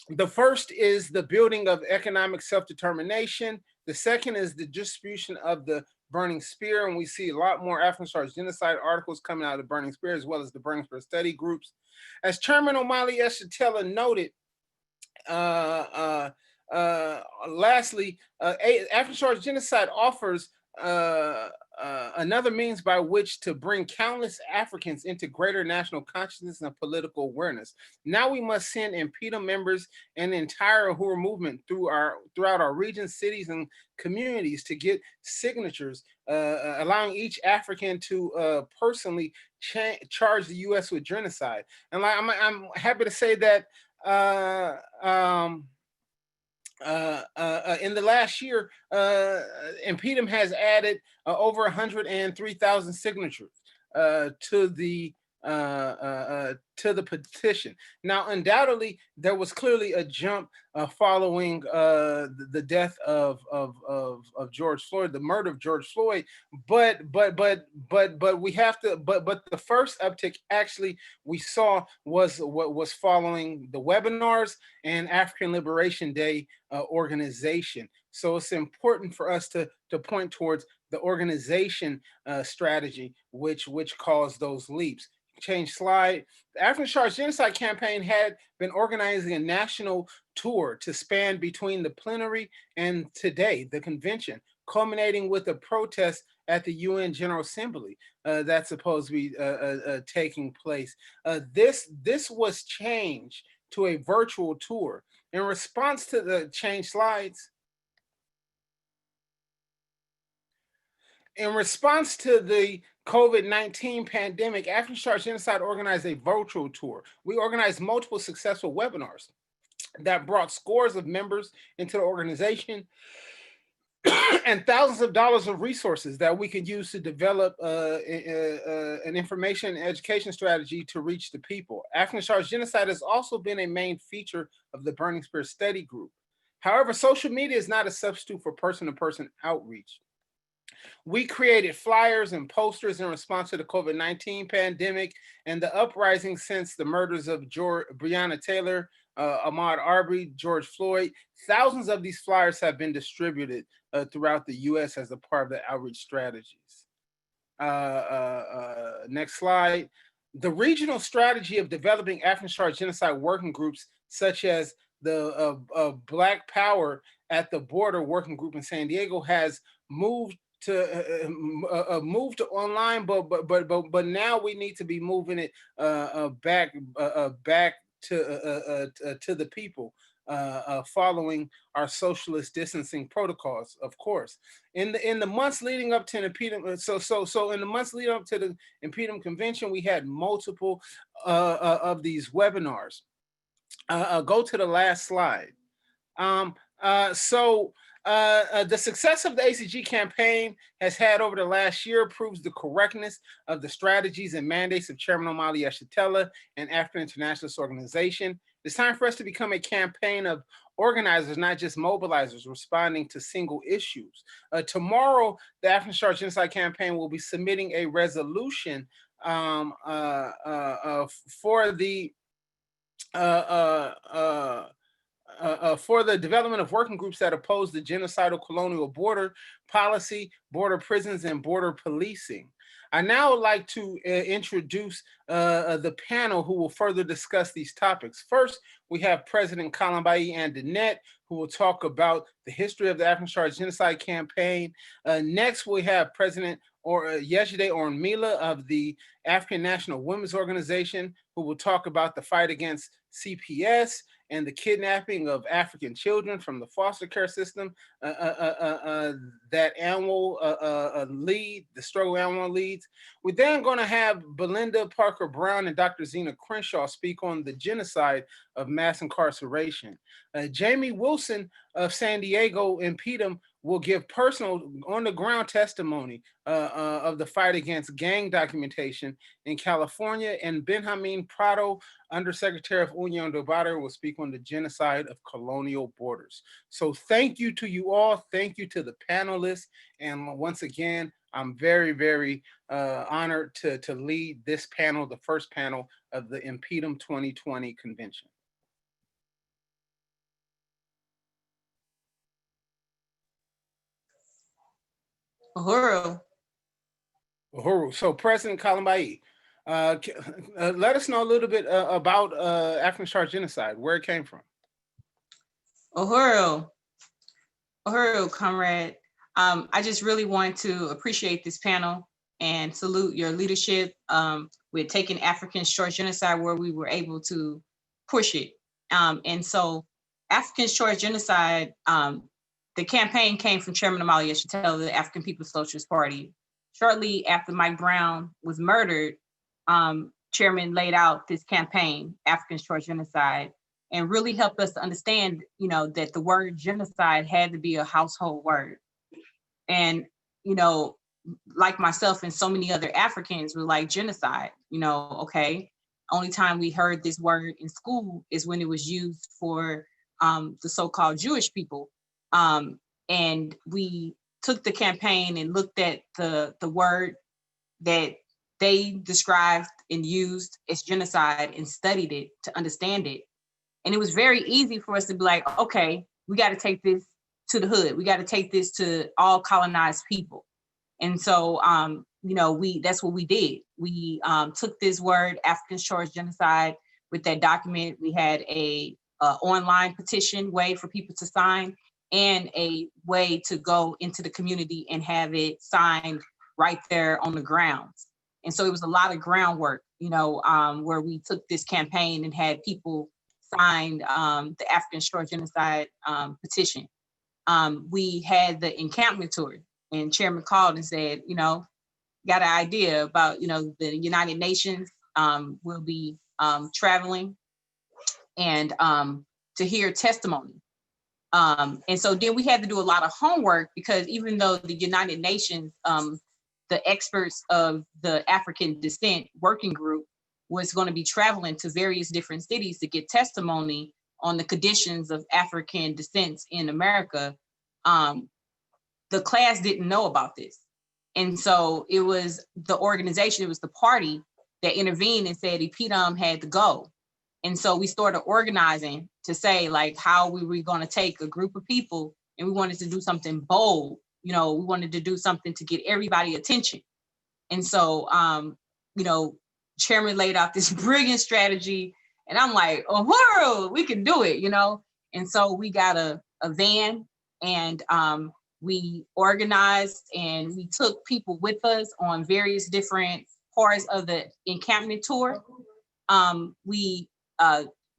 Speaker 10: The first is the building of economic self-determination. The second is the distribution of the Burning Spear, and we see a lot more African charged genocide articles coming out of the Burning Spear, as well as the Burning Spear study groups. As Chairman Omali Yeshitela noted, lastly, African charged genocide offers another means by which to bring countless Africans into greater national consciousness and political awareness. Now we must send impediment members and the entire Uhuru movement throughout our regions, cities, and communities to get signatures, allowing each African to personally charge the U.S. with genocide. And like, I'm happy to say that in the last year, Impedum has added over 103,000 signatures to the petition. Now, undoubtedly, there was clearly a jump following the death of George Floyd, the murder of George Floyd. But we have to. But the first uptick actually we saw was what was following the webinars and African Liberation Day organization. So it's important for us to point towards the organization strategy, which caused those leaps. Change slide. The African Charged Genocide Campaign had been organizing a national tour to span between the plenary and today, the convention, culminating with a protest at the UN General Assembly that's supposed to be taking place. This was changed to a virtual tour. In response to the change slides, in response to the COVID-19 pandemic, African Charged Genocide organized a virtual tour. We organized multiple successful webinars that brought scores of members into the organization and thousands of dollars of resources that we could use to develop an information and education strategy to reach the people. African Charged Genocide has also been a main feature of the Burning Spear Study Group. However, social media is not a substitute for person-to-person outreach. We created flyers and posters in response to the COVID-19 pandemic and the uprising since the murders of Breonna Taylor, Ahmaud Arbery, George Floyd. Thousands of these flyers have been distributed throughout the U.S. as a part of the outreach strategies. Next slide. The regional strategy of developing African Charged Genocide working groups, such as the Black Power at the Border Working Group in San Diego, has moved to online, but now we need to be moving it back to the people, following our socialist distancing protocols, of course. In the months leading up to the Impedum, so in the months leading up to the Impedum Convention, we had multiple of these webinars. Go to the last slide. The success of the ACG campaign has had over the last year proves the correctness of the strategies and mandates of Chairman Omali Yeshitela and African Internationalist Organization. It's time for us to become a campaign of organizers, not just mobilizers, responding to single issues. Tomorrow, the African Charged Genocide Campaign will be submitting a resolution for the development of working groups that oppose the genocidal colonial border policy, border prisons, and border policing. I now would like to introduce the panel who will further discuss these topics. First, we have President Kalambayi Andanette, who will talk about the history of the African Charged Genocide Campaign. Next, we have President Yejide Orunmila of the African National Women's Organization, who will talk about the fight against CPS and the kidnapping of African children from the foster care system that Anwar lead, the struggle Anwar leads. We're then going to have Belinda Parker Brown and Dr. Zena Crenshaw speak on the genocide of mass incarceration. Jamie Wilson of San Diego Impedum will give personal on-the-ground testimony of the fight against gang documentation in California, and Benjamin Prado, Undersecretary of Union de Barrio, will speak on the genocide of colonial borders. So thank you to you all. Thank you to the panelists. And once again, I'm very, very honored to lead this panel, the first panel of the Impedum 2020 convention.
Speaker 8: Uhuru.
Speaker 10: Uhuru. So President Kalambai, let us know a little bit about African Star genocide, where it came from.
Speaker 8: Uhuru, comrade. I just really want to appreciate this panel and salute your leadership with taking African short genocide where we were able to push it. And so African short genocide, the campaign came from Chairman Omali Yeshitela, the African People's Socialist Party. Shortly after Mike Brown was murdered, Chairman laid out this campaign, African short genocide, and really helped us to understand, that the word genocide had to be a household word. And, like myself and so many other Africans were like, genocide, okay. Only time we heard this word in school is when it was used for the so-called Jewish people. And we took the campaign and looked at the word that they described and used as genocide and studied it to understand it. And it was very easy for us to be like, okay, we got to take this to the hood. We got to take this to all colonized people. And so, that's what we did. We took this word, African short genocide, with that document. We had a online petition way for people to sign and a way to go into the community and have it signed right there on the grounds. And so it was a lot of groundwork, where we took this campaign and had people sign the African short genocide petition. We had the encampment tour, and Chairman called and said, got an idea about, the United Nations will be traveling and to hear testimony. And so then we had to do a lot of homework, because even though the United Nations, the experts of the African Descent Working Group was going to be traveling to various different cities to get testimony on the conditions of African descents in America, the class didn't know about this. And so it was the organization, it was the party that intervened and said Impedum had to go. And so we started organizing to say, like, how we were going to take a group of people, and we wanted to do something bold. We wanted to do something to get everybody attention. And so, Chairman laid out this brilliant strategy, and I'm like, oh, we can do it, And so we got a van, and we organized, and we took people with us on various different parts of the encampment tour.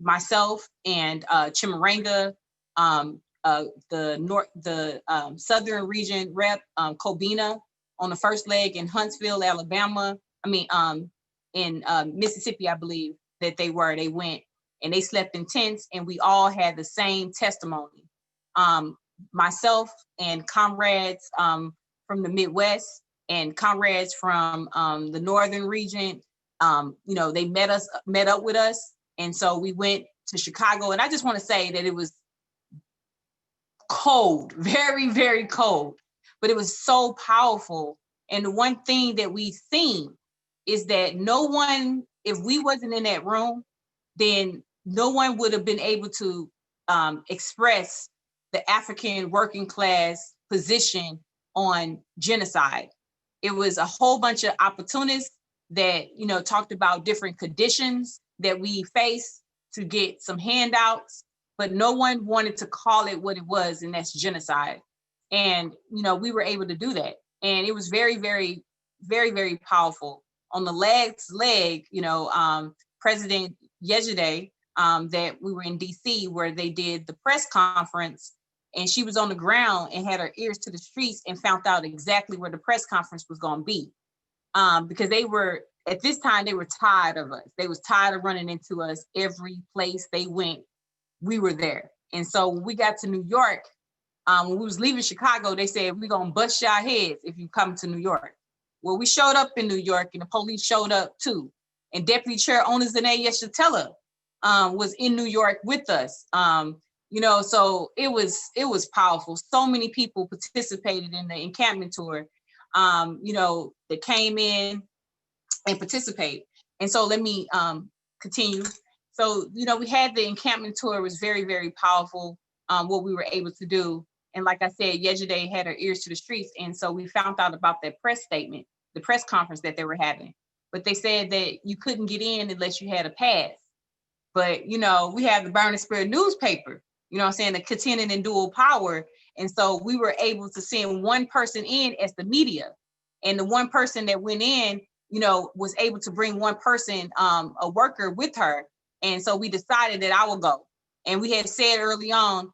Speaker 8: Myself and Chimaranga, the southern region rep, Kobina, on the first leg in Huntsville, Alabama. In Mississippi, I believe that they went and they slept in tents, and we all had the same testimony. Myself and comrades from the Midwest and comrades from the northern region, they met up with us. And so we went to Chicago, and I just want to say that it was cold, very, very cold, but it was so powerful. And the one thing that we've seen is that no one, if we wasn't in that room, then no one would have been able to express the African working class position on genocide. It was a whole bunch of opportunists that, talked about different conditions that we face to get some handouts, but no one wanted to call it what it was, and that's genocide. And, we were able to do that. And it was very, very, very, very powerful. On the last leg, President Yejide, that we were in DC where they did the press conference, and she was on the ground and had her ears to the streets and found out exactly where the press conference was going to be. Because at this time, they were tired of us. They was tired of running into us every place they went. We were there. And so when we got to New York, When we was leaving Chicago, they said, we're gonna bust your heads if you come to New York. Well, we showed up in New York and the police showed up too. And Deputy Chair Onizane Yeshatella was in New York with us. You know, so it was powerful. So many people participated in the encampment tour, you know, that came in and participate. And so let me continue. So, you know, we had the encampment tour. It was very, very powerful, what we were able to do. And like I said, yesterday had her ears to the streets. And so we found out about that press statement, the press conference that they were having. But they said that you couldn't get in unless you had a pass. But, you know, we have the Burning Spirit newspaper, you know what I'm saying, the contending and dual power. And so we were able to send one person in as the media. And the one person that went in, you know, was able to bring one person, a worker with her. And so we decided that I would go. And we had said early on,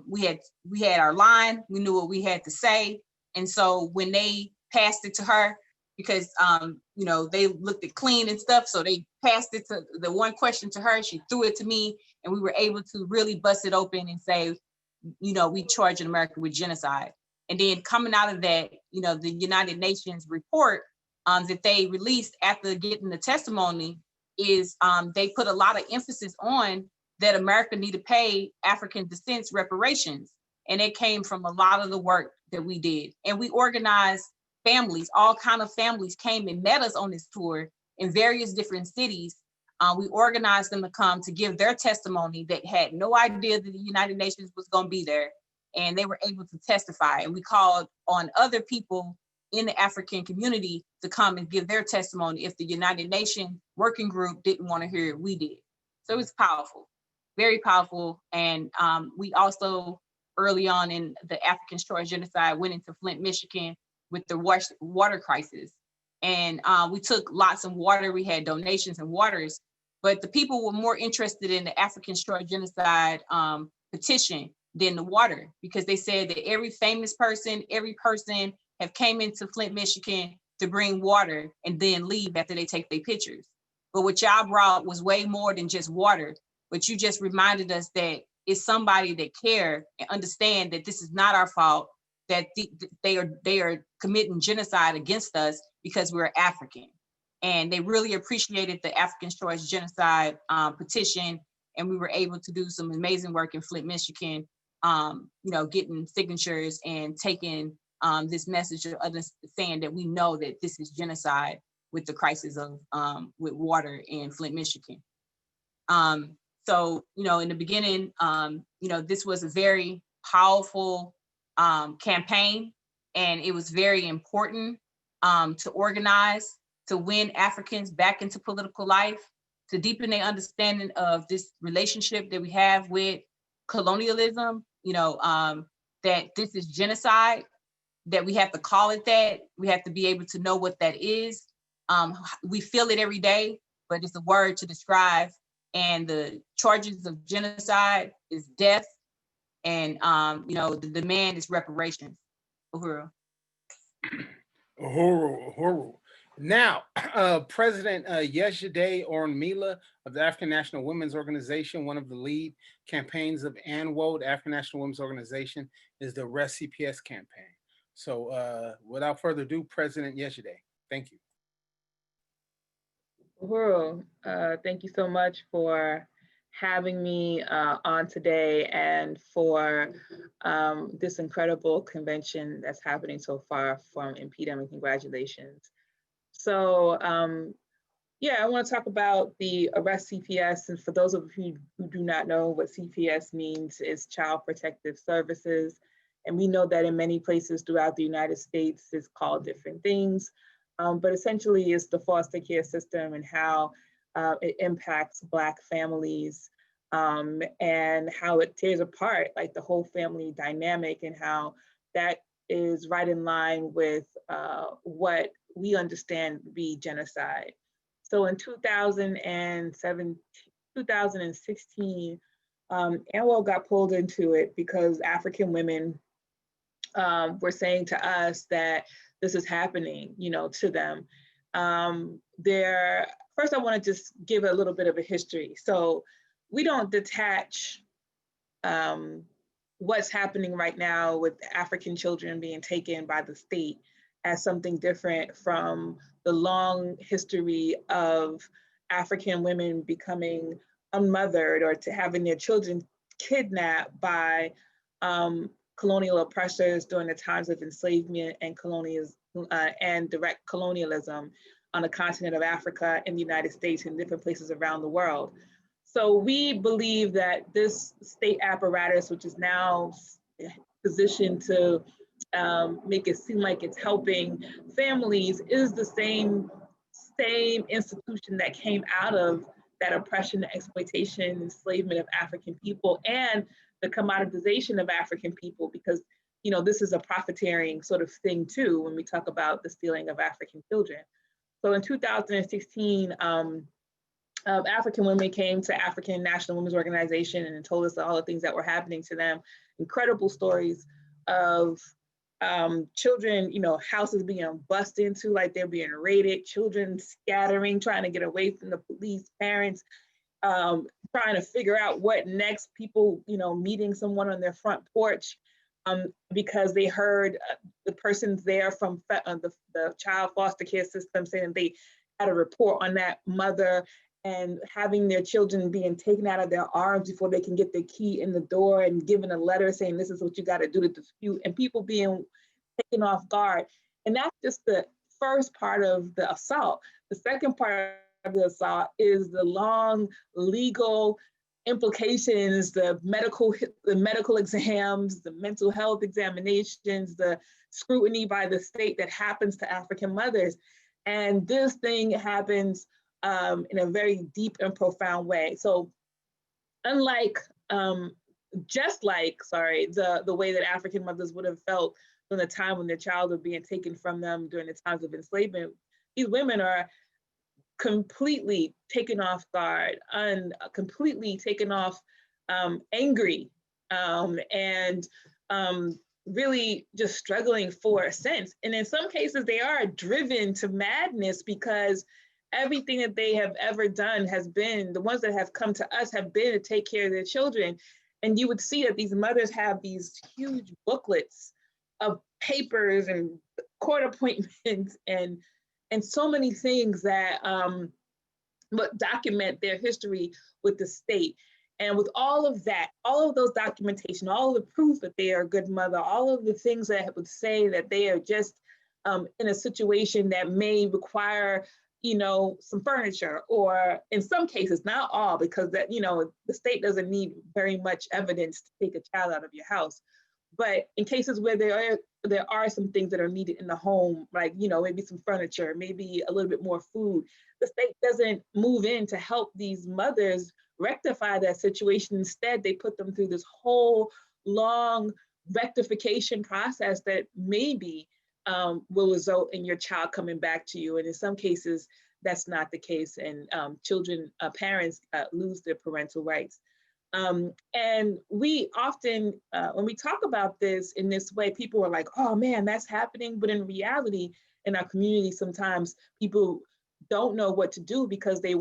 Speaker 8: we had our line, we knew what we had to say. And so when they passed it to her, because you know, they looked at clean and stuff, so they passed it to the one question to her, she threw it to me, and we were able to really bust it open and say, you know, we charging America with genocide. And then coming out of that, you know, the United Nations report that they released after getting the testimony is they put a lot of emphasis on that America need to pay African descent reparations. And it came from a lot of the work that we did. And we organized families, all kind of families came and met us on this tour in various different cities. We organized them to come to give their testimony that had no idea that the United Nations was going to be there. And they were able to testify. And we called on other people in the African community to come and give their testimony if the United Nations working group didn't want to hear it, we did. So it was powerful, very powerful. And we also, early on in the African Shore genocide, went into Flint, Michigan with the water crisis. And we took lots of water, we had donations and waters, but the people were more interested in the African Shore genocide petition than the water, because they said that every famous person, every person have came into Flint, Michigan to bring water and then leave after they take their pictures. But what y'all brought was way more than just water, but you just reminded us that it's somebody that care and understand that this is not our fault, that they are committing genocide against us because we're African. And they really appreciated the African Shores genocide petition. And we were able to do some amazing work in Flint, Michigan, you know, getting signatures and taking this message of saying that we know that this is genocide with the crisis of with water in Flint, Michigan. So, you know, in the beginning, you know, this was a very powerful campaign, and it was very important to organize, to win Africans back into political life, to deepen their understanding of this relationship that we have with colonialism, you know, that this is genocide, that we have to call it that. We have to be able to know what that is. We feel it every day, but it's a word to describe. And the charges of genocide is death. And, you know, the demand is reparations. Uhuru.
Speaker 10: Uhuru. Now, President Yeshide Orunmila of the African National Women's Organization, one of the lead campaigns of ANWO, the African National Women's Organization, is the Arrest CPS campaign. So without further ado, President Yeshide, thank you.
Speaker 11: Uhuru, thank you so much for having me on today and for this incredible convention that's happening so far from Impedum, and congratulations. So yeah, I want to talk about the Arrest CPS. And for those of you who do not know what CPS means, is Child Protective Services. And we know that in many places throughout the United States, it's called different things. But essentially it's the foster care system and how it impacts Black families and how it tears apart like the whole family dynamic, and how that is right in line with what we understand to be genocide. So in 2016, ANWO got pulled into it because African women were saying to us that this is happening, you know, to them. First, I want to just give a little bit of a history. So we don't detach what's happening right now with African children being taken by the state as something different from the long history of African women becoming unmothered or to having their children kidnapped by colonial oppressors during the times of enslavement and and direct colonialism on the continent of Africa and the United States and different places around the world. So we believe that this state apparatus, which is now positioned to make it seem like it's helping families, is the same institution that came out of that oppression, exploitation, enslavement of African people, and the commoditization of African people, because this is a profiteering sort of thing too when we talk about the stealing of African children. So in 2016, African women came to African National Women's Organization and told us all the things that were happening to them. Incredible stories of children, houses being busted into like they're being raided, children scattering, trying to get away from the police, parents trying to figure out what next, people, meeting someone on their front porch because they heard the person's there from the child foster care system saying they had a report on that mother, and having their children being taken out of their arms before they can get the key in the door and given a letter saying this is what you got to do to dispute, and people being taken off guard. And that's just the first part of the assault. The second part of the assault is the long legal implications, the medical exams, the mental health examinations, the scrutiny by the state that happens to African mothers. And this thing happens in a very deep and profound way. So unlike, the way that African mothers would have felt from the time when their child was being taken from them during the times of enslavement, these women are completely taken off guard, completely taken off angry, and really just struggling for a sense. And in some cases, they are driven to madness because everything that they have ever done has been, the ones that have come to us have been to take care of their children. And you would see that these mothers have these huge booklets of papers and court appointments and so many things that document their history with the state. And with all of that, all of those documentation, all of the proof that they are a good mother, all of the things that would say that they are just in a situation that may require, some furniture, or in some cases, not all, because that, the state doesn't need very much evidence to take a child out of your house. But in cases where there are some things that are needed in the home, like, maybe some furniture, maybe a little bit more food, the state doesn't move in to help these mothers rectify that situation. Instead, they put them through this whole long rectification process that maybe will result in your child coming back to you. And in some cases, that's not the case. And parents lose their parental rights. And we often, when we talk about this in this way, people are like, oh man, that's happening. But in reality, in our community, sometimes people don't know what to do because they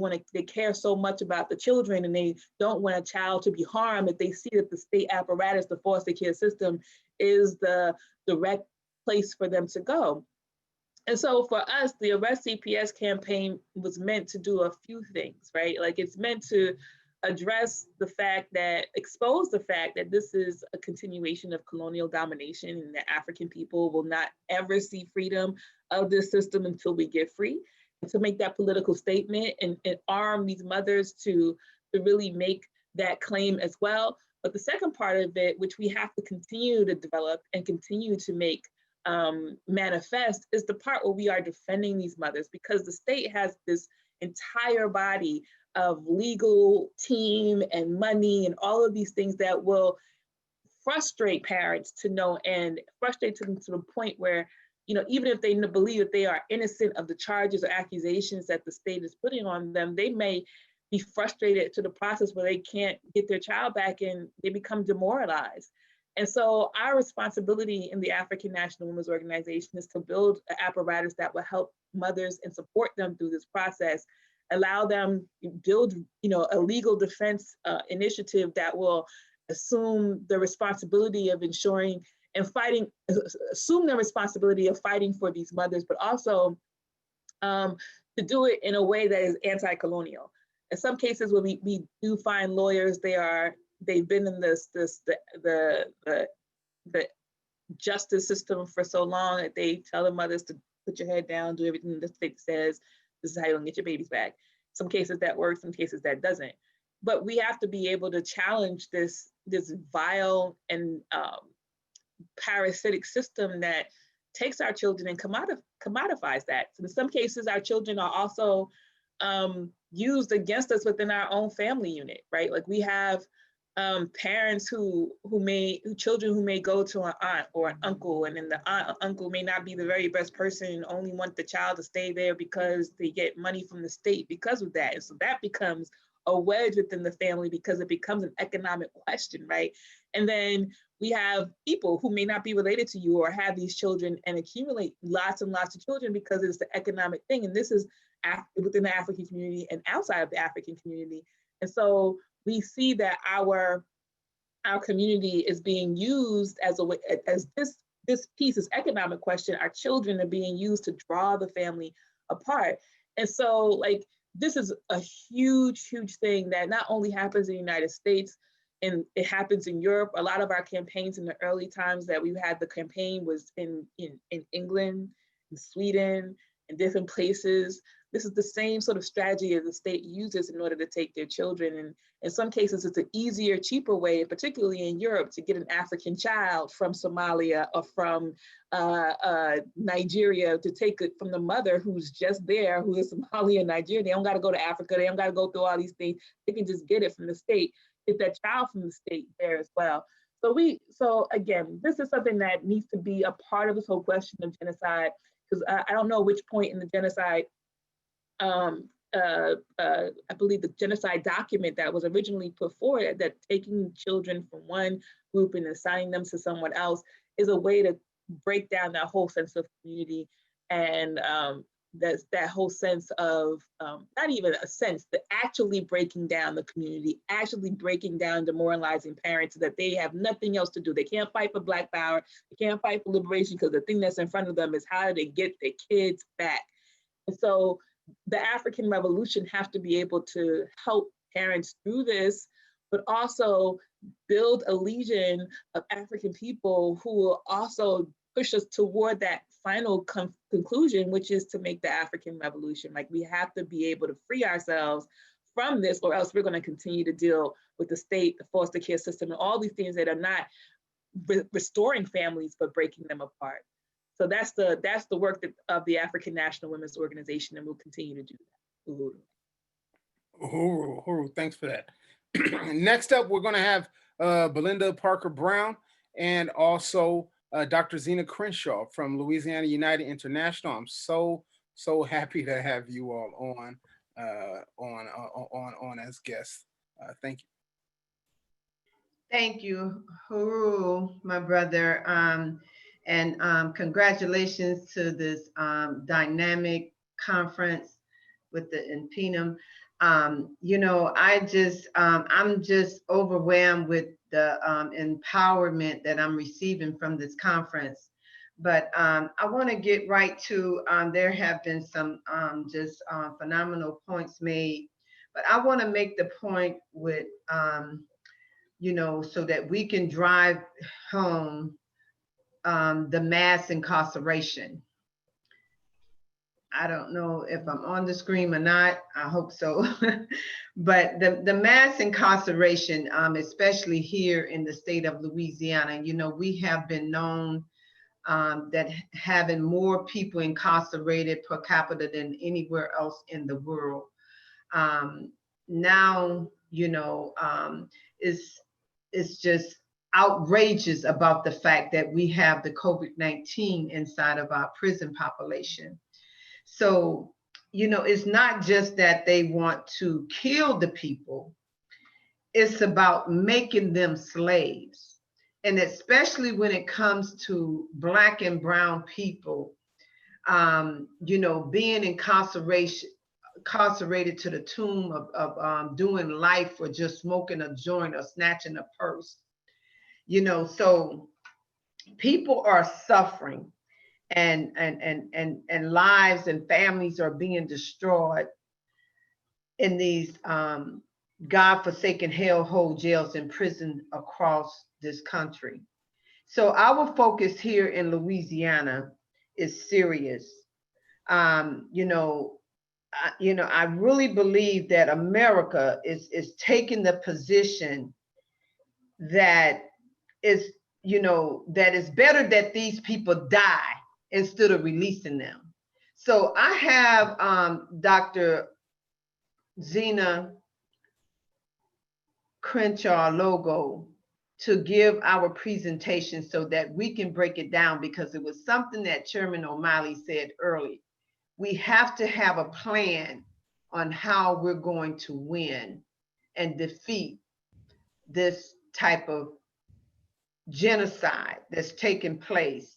Speaker 11: care so much about the children, and they don't want a child to be harmed, that they see that the state apparatus, the foster care system, is the direct place for them to go. And so for us, the Arrest CPS campaign was meant to do a few things, right? Like, it's meant to expose the fact that this is a continuation of colonial domination, and that African people will not ever see freedom of this system until we get free. And to make that political statement and arm these mothers to really make that claim as well. But the second part of it, which we have to continue to develop and continue to make manifest, is the part where we are defending these mothers, because the state has this entire body of legal team and money and all of these things that will frustrate parents to no end, frustrate them to the point where, even if they believe that they are innocent of the charges or accusations that the state is putting on them, they may be frustrated to the process where they can't get their child back and they become demoralized. And so our responsibility in the African National Women's Organization is to build an apparatus that will help mothers and support them through this process, allow them to build, a legal defense initiative that will assume the responsibility of ensuring and fighting, assume the responsibility of fighting for these mothers, but also to do it in a way that is anti-colonial. In some cases where we do find lawyers, they've been in the justice system for so long that they tell the mothers to put your head down, do everything the state says, this is how you're gonna get your babies back. Some cases that works, some cases that doesn't. But we have to be able to challenge this vile and parasitic system that takes our children and commodifies that. So in some cases, our children are also used against us within our own family unit, right? Like we have parents children who may go to an aunt or an uncle, and then the aunt or uncle may not be the very best person and only want the child to stay there because they get money from the state because of that. And so that becomes a wedge within the family because it becomes an economic question, right? And then we have people who may not be related to you or have these children and accumulate lots and lots of children because it's the economic thing. And this is within the African community and outside of the African community. And so we see that our community is being used as a way, as this piece, this economic question, our children are being used to draw the family apart. And so like, this is a huge, huge thing that not only happens in the United States, and it happens in Europe. A lot of our campaigns in the early times that we had the campaign was in England, in Sweden, in different places. This is the same sort of strategy that the state uses in order to take their children. And in some cases, it's an easier, cheaper way, particularly in Europe, to get an African child from Somalia or from Nigeria, to take it from the mother who's just there, who is Somalia, Nigeria. They don't got to go to Africa. They don't got to go through all these things. They can just get it from the state, get that child from the state there as well. So again, this is something that needs to be a part of this whole question of genocide, because I don't know which point in the genocide, I believe the genocide document that was originally put forward, that taking children from one group and assigning them to someone else is a way to break down that whole sense of community and that whole sense of, not even a sense, but actually breaking down the community, actually breaking down demoralizing parents so that they have nothing else to do. They can't fight for Black power, they can't fight for liberation, because the thing that's in front of them is how do they get their kids back. And so the African Revolution have to be able to help parents through this, but also build a legion of African people who will also push us toward that final conclusion, which is to make the African Revolution. Like, we have to be able to free ourselves from this, or else we're going to continue to deal with the state, the foster care system, and all these things that are not restoring families, but breaking them apart. So that's the work of the African National Women's Organization, and we'll continue to do that.
Speaker 10: Uhuru, thanks for that. Next up, we're going to have Belinda Parker Brown and also Dr. Zena Crenshaw from Louisiana United International. I'm so happy to have you all on as guests. Thank you.
Speaker 12: Thank you, Uhuru, my brother. And congratulations to this dynamic conference with the NPNM. You know, I'm just overwhelmed with the empowerment that I'm receiving from this conference. But I want to get right to, there have been some just phenomenal points made, but I want to make the point with, you know, so that we can drive home the mass incarceration. I don't know if I'm on the screen or not. I hope so. But the mass incarceration, especially here in the state of Louisiana, you know, we have been known that having more people incarcerated per capita than anywhere else in the world. Now, you know, it's just outrageous about the fact that we have the COVID-19 inside of our prison population. So, you know, it's not just that they want to kill the people, it's about making them slaves. And especially when it comes to Black and brown people, you know, being incarcerated incarcerated to the tune of doing life for just smoking a joint or snatching a purse. You know, so people are suffering, and lives and families are being destroyed in these God-forsaken hellhole jails and prisons across this country. So our focus here in Louisiana is serious. You know, I really believe that America is taking the position that is, you know, that it's better that these people die instead of releasing them. So I have Dr. Zena Crenshaw logo to give our presentation so that we can break it down, because it was something that Chairman O'Malley said early. We have to have a plan on how we're going to win and defeat this type of genocide that's taking place,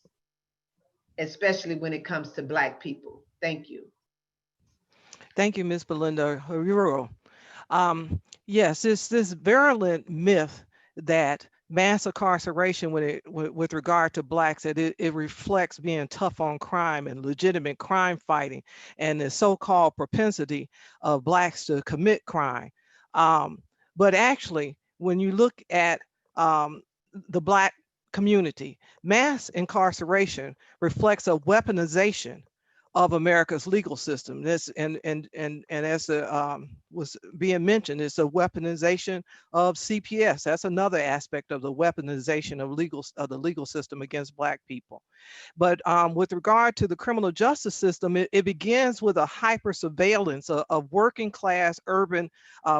Speaker 12: especially when it comes to Black people. Thank you.
Speaker 13: Thank you, Ms. Belinda Uhuru. Yes, this virulent myth that mass incarceration with regard to Blacks, that it reflects being tough on crime and legitimate crime fighting and the so-called propensity of Blacks to commit crime. But actually, when you look at the Black community, mass incarceration reflects a weaponization of America's legal system. This and as was being mentioned, it's a weaponization of CPS. That's another aspect of the weaponization of the legal system against Black people. But with regard to the criminal justice system, it begins with a hyper surveillance of working class urban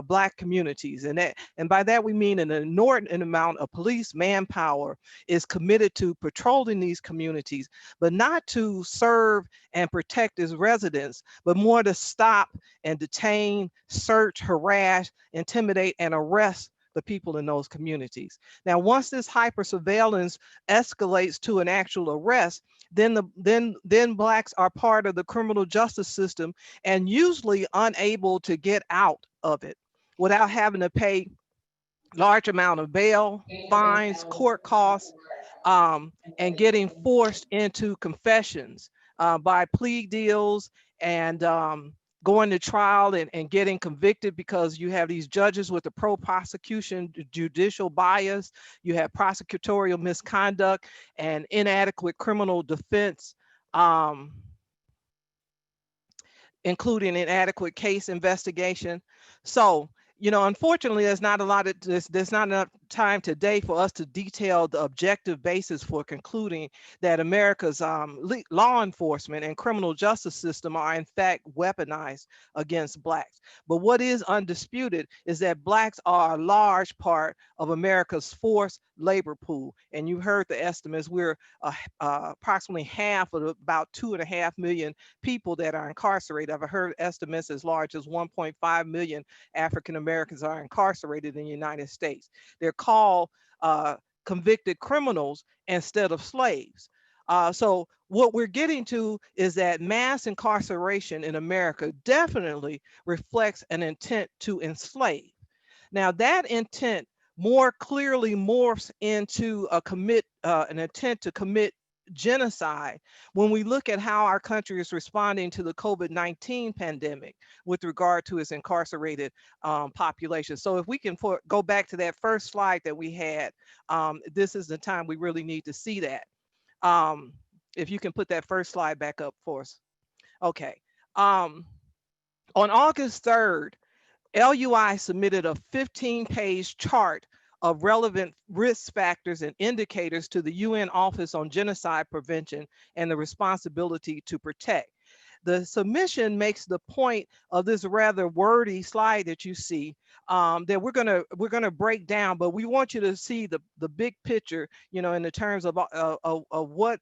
Speaker 13: Black communities, and by that we mean an inordinate amount of police manpower is committed to patrolling these communities, but not to serve and protect its residents, but more to stop and detain, search, harass, intimidate, and arrest the people in those communities. Now, once this hyper surveillance escalates to an actual arrest, then Blacks are part of the criminal justice system and usually unable to get out of it without having to pay large amount of bail, fines, court costs, and getting forced into confessions by plea deals and going to trial and getting convicted, because you have these judges with the pro-prosecution judicial bias, you have prosecutorial misconduct and inadequate criminal defense, including inadequate case investigation. So, you know, unfortunately, there's not enough time today for us to detail the objective basis for concluding that America's law enforcement and criminal justice system are in fact weaponized against Blacks. But what is undisputed is that Blacks are a large part of America's forced labor pool. And you heard the estimates, we're approximately half of about 2.5 million people that are incarcerated. I've heard estimates as large as 1.5 million African Americans are incarcerated in the United States. They're called convicted criminals instead of slaves. So what we're getting to is that mass incarceration in America definitely reflects an intent to enslave. Now that intent more clearly morphs into an intent to commit genocide when we look at how our country is responding to the COVID-19 pandemic with regard to its incarcerated population. So if we can go back to that first slide that we had, this is the time we really need to see that. If you can put that first slide back up for us. Okay. On August 3rd, LUI submitted a 15-page chart of relevant risk factors and indicators to the UN Office on Genocide Prevention and the Responsibility to Protect. The submission makes the point of this rather wordy slide that you see that we're gonna break down, but we want you to see the big picture, you know, in the terms of what,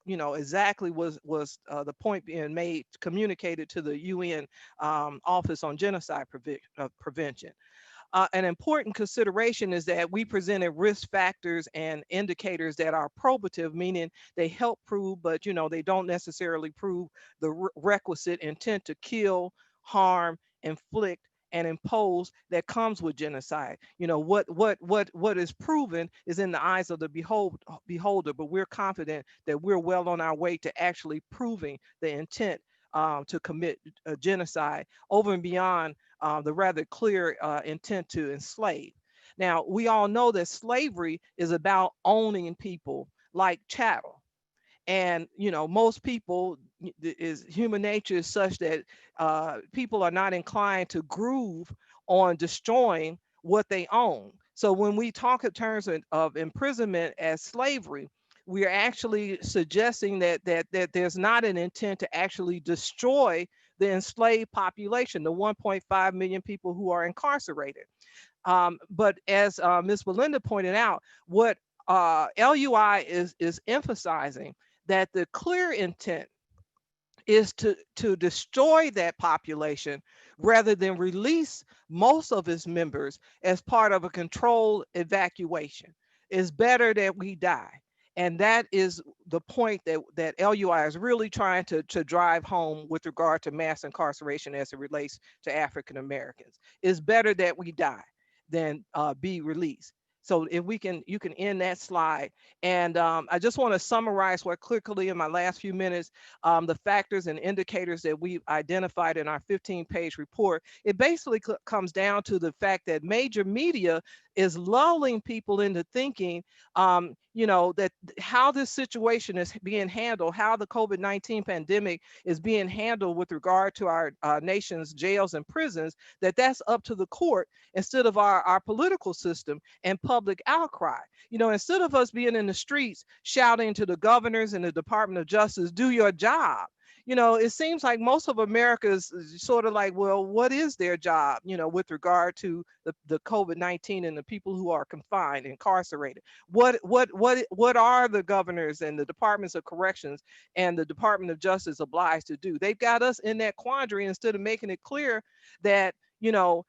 Speaker 13: you know, exactly was the point being made, communicated to the UN Office on Genocide Prevention. An important consideration is that we presented risk factors and indicators that are probative, meaning they help prove, but you know, they don't necessarily prove the requisite intent to kill harm, inflict, and impose that comes with genocide. You know, what is proven is in the eyes of the beholder, but we're confident that we're well on our way to actually proving the intent to commit genocide over and beyond the rather clear intent to enslave. Now, we all know that slavery is about owning people like chattel. And you know, most people is human nature is such that people are not inclined to groove on destroying what they own. So when we talk in terms of imprisonment as slavery, we are actually suggesting that there's not an intent to actually destroy the enslaved population, the 1.5 million people who are incarcerated. But as Ms. Belinda pointed out, what LUI is emphasizing that the clear intent is to destroy that population rather than release most of its members as part of a controlled evacuation. It's better that we die. And that is the point that LUI is really trying to drive home with regard to mass incarceration as it relates to African Americans. It's better that we die than be released. So if you can end that slide. And I just want to summarize what quickly in my last few minutes, the factors and indicators that we've identified in our 15-page report. It basically comes down to the fact that major media is lulling people into thinking, you know, that how this situation is being handled, how the COVID-19 pandemic is being handled with regard to our nation's jails and prisons, that's up to the court instead of our political system and public outcry. You know, instead of us being in the streets shouting to the governors and the Department of Justice, do your job. You know, it seems like most of America is sort of like, well, what is their job, you know, with regard to the COVID-19 and the people who are confined, incarcerated? What are the governors and the departments of corrections and the Department of Justice obliged to do? They've got us in that quandary instead of making it clear that, you know,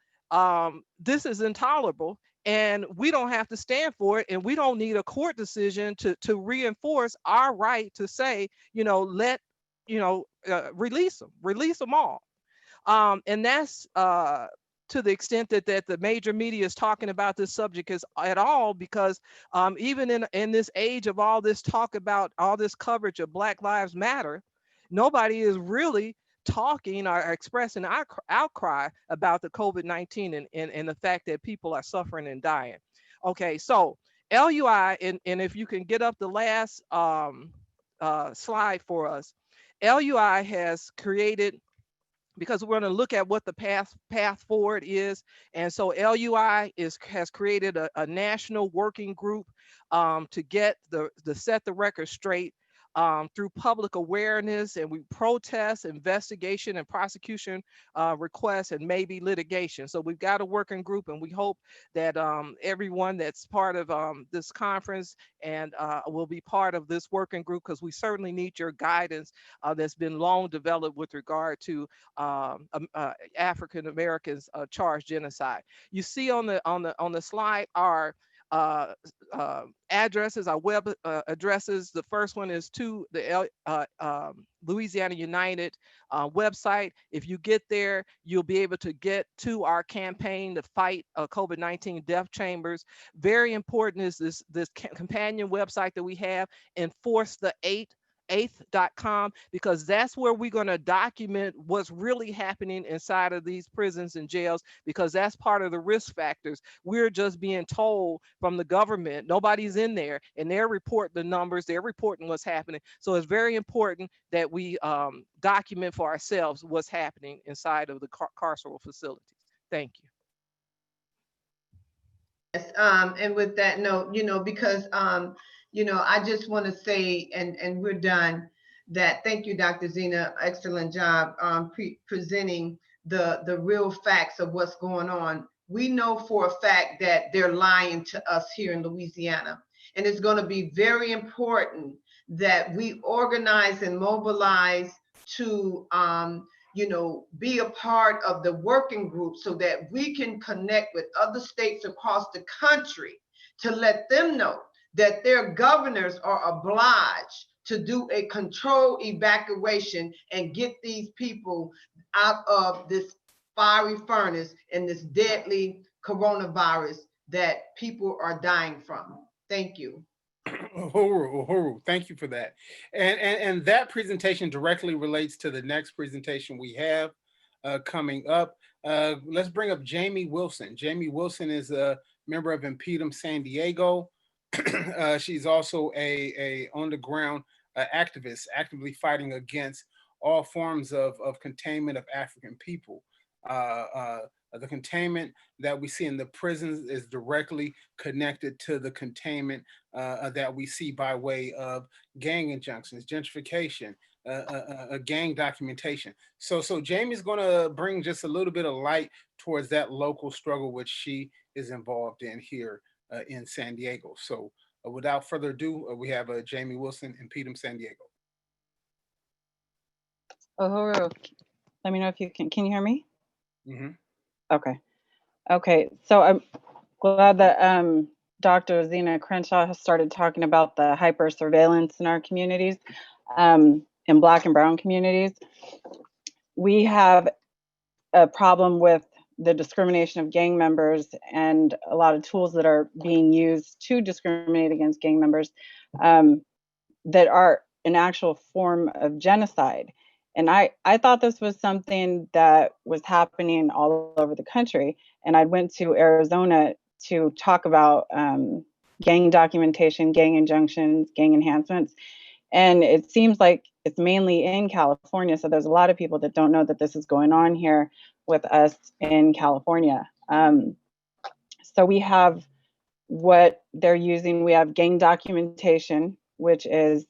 Speaker 13: this is intolerable and we don't have to stand for it, and we don't need a court decision to reinforce our right to say, you know, release them all. And that's to the extent that the major media is talking about this subject is at all, because even in this age of all this talk about all this coverage of Black Lives Matter, nobody is really talking or expressing outcry about the COVID-19 and the fact that people are suffering and dying. Okay, so LUI, and if you can get up the last slide for us, LUI has created, because we're going to look at what the path forward is. And so LUI has created a national working group to get set the record straight through public awareness, and we protest, investigation, and prosecution requests, and maybe litigation. So we've got a working group, and we hope that everyone that's part of this conference and will be part of this working group, because we certainly need your guidance that's been long developed with regard to African Americans charged genocide. You see on the slide are addresses, our web addresses. The first one is to the Louisiana United website. If you get there, you'll be able to get to our campaign to fight COVID-19 death chambers. Very important is this companion website that we have, Enforce the eighth.com, because that's where we're going to document what's really happening inside of these prisons and jails, because that's part of the risk factors. We're just being told from the government, nobody's in there, and they're reporting the numbers, they're reporting what's happening. So it's very important that we document for ourselves what's happening inside of the carceral facilities. Thank you.
Speaker 12: Yes, and with that note, you know, because you know, I just want to say, and we're done, that thank you, Dr. Zena, excellent job presenting the real facts of what's going on. We know for a fact that they're lying to us here in Louisiana, and it's going to be very important that we organize and mobilize to you know, be a part of the working group so that we can connect with other states across the country to let them know that their governors are obliged to do a controlled evacuation and get these people out of this fiery furnace and this deadly coronavirus that people are dying from. Thank you.
Speaker 10: Uhuru, thank you for that. And that presentation directly relates to the next presentation we have coming up. Let's bring up Jamie Wilson. Jamie Wilson is a member of Impedum San Diego. She's also a on the ground activist, actively fighting against all forms of containment of African people. The containment that we see in the prisons is directly connected to the containment that we see by way of gang injunctions, gentrification, gang documentation. So Jamie's going to bring just a little bit of light towards that local struggle which she is involved in here in San Diego. So without further ado, we have Jamie Wilson in Impedum San Diego.
Speaker 14: Uhuru, let me know if you can you hear me?
Speaker 10: Mm-hmm.
Speaker 14: Okay. So I'm glad that Dr. Zena Crenshaw has started talking about the hyper surveillance in our communities, in Black and Brown communities. We have a problem with the discrimination of gang members and a lot of tools that are being used to discriminate against gang members that are an actual form of genocide. And I thought this was something that was happening all over the country. And I went to Arizona to talk about gang documentation, gang injunctions, gang enhancements. And it seems like it's mainly in California. So there's a lot of people that don't know that this is going on here with us in California. So we have what they're using. We have gang documentation, which is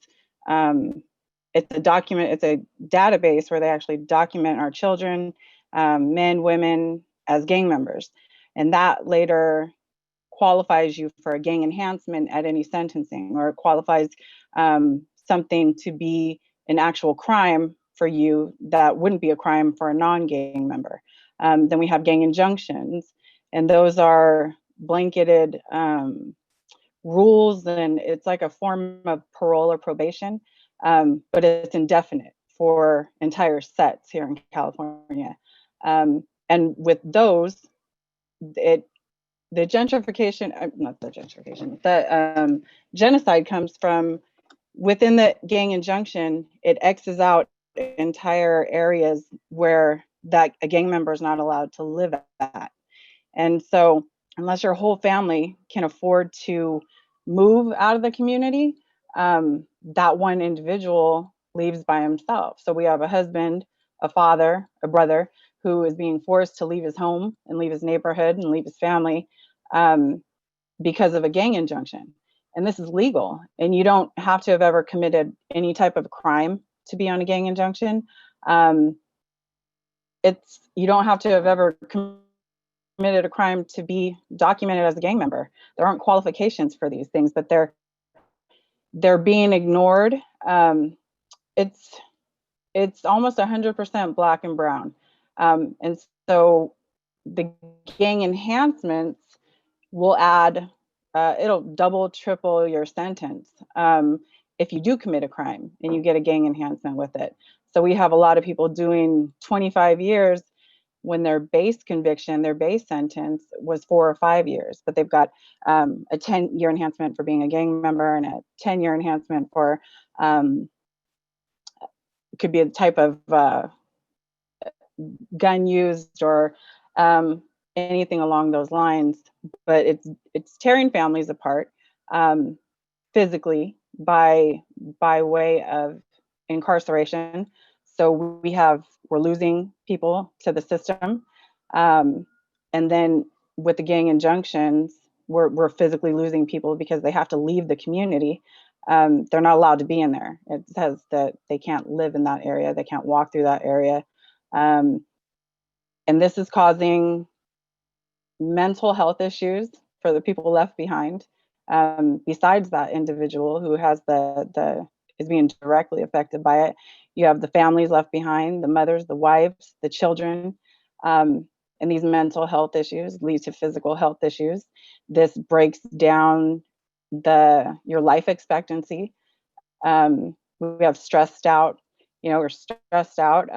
Speaker 14: it's a database where they actually document our children, men, women as gang members. And that later qualifies you for a gang enhancement at any sentencing, or it qualifies something to be an actual crime for you that wouldn't be a crime for a non-gang member. Then we have gang injunctions, and those are blanketed rules, and it's like a form of parole or probation, but it's indefinite for entire sets here in California. And with those, the genocide comes from within the gang injunction. It X's out entire areas where that a gang member is not allowed to live at. And so unless your whole family can afford to move out of the community, that one individual leaves by himself. So we have a husband, a father, a brother who is being forced to leave his home and leave his neighborhood and leave his family because of a gang injunction. And this is legal, and you don't have to have ever committed any type of crime to be on a gang injunction. You don't have to have ever committed a crime to be documented as a gang member. There aren't qualifications for these things, but they're being ignored. It's almost 100% Black and brown. And so the gang enhancements will add, it'll double, triple your sentence if you do commit a crime and you get a gang enhancement with it. So we have a lot of people doing 25 years when their base conviction, their base sentence was 4 or 5 years, but they've got a 10-year enhancement for being a gang member and a 10-year enhancement for, could be a type of gun used or anything along those lines. But it's tearing families apart physically by way of incarceration. So we're losing people to the system, and then with the gang injunctions, we're physically losing people because they have to leave the community. They're not allowed to be in there. It says that they can't live in that area, they can't walk through that area, and this is causing mental health issues for the people left behind. Besides that individual who has is being directly affected by it, you have the families left behind, the mothers, the wives, the children, and these mental health issues lead to physical health issues. This breaks down your life expectancy. We have stressed out, we're stressed out.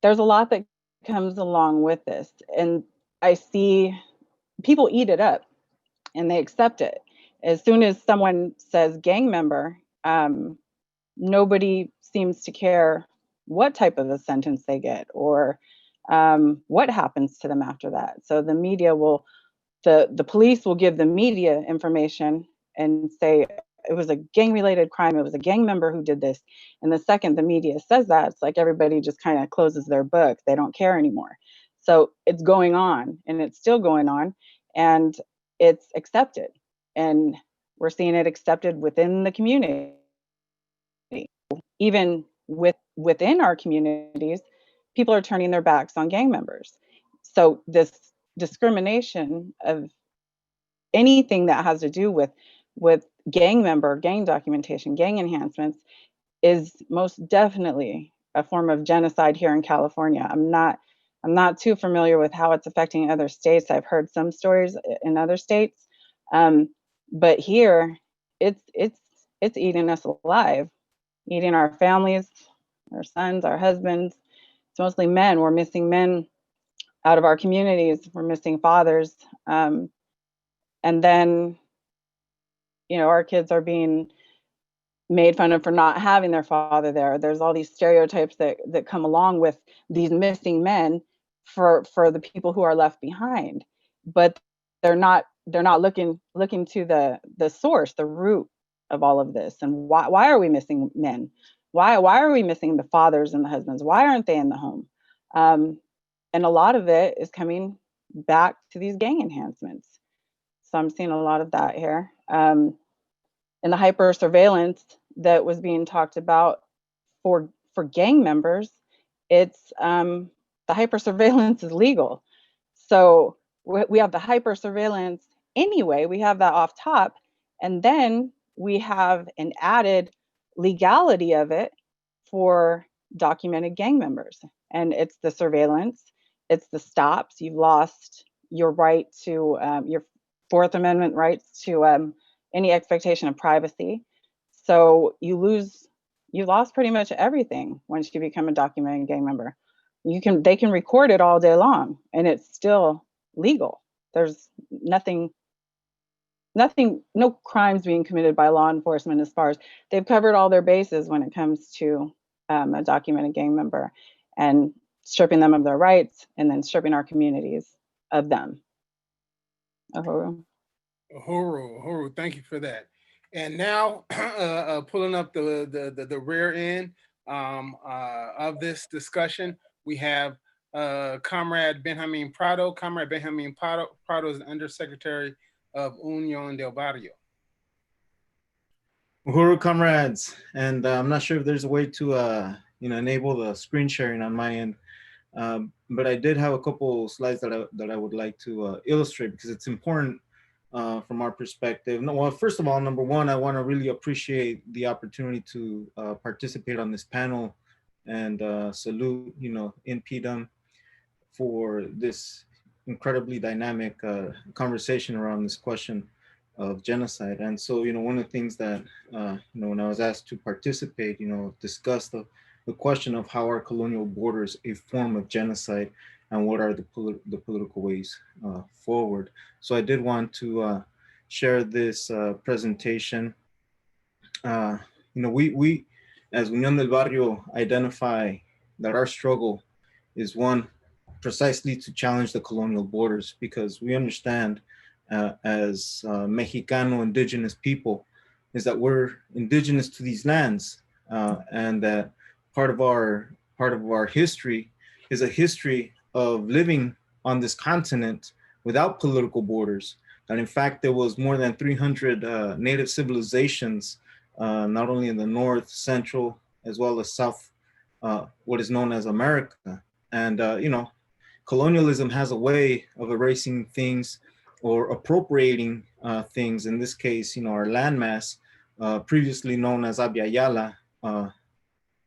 Speaker 14: there's a lot that comes along with this. And I see people eat it up and they accept it. As soon as someone says gang member, nobody seems to care what type of a sentence they get or what happens to them after that. So the media will, the police will give the media information and say it was a gang related crime, it was a gang member who did this. And the second the media says that, it's like everybody just kind of closes their book, they don't care anymore. So it's going on and it's still going on and it's accepted, and we're seeing it accepted within the community. Even within our communities, people are turning their backs on gang members. So this discrimination of anything that has to do with gang member, gang documentation, gang enhancements is most definitely a form of genocide here in California. I'm not too familiar with how it's affecting other states. I've heard some stories in other states, but here it's eating us alive, eating our families, our sons, our husbands. It's mostly men. We're missing men out of our communities. We're missing fathers. And then, our kids are being made fun of for not having their father there. There's all these stereotypes that come along with these missing men for the people who are left behind. But they're not looking to the source, the root of all of this. And why are we missing men? Why are we missing the fathers and the husbands? Why aren't they in the home? And a lot of it is coming back to these gang enhancements. So I'm seeing a lot of that here. And the hyper surveillance that was being talked about for gang members, it's the hyper surveillance is legal. So we have the hyper surveillance anyway, we have that off top, and then we have an added legality of it for documented gang members. And it's the surveillance, it's the stops. You've lost your right to your Fourth Amendment rights to any expectation of privacy. So you lost pretty much everything once you become a documented gang member. They can record it all day long and it's still legal. There's nothing, no crimes being committed by law enforcement as far as they've covered all their bases when it comes to a documented gang member and stripping them of their rights and then stripping our communities of them.
Speaker 10: Uhuru, thank you for that. And now, pulling up the rear end of this discussion, we have Comrade Benjamin Prado. Comrade Benjamin Prado is the Undersecretary of Union del Barrio.
Speaker 15: Uhuru Comrades, and I'm not sure if there's a way to enable the screen sharing on my end, but I did have a couple slides that I would like to illustrate because it's important from our perspective. No, well, first of all, number one, I want to really appreciate the opportunity to participate on this panel and salute, NPDM for this incredibly dynamic conversation around this question of genocide. And so, one of the things that, when I was asked to participate, discuss the question of how are colonial borders a form of genocide and what are the political ways forward. So I did want to share this presentation. We as Unión del Barrio identify that our struggle is one precisely to challenge the colonial borders, because we understand as Mexicano indigenous people is that we're indigenous to these lands, and that part of our history is a history of living on this continent without political borders. And in fact, there was more than 300 native civilizations, not only in the north, central, as well as south, what is known as America. And colonialism has a way of erasing things or appropriating things. In this case, our landmass, previously known as Abya Yala,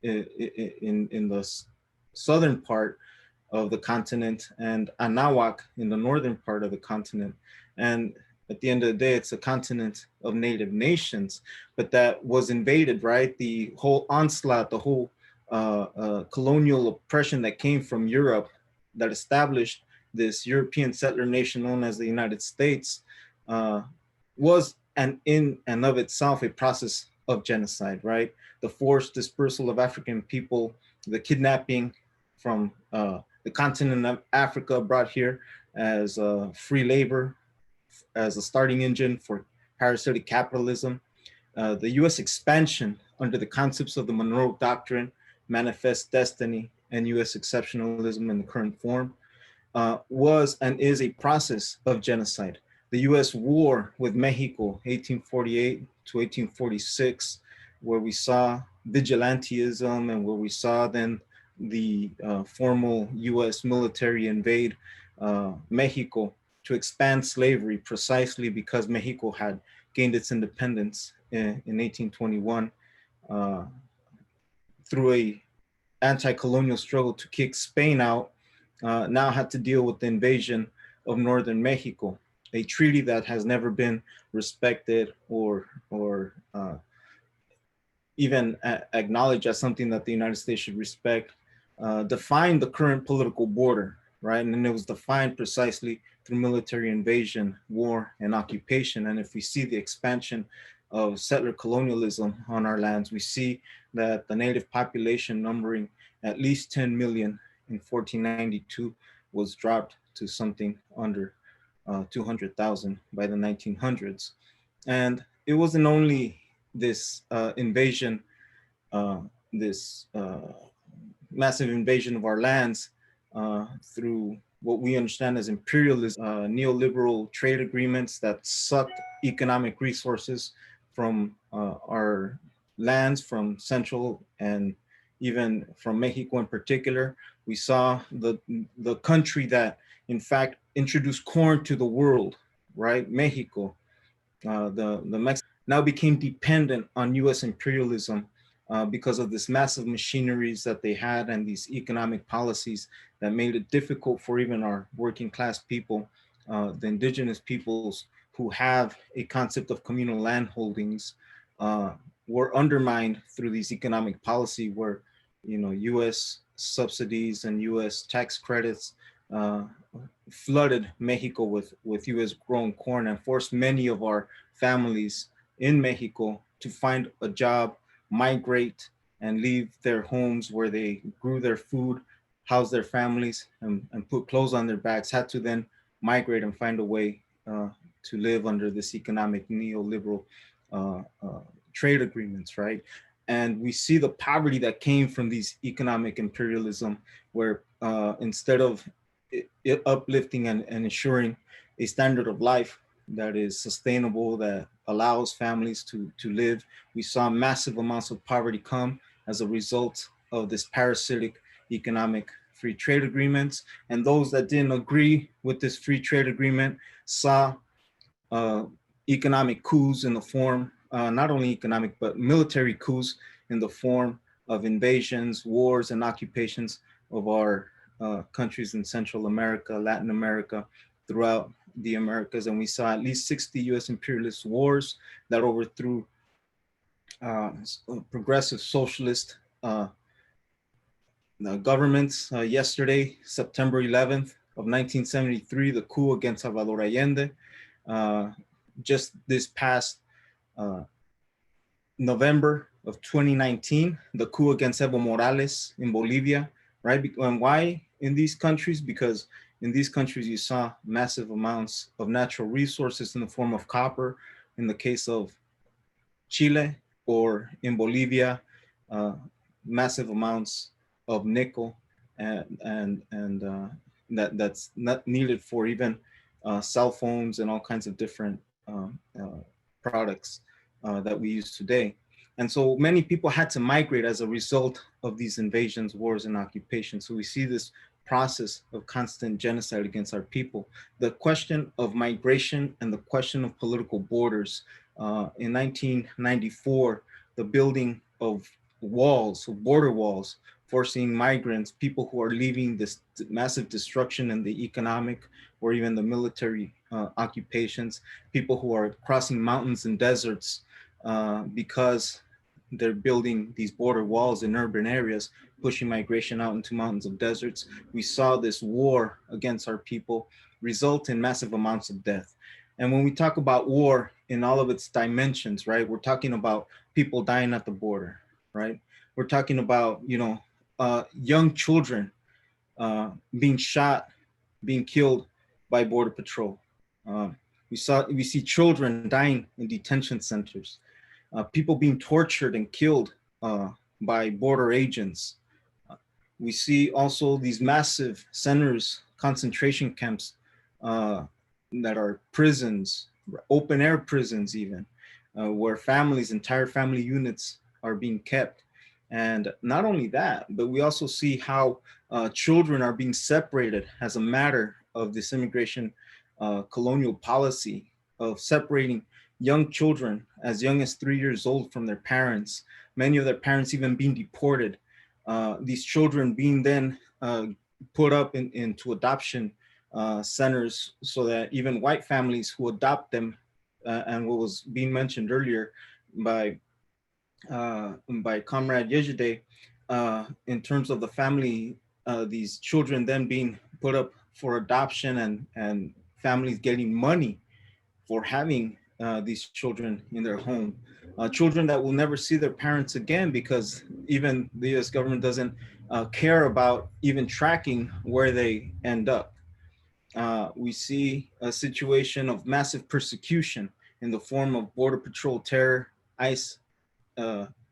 Speaker 15: in the southern part of the continent, and Anahuac in the northern part of the continent. And at the end of the day, it's a continent of native nations, but that was invaded, right? The whole onslaught, the whole colonial oppression that came from Europe that established this European settler nation known as the United States was in and of itself a process of genocide, right? The forced dispersal of African people, the kidnapping from the continent of Africa brought here as free labor, as a starting engine for parasitic capitalism. The US expansion under the concepts of the Monroe Doctrine, Manifest Destiny, and US exceptionalism in the current form was and is a process of genocide. The US war with Mexico, 1848 to 1846, where we saw vigilantism and where we saw then the formal US military invade Mexico to expand slavery precisely because Mexico had gained its independence in 1821 through a anti-colonial struggle to kick Spain out, now had to deal with the invasion of northern Mexico, a treaty that has never been respected or even acknowledged as something that the United States should respect, defined the current political border, right? And it was defined precisely through military invasion, war, and occupation. And if we see the expansion of settler colonialism on our lands, we see that the native population numbering at least 10 million in 1492 was dropped to something under 200,000 by the 1900s. And it wasn't only this invasion, this massive invasion of our lands through what we understand as imperialism, neoliberal trade agreements that sucked economic resources from our lands, from Central and even from Mexico in particular. We saw the country that in fact introduced corn to the world, right? Mexico, the Mexican now became dependent on US imperialism because of this massive machineries that they had and these economic policies that made it difficult for even our working class people, the indigenous peoples who have a concept of communal land holdings, were undermined through these economic policy where, you know, US subsidies and US tax credits flooded Mexico with US grown corn and forced many of our families in Mexico to find a job, migrate, and leave their homes where they grew their food, house their families, and put clothes on their backs, had to then migrate and find a way to live under this economic neoliberal trade agreements, right? And we see the poverty that came from these economic imperialism, where instead of it uplifting and ensuring a standard of life that is sustainable, that allows families to live, we saw massive amounts of poverty come as a result of this parasitic economic free trade agreements. And those that didn't agree with this free trade agreement saw economic coups in the form, not only economic, but military coups in the form of invasions, wars, and occupations of our countries in Central America, Latin America, throughout the Americas. And we saw at least 60 US imperialist wars that overthrew progressive socialist governments. Yesterday, September 11th of 1973, the coup against Salvador Allende. Just this past November of 2019, the coup against Evo Morales in Bolivia, right? And why in these countries? Because in these countries, you saw massive amounts of natural resources in the form of copper, in the case of Chile, or in Bolivia, massive amounts of nickel, and that's not needed for even cell phones and all kinds of different products that we use today. And so many people had to migrate as a result of these invasions, wars, and occupations. So we see this process of constant genocide against our people. The question of migration and the question of political borders. In 1994, the building of walls, of border walls, forcing migrants, people who are leaving this massive destruction in the economic or even the military occupations, people who are crossing mountains and deserts because they're building these border walls in urban areas, pushing migration out into mountains of deserts. We saw this war against our people result in massive amounts of death. And when we talk about war in all of its dimensions, right, we're talking about people dying at the border, right? We're talking about, young children being shot, being killed by Border Patrol. Um, we see children dying in detention centers, people being tortured and killed by border agents. We see also these massive centers, concentration camps that are prisons, open air prisons even, where families, entire family units are being kept. And not only that, but we also see how children are being separated as a matter of this immigration colonial policy of separating young children as young as 3 years old from their parents, many of their parents even being deported. These children being then put up into adoption centers so that even white families who adopt them, and what was being mentioned earlier by Comrade Yejide, in terms of the family, these children then being put up for adoption and families getting money for having these children in their home. Children that will never see their parents again because even the US government doesn't care about even tracking where they end up. We see a situation of massive persecution in the form of Border Patrol terror, ICE,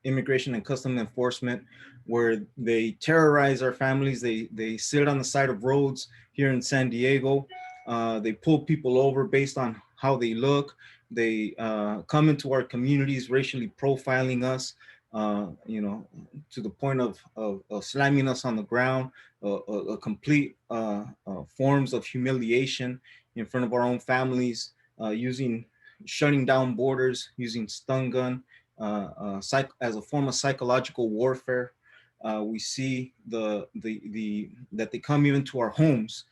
Speaker 15: Immigration and Customs Enforcement, where they terrorize our families. They sit on the side of roads here in San Diego. They pull people over based on how they look. They come into our communities, racially profiling us, to the point of slamming us on the ground, a complete forms of humiliation in front of our own families, shutting down borders, using stun gun, as a form of psychological warfare. We see that they come even to our homes.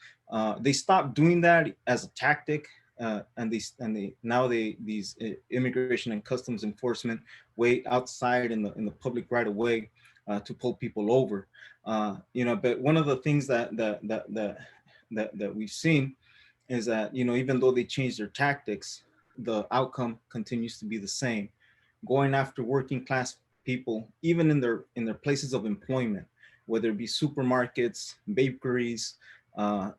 Speaker 15: They stopped doing that as a tactic, and these Immigration and Customs Enforcement wait outside in the public right of way to pull people over. But one of the things that we've seen is that even though they change their tactics, the outcome continues to be the same, going after working class people, even in their places of employment, whether it be supermarkets, bakeries,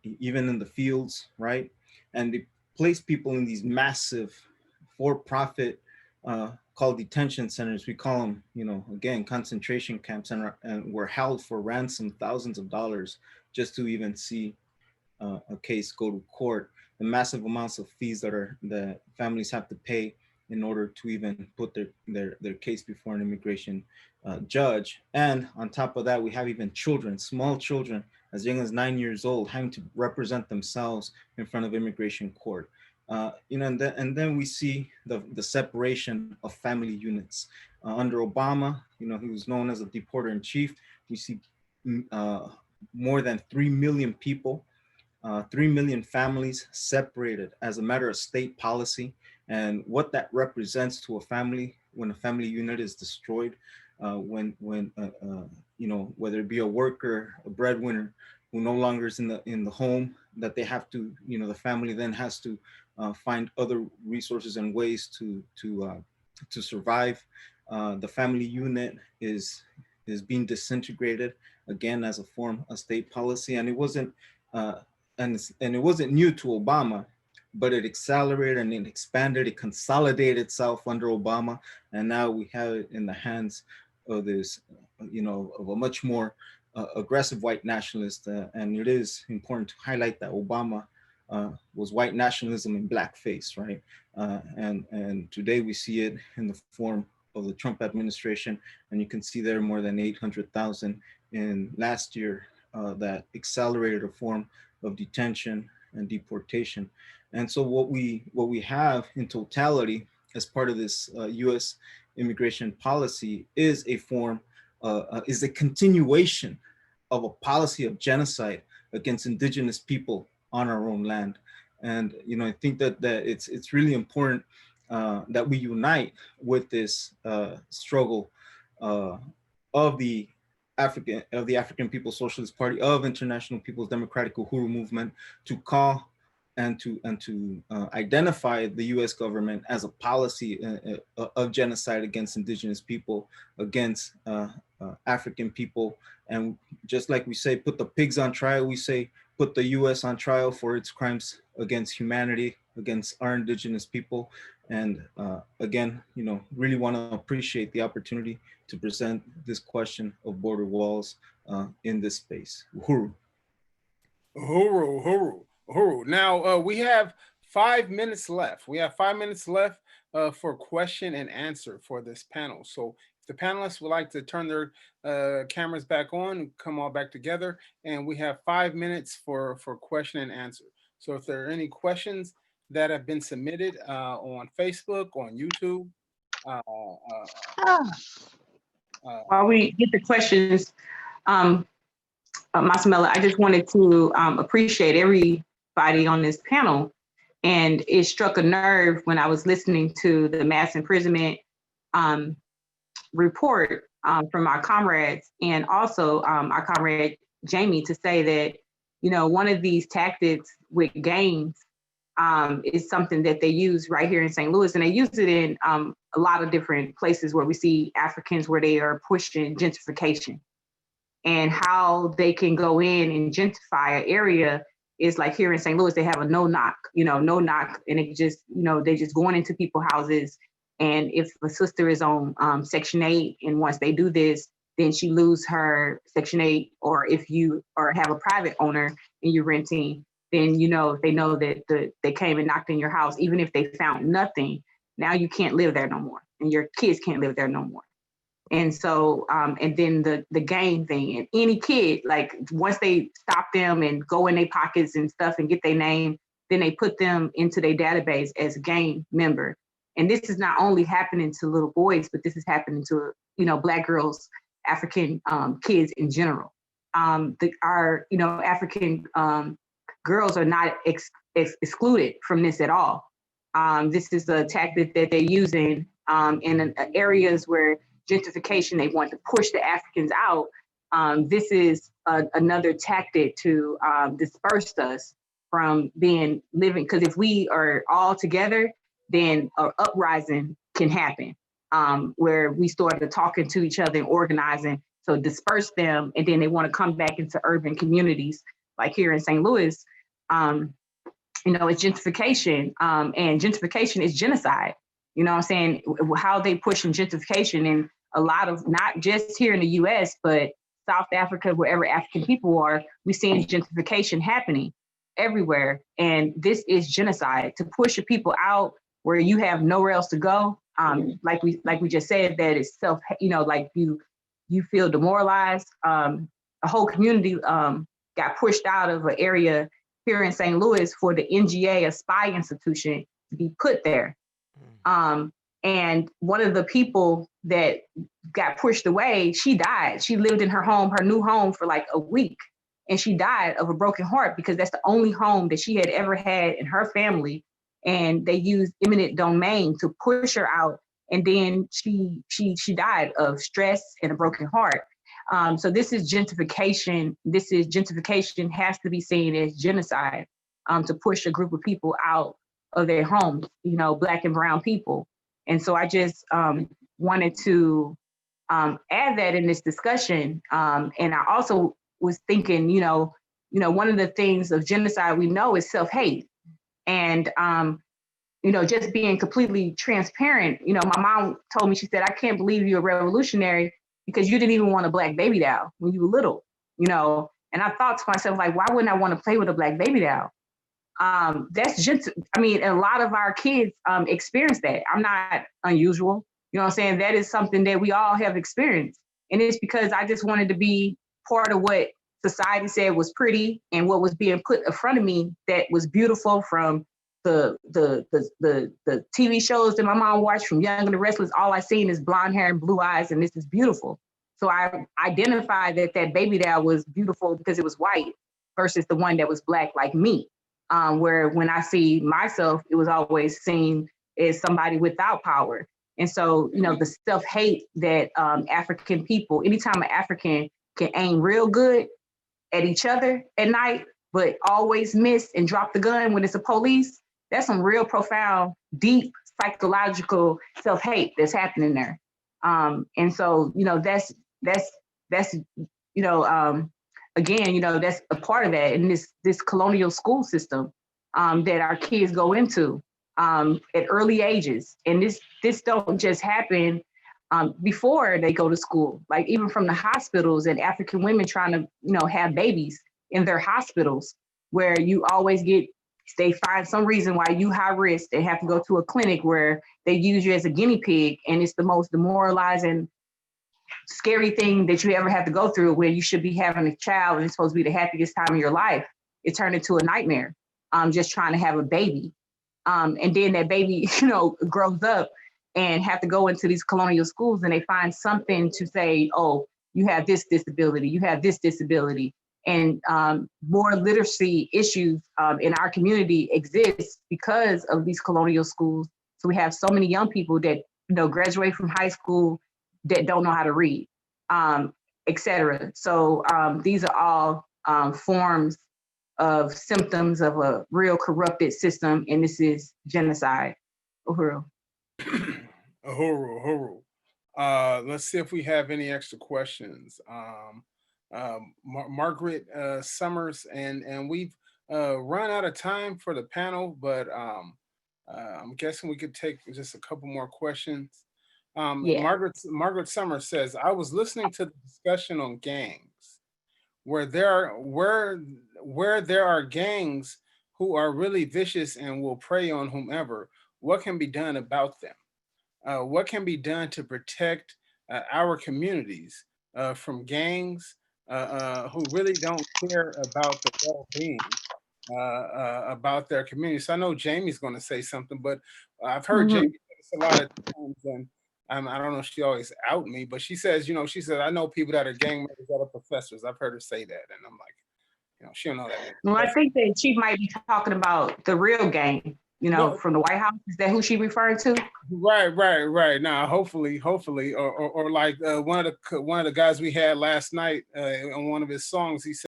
Speaker 15: even in the fields, right? And they place people in these massive for-profit called detention centers. We call them, again, concentration camps, and we're held for ransom, thousands of dollars, just to even see a case go to court. The massive amounts of fees that families have to pay in order to even put their case before an immigration judge. And on top of that, we have even children, small children, as young as 9 years old, having to represent themselves in front of immigration court. And then we see the separation of family units. Under Obama, he was known as a deporter in chief. We see more than 3 million people, 3 million families separated as a matter of state policy, and what that represents to a family when a family unit is destroyed, when whether it be a worker, a breadwinner who no longer is in the home, that they have to, the family then has to find other resources and ways to survive. The family unit is being disintegrated again as a form of state policy, and it wasn't it wasn't new to Obama, but it accelerated and it expanded, it consolidated itself under Obama, and now we have it in the hands of this, of a much more aggressive white nationalist. And it is important to highlight that Obama was white nationalism in blackface, right? And today we see it in the form of the Trump administration, and you can see there more than 800,000 in last year that accelerated a form of detention and deportation. And so what we have in totality as part of this U.S. immigration policy is a form, is a continuation of a policy of genocide against indigenous people on our own land. And I think that it's really important that we unite with this struggle of the African People's Socialist Party, of International People's Democratic Uhuru Movement, to call and to identify the U.S. government as a policy of genocide against indigenous people, against African people. And just like we say, put the pigs on trial, we say, put the U.S. on trial for its crimes against humanity, against our indigenous people. And again, really want to appreciate the opportunity to present this question of border walls in this space. Uhuru.
Speaker 10: Uhuru, Uhuru, Uhuru. Now we have 5 minutes left. We have 5 minutes left for question and answer for this panel. So if the panelists would like to turn their cameras back on, come all back together, and we have 5 minutes for question and answer. So if there are any questions that have been submitted on Facebook, on YouTube.
Speaker 11: While we get the questions, Masamela, I just wanted to appreciate everybody on this panel. And it struck a nerve when I was listening to the mass imprisonment report from our comrades, and also our comrade Jamie, to say that, one of these tactics with gangs is something that they use right here in St. Louis, and they use it in a lot of different places where we see Africans where they are pushing gentrification, and how they can go in and gentrify an area is like here in St. Louis, they have a no knock, and it just, they just going into people's houses. And if a sister is on Section 8, and once they do this, then she lose her Section 8, or if you have a private owner and you're renting, then they know that they came and knocked in your house, even if they found nothing. Now you can't live there no more, and your kids can't live there no more. And so, and then the gang thing, and any kid, like once they stop them and go in their pockets and stuff and get their name, then they put them into their database as a gang member. And this is not only happening to little boys, but this is happening to, Black girls, African kids in general. Our African girls are not excluded from this at all. This is a tactic that they're using in areas where gentrification, they want to push the Africans out. This is another tactic to disperse us from living, because if we are all together, then an uprising can happen, where we started talking to each other and organizing, so disperse them, and then they want to come back into urban communities, like here in St. Louis. It's gentrification, and gentrification is genocide. You know what I'm saying? How they pushing gentrification in a lot of, not just here in the US, but South Africa, wherever African people are, we're seeing gentrification happening everywhere. And this is genocide, to push your people out where you have nowhere else to go. Like we just said, that it's like you feel demoralized. A whole community got pushed out of an area here in St. Louis for the NGA, a spy institution, to be put there. And one of the people that got pushed away, she died. She lived in her new home for like a week, and she died of a broken heart, because that's the only home that she had ever had in her family. And they used eminent domain to push her out. And then she died of stress and a broken heart. So this is gentrification. Gentrification has to be seen as genocide, to push a group of people out of their homes, Black and brown people. And so I just wanted to add that in this discussion. And I also was thinking, one of the things of genocide we know is self-hate. And, just being completely transparent, my mom told me, she said, I can't believe you're a revolutionary because you didn't even want a Black baby doll when you were little, And I thought to myself, like, why wouldn't I want to play with a Black baby doll? That's just, a lot of our kids experience that. I'm not unusual. You know what I'm saying? That is something that we all have experienced. And it's because I just wanted to be part of what society said was pretty, and what was being put in front of me that was beautiful, from the TV shows that my mom watched, from Young and the Restless. All I seen is blonde hair and blue eyes, and this is beautiful. So I identified that baby doll was beautiful because it was white, versus the one that was Black like me. Where when I see myself, it was always seen as somebody without power.
Speaker 8: And so, you know, the self-hate that African people, anytime an African can aim real good at each other at night, but always miss and drop the gun when it's a police, that's some real profound, deep psychological self-hate that's happening there. And so, you know, that's you know, again, you know, that's a part of that in this colonial school system that our kids go into at early ages. And this don't just happen before they go to school, like even from the hospitals and African women trying to, you know, have babies in their hospitals, where you always they find some reason why you high risk and have to go to a clinic where they use you as a guinea pig. And it's the most demoralizing, scary thing that you ever have to go through, where you should be having a child and it's supposed to be the happiest time of your life. It turned into a nightmare, just trying to have a baby. And then that baby, you know, grows up and have to go into these colonial schools and they find something to say, oh, you have this disability, you have this disability. And more literacy issues in our community exist because of these colonial schools. So we have so many young people that, you know, graduate from high school that don't know how to read, et cetera. So these are all forms of symptoms of a real corrupted system, and this is genocide. Uhuru.
Speaker 10: Uhuru. Let's see if we have any extra questions. Margaret Summers, and we've run out of time for the panel, but I'm guessing we could take just a couple more questions.
Speaker 8: Yeah.
Speaker 10: Margaret Summers says, I was listening to the discussion on gangs, where there are gangs who are really vicious and will prey on whomever. What can be done about them? What can be done to protect our communities from gangs who really don't care about the well-being about their community? So I know Jamie's going to say something, but I've heard Jamie say this a lot of times, and I don't know if she always out me, but she says, you know, I know people that are gang members that are professors. I've heard her say that, and I'm like, you know, she don't know that.
Speaker 8: Well, I think that she might be talking about the real gang, you know, from the White House. Is that who she referring to?
Speaker 10: Right. Now, hopefully, or like one of the guys we had last night on one of his songs, he said,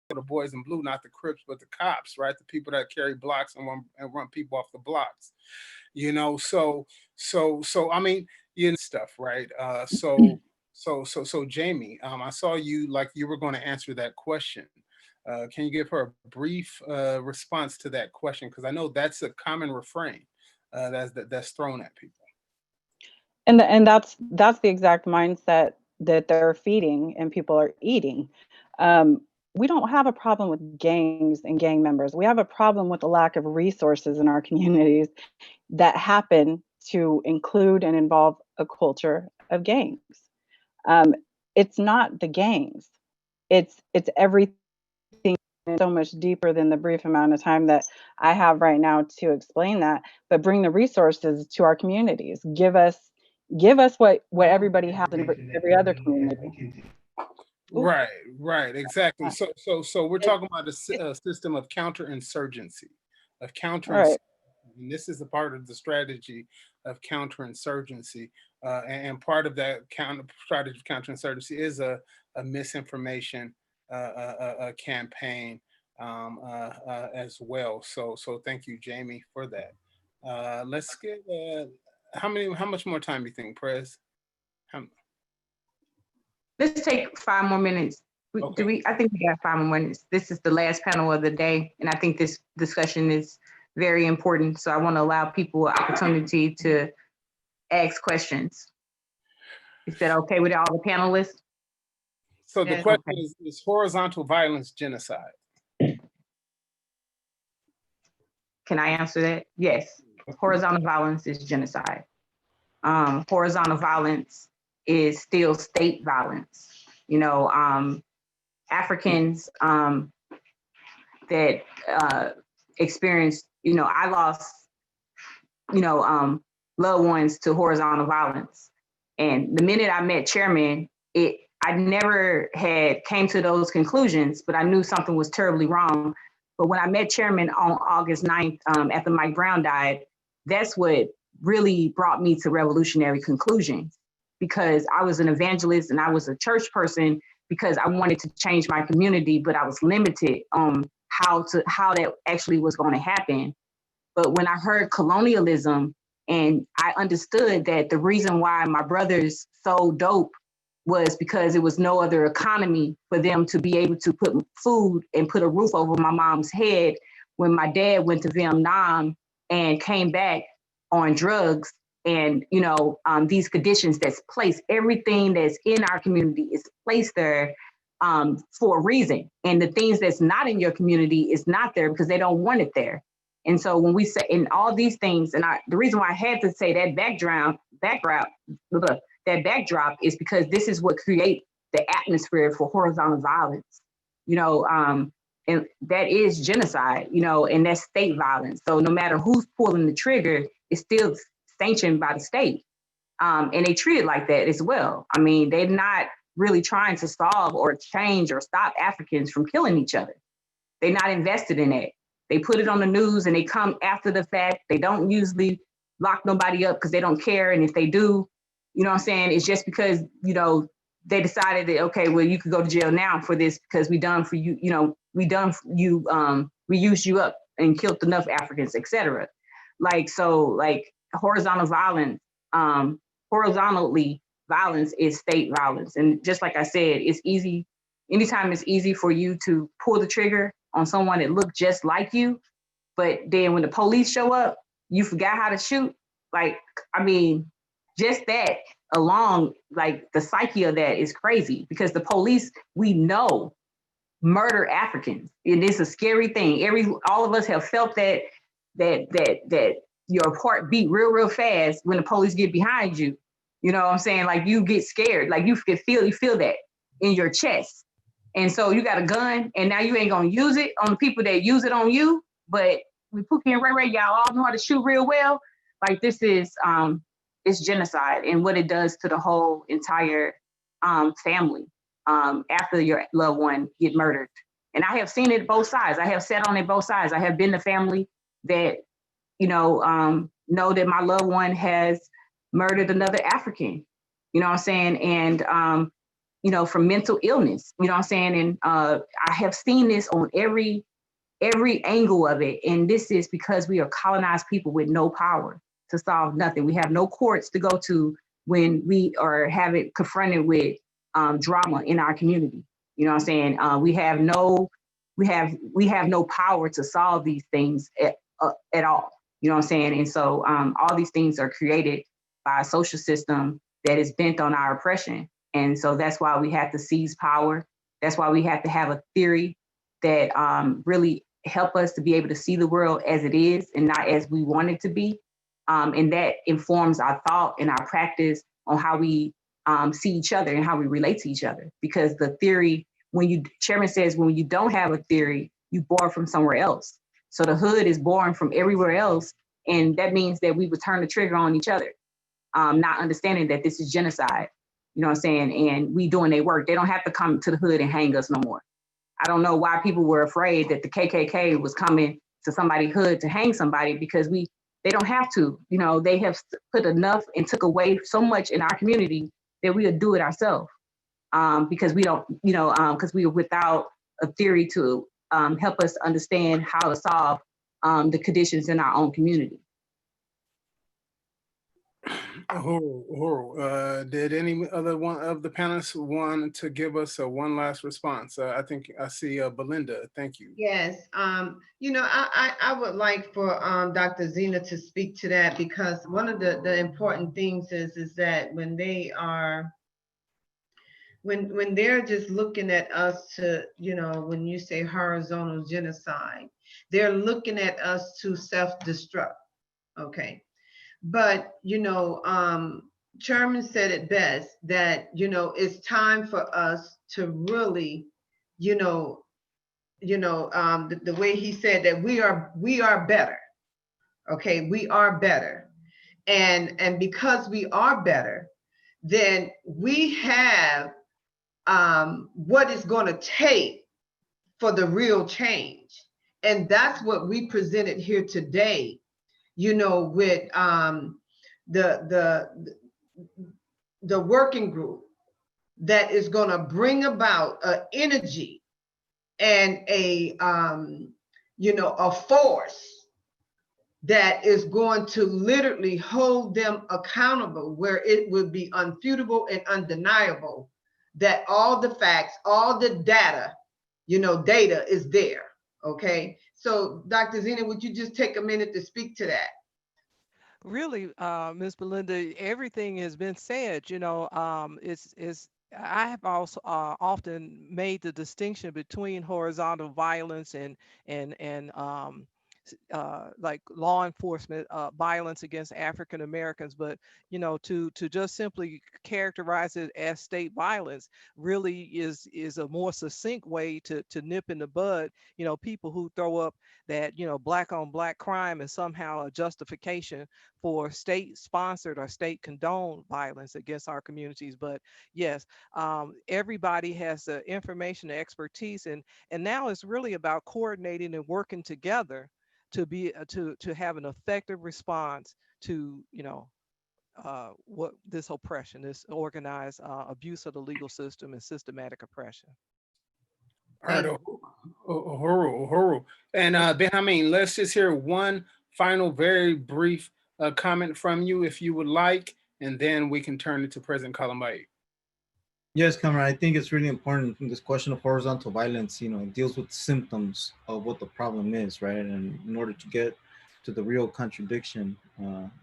Speaker 10: "The boys in blue, not the Crips, but the cops, right? The people that carry blocks and run people off the blocks." You know, so I mean, you know, stuff, right? So Jamie, I saw you like you were going to answer that question. Can you give her a brief response to that question? Because I know that's a common refrain that's thrown at people.
Speaker 14: And that's the exact mindset that they're feeding and people are eating. We don't have a problem with gangs and gang members. We have a problem with the lack of resources in our communities that happen to include and involve a culture of gangs. It's not the gangs. It's everything so much deeper than the brief amount of time that I have right now to explain that. But bring the resources to our communities. Give us what everybody has in every other community.
Speaker 10: Right, exactly. So we're talking about a system of counterinsurgency,
Speaker 14: Right.
Speaker 10: And this is a part of the strategy of counterinsurgency, and part of that strategy of counterinsurgency is a misinformation campaign as well. So thank you, Jamie, for that. Let's get how much more time do you think, Prez?
Speaker 8: Let's take 5 more minutes.
Speaker 10: Okay.
Speaker 8: I think we got 5 more minutes. This is the last panel of the day, and I think this discussion is very important. So I want to allow people an opportunity to ask questions. Is that okay with all the panelists?
Speaker 10: So the question is horizontal violence genocide?
Speaker 8: Can I answer that? Yes. Horizontal violence is genocide. Horizontal violence is still state violence. You know, Africans that experienced, you know, I lost, you know, loved ones to horizontal violence. And the minute I met Chairman, I never had came to those conclusions, but I knew something was terribly wrong. But when I met Chairman on August 9th, after Mike Brown died, that's what
Speaker 16: really brought me to revolutionary conclusions, because I was an evangelist and I was a church person because I wanted to change my community, but I was limited on how that actually was going to happen. But when I heard colonialism, and I understood that the reason why my brothers sold dope was because it was no other economy for them to be able to put food and put a roof over my mom's head when my dad went to Vietnam and came back on drugs. And, you know, these conditions that's placed, everything that's in our community is placed there for a reason. And the things that's not in your community is not there because they don't want it there. And so when we say in all these things, and the reason why I had to say that that backdrop is because this is what creates the atmosphere for horizontal violence, you know, and that is genocide, you know, and that's state violence. So no matter who's pulling the trigger, it's still sanctioned by the state. And they treat it like that as well. I mean, they're not really trying to solve or change or stop Africans from killing each other. They're not invested in that. They put it on the news and they come after the fact. They don't usually lock nobody up because they don't care. And if they do, you know what I'm saying, it's just because, you know, they decided that, okay, well, you could go to jail now for this because we done for you, you know, we used you up and killed enough Africans, etc. Like, so like horizontal violence, horizontally violence is state violence. And just like I said, it's easy. Anytime it's easy for you to pull the trigger on someone that looked just like you, but then when the police show up, you forgot how to shoot. Like, I mean, just that along, like the psyche of that is crazy, because the police, we know, murder Africans. And it's a scary thing. All of us have felt that your heart beat real fast when the police get behind you. You know what I'm saying? Like you get scared, like you feel that in your chest. And so you got a gun, and now you ain't gonna use it on the people that use it on you. But we Pookie and Ray Ray, y'all all know how to shoot real well. Like this is it's genocide, and what it does to the whole entire family after your loved one get murdered. And I have seen it both sides. I have sat on it both sides. I have been the family that, you know that my loved one has murdered another African. You know what I'm saying? And you know, from mental illness, you know what I'm saying? And I have seen this on every angle of it. And this is because we are colonized people with no power to solve nothing. We have no courts to go to when we are confronted with drama in our community. You know what I'm saying? We have no power to solve these things at all. You know what I'm saying? And so all these things are created by a social system that is bent on our oppression. And so that's why we have to seize power. That's why we have to have a theory that really help us to be able to see the world as it is and not as we want it to be. And that informs our thought and our practice on how we see each other and how we relate to each other. Because the theory, Chairman says, when you don't have a theory, you borrow from somewhere else. So the hood is born from everywhere else. And that means that we would turn the trigger on each other, not understanding that this is genocide. You know what I'm saying? And we doing their work. They don't have to come to the hood and hang us no more. I don't know why people were afraid that the KKK was coming to somebody's hood to hang somebody, because they don't have to. You know, they have put enough and took away so much in our community that we would do it ourselves, because we don't, you know, because we are without a theory to help us understand how to solve the conditions in our own community.
Speaker 10: Uhuru, did any other one of the panelists want to give us one last response? I think I see Belinda. Thank you.
Speaker 12: Yes, you know, I would like for Dr. Zena to speak to that, because one of the important things is that when they are, when they're just looking at us to, you know, when you say horizontal genocide, they're looking at us to self-destruct, okay? But, you know, Chairman said it best, that, you know, it's time for us to really, the way he said that we are better. Okay, we are better. And because we are better, then we have what it's going to take for the real change. And that's what we presented here today, you know, with the working group that is going to bring about an energy and a a force that is going to literally hold them accountable, where it would be unfutable and undeniable that all the facts, all the data, data is there. Okay. So Dr. Zena, would you just take a minute to speak to that?
Speaker 13: Really, Ms. Belinda, everything has been said. I have also often made the distinction between horizontal violence and like law enforcement violence against African Americans, but to just simply characterize it as state violence really is a more succinct way to nip in the bud people who throw up that black on black crime is somehow a justification for state sponsored or state condoned violence against our communities. But yes, everybody has the information, the expertise, and now it's really about coordinating and working together to be to have an effective response to what this oppression, this organized abuse of the legal system and systematic oppression.
Speaker 10: All right, Uhuru. And Benjamin, let's just hear one final, very brief comment from you, if you would like, and then we can turn it to President Kalambay.
Speaker 15: Yes, Cameron, I think it's really important. This question of horizontal violence, deals with symptoms of what the problem is, right? And in order to get to the real contradiction,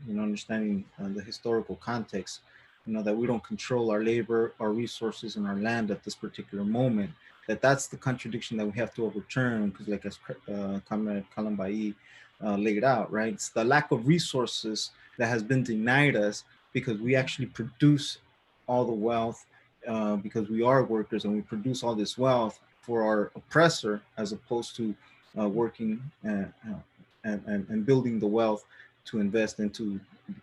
Speaker 15: understanding the historical context, that we don't control our labor, our resources, and our land at this particular moment, that's the contradiction that we have to overturn, because like as Comrade Kalambay laid out, right? It's the lack of resources that has been denied us because we actually produce all the wealth, because we are workers and we produce all this wealth for our oppressor, as opposed to working and building the wealth to invest into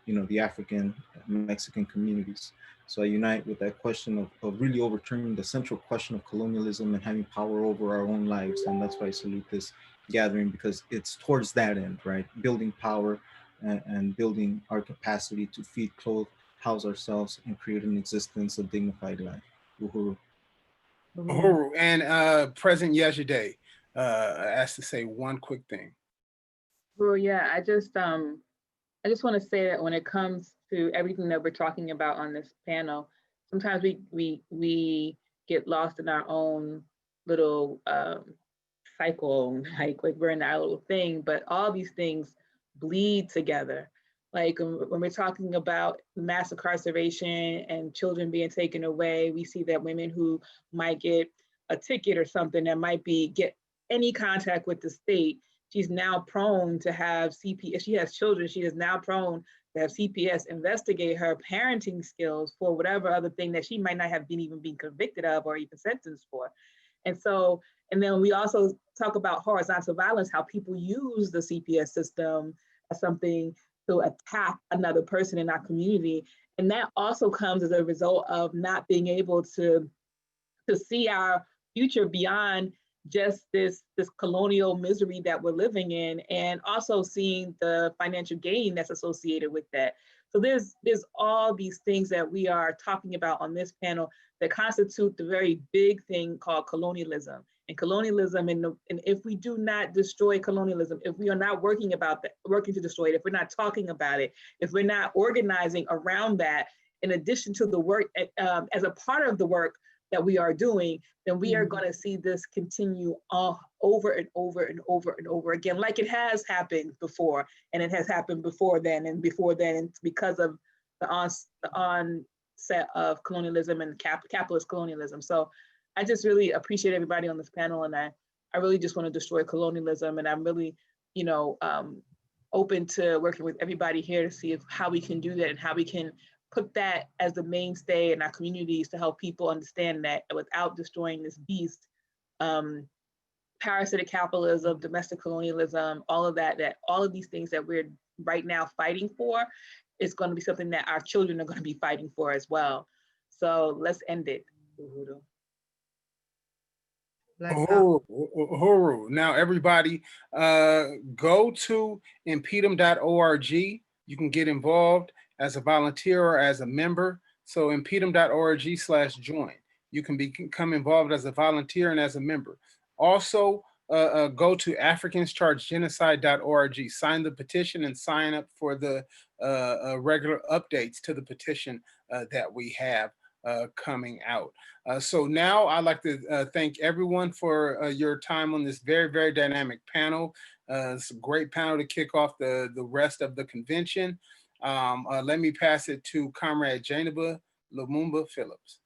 Speaker 15: the African Mexican communities. So I unite with that question of really overturning the central question of colonialism and having power over our own lives. And that's why I salute this gathering, because it's towards that end, right? Building power and building our capacity to feed, clothe, house ourselves, and create an existence of dignified life. Uhuru.
Speaker 10: Uhuru. And President Yejide asked to say one quick thing.
Speaker 11: Well, yeah, I just want to say that when it comes to everything that we're talking about on this panel, sometimes we get lost in our own little cycle, like we're in our little thing, but all these things bleed together. Like when we're talking about mass incarceration and children being taken away, we see that women who might get a ticket or something that might get any contact with the state, she's now prone to have CPS. She has children. She is now prone to have CPS investigate her parenting skills for whatever other thing that she might not have even been convicted of or even sentenced for. And then we also talk about horizontal violence, how people use the CPS system as something to attack another person in our community. And that also comes as a result of not being able to see our future beyond just this colonial misery that we're living in, and also seeing the financial gain that's associated with that. So there's all these things that we are talking about on this panel that constitute the very big thing called colonialism. And colonialism, and if we do not destroy colonialism, if we are not working to destroy it, if we're not talking about it, if we're not organizing around that, in addition to the work, as a part of the work that we are doing, then we are going to see this continue over and over and over and over again, like it has happened before, and it has happened before then, and it's because of the onset of colonialism and capitalist colonialism. So I just really appreciate everybody on this panel, and I really just want to destroy colonialism, and I'm really, open to working with everybody here to see how we can do that and how we can put that as the mainstay in our communities to help people understand that without destroying this beast, parasitic capitalism, domestic colonialism, all of that all of these things that we're right now fighting for is going to be something that our children are going to be fighting for as well. So let's end it, Uhuru.
Speaker 10: Uhuru. Now everybody go to impedum.org. You can get involved as a volunteer or as a member. So impedum.org/join. You can become involved as a volunteer and as a member. Also, go to africanschargedgenocide.org, sign the petition and sign up for the regular updates to the petition that we have coming out. So now I'd like to thank everyone for your time on this very, very dynamic panel. It's a great panel to kick off the rest of the convention. Let me pass it to Comrade Janeba Lumumba Phillips.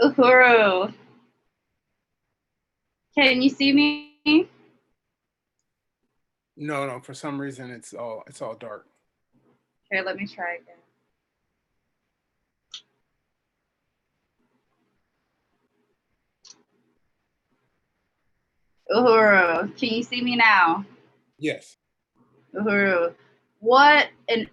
Speaker 2: Uhuru, can you see me?
Speaker 10: No, for some reason it's all dark.
Speaker 2: Here, let me try again. Uhuru, can you see me now?
Speaker 10: Yes.
Speaker 2: Uhuru, what an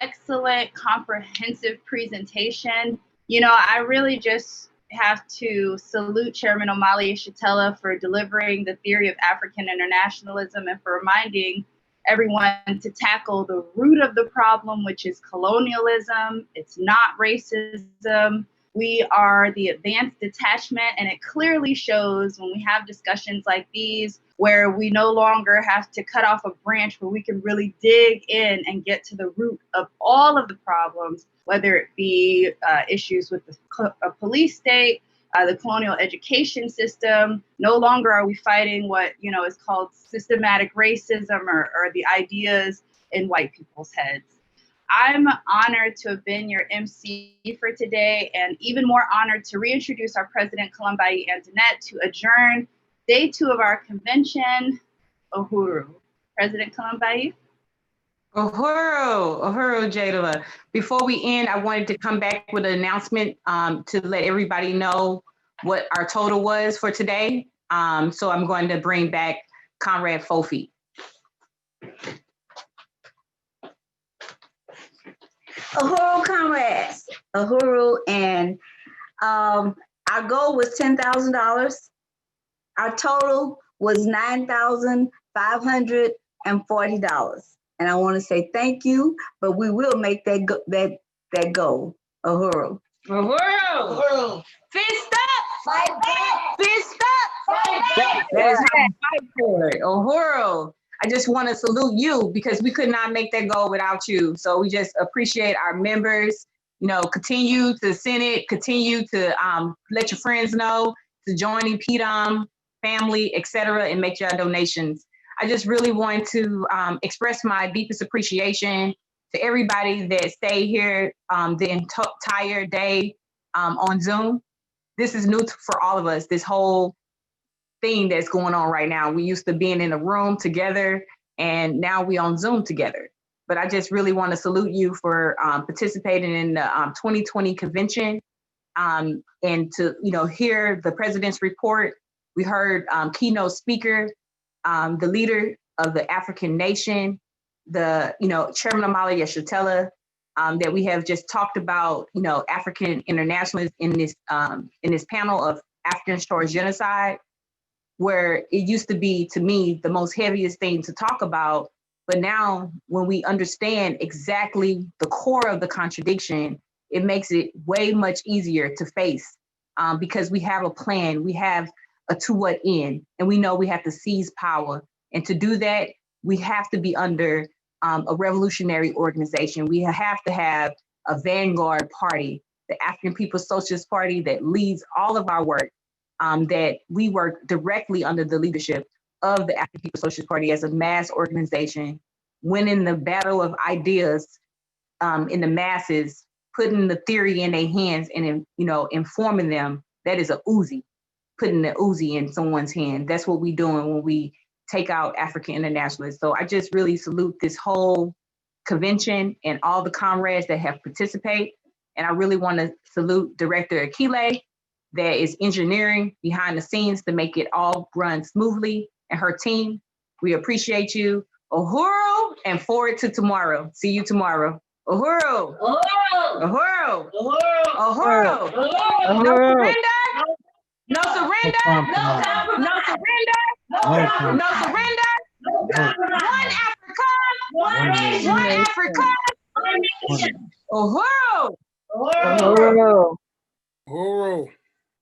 Speaker 2: excellent, comprehensive presentation. You know, I really just have to salute Chairman Omali Yeshitela for delivering the theory of African internationalism and for reminding everyone to tackle the root of the problem, which is colonialism. It's not racism. We are the advanced detachment, and it clearly shows when we have discussions like these where we no longer have to cut off a branch, but we can really dig in and get to the root of all of the problems, whether it be issues with the police state, the colonial education system. No longer are we fighting what is called systematic racism or the ideas in white people's heads. I'm honored to have been your MC for today, and even more honored to reintroduce our President Columbai Antoinette to adjourn day 2 of our convention. Uhuru. President Columbai.
Speaker 16: Uhuru, Jadala. Before we end, I wanted to come back with an announcement to let everybody know what our total was for today. So I'm going to bring back Comrade Fofi. Uhuru, comrades. Uhuru, and our goal was $10,000. Our total was $9,540. And I want to say thank you, but we will make that goal. Uhuru. Uhuru. Fist up. Fight back. Fist up. Fight back. That is how we fight for it. Uhuru. I just want to salute you because we could not make that goal without you. So we just appreciate our members. Continue to send it, continue to let your friends know to join in PDOM, family, etc., and make your donations. I just really want to express my deepest appreciation to everybody that stayed here the entire day on Zoom. This is new for all of us, this whole thing that's going on right now. We used to being in a room together, and now we on Zoom together. But I just really want to salute you for participating in the 2020 convention and to hear the president's report. We heard keynote speaker, the leader of the African nation, the Chairman Omali Yeshitela, that we have just talked about African internationalists in this panel of African Shores genocide, where it used to be, to me, the most heaviest thing to talk about. But now when we understand exactly the core of the contradiction, it makes it way much easier to face because we have a plan, we have a to what end, and we know we have to seize power. And to do that, we have to be under a revolutionary organization. We have to have a vanguard party, the African People's Socialist Party, that leads all of our work, that we work directly under the leadership of the African People's Socialist Party as a mass organization, winning the battle of ideas in the masses, putting the theory in their hands and informing them. That is a Uzi, putting the Uzi in someone's hand. That's what we're doing when we take out African internationalists. So I just really salute this whole convention and all the comrades that have participated. And I really want to salute Director Akile, that is engineering behind the scenes to make it all run smoothly, and her team. We appreciate you. Uhuru, and forward to tomorrow. See you tomorrow. Uhuru. Uhuru. Uhuru.
Speaker 14: Uhuru.
Speaker 16: No surrender. No surrender. No surrender. No surrender. One Africa. One Africa. Uhuru.
Speaker 14: Uhuru.
Speaker 10: Uhuru.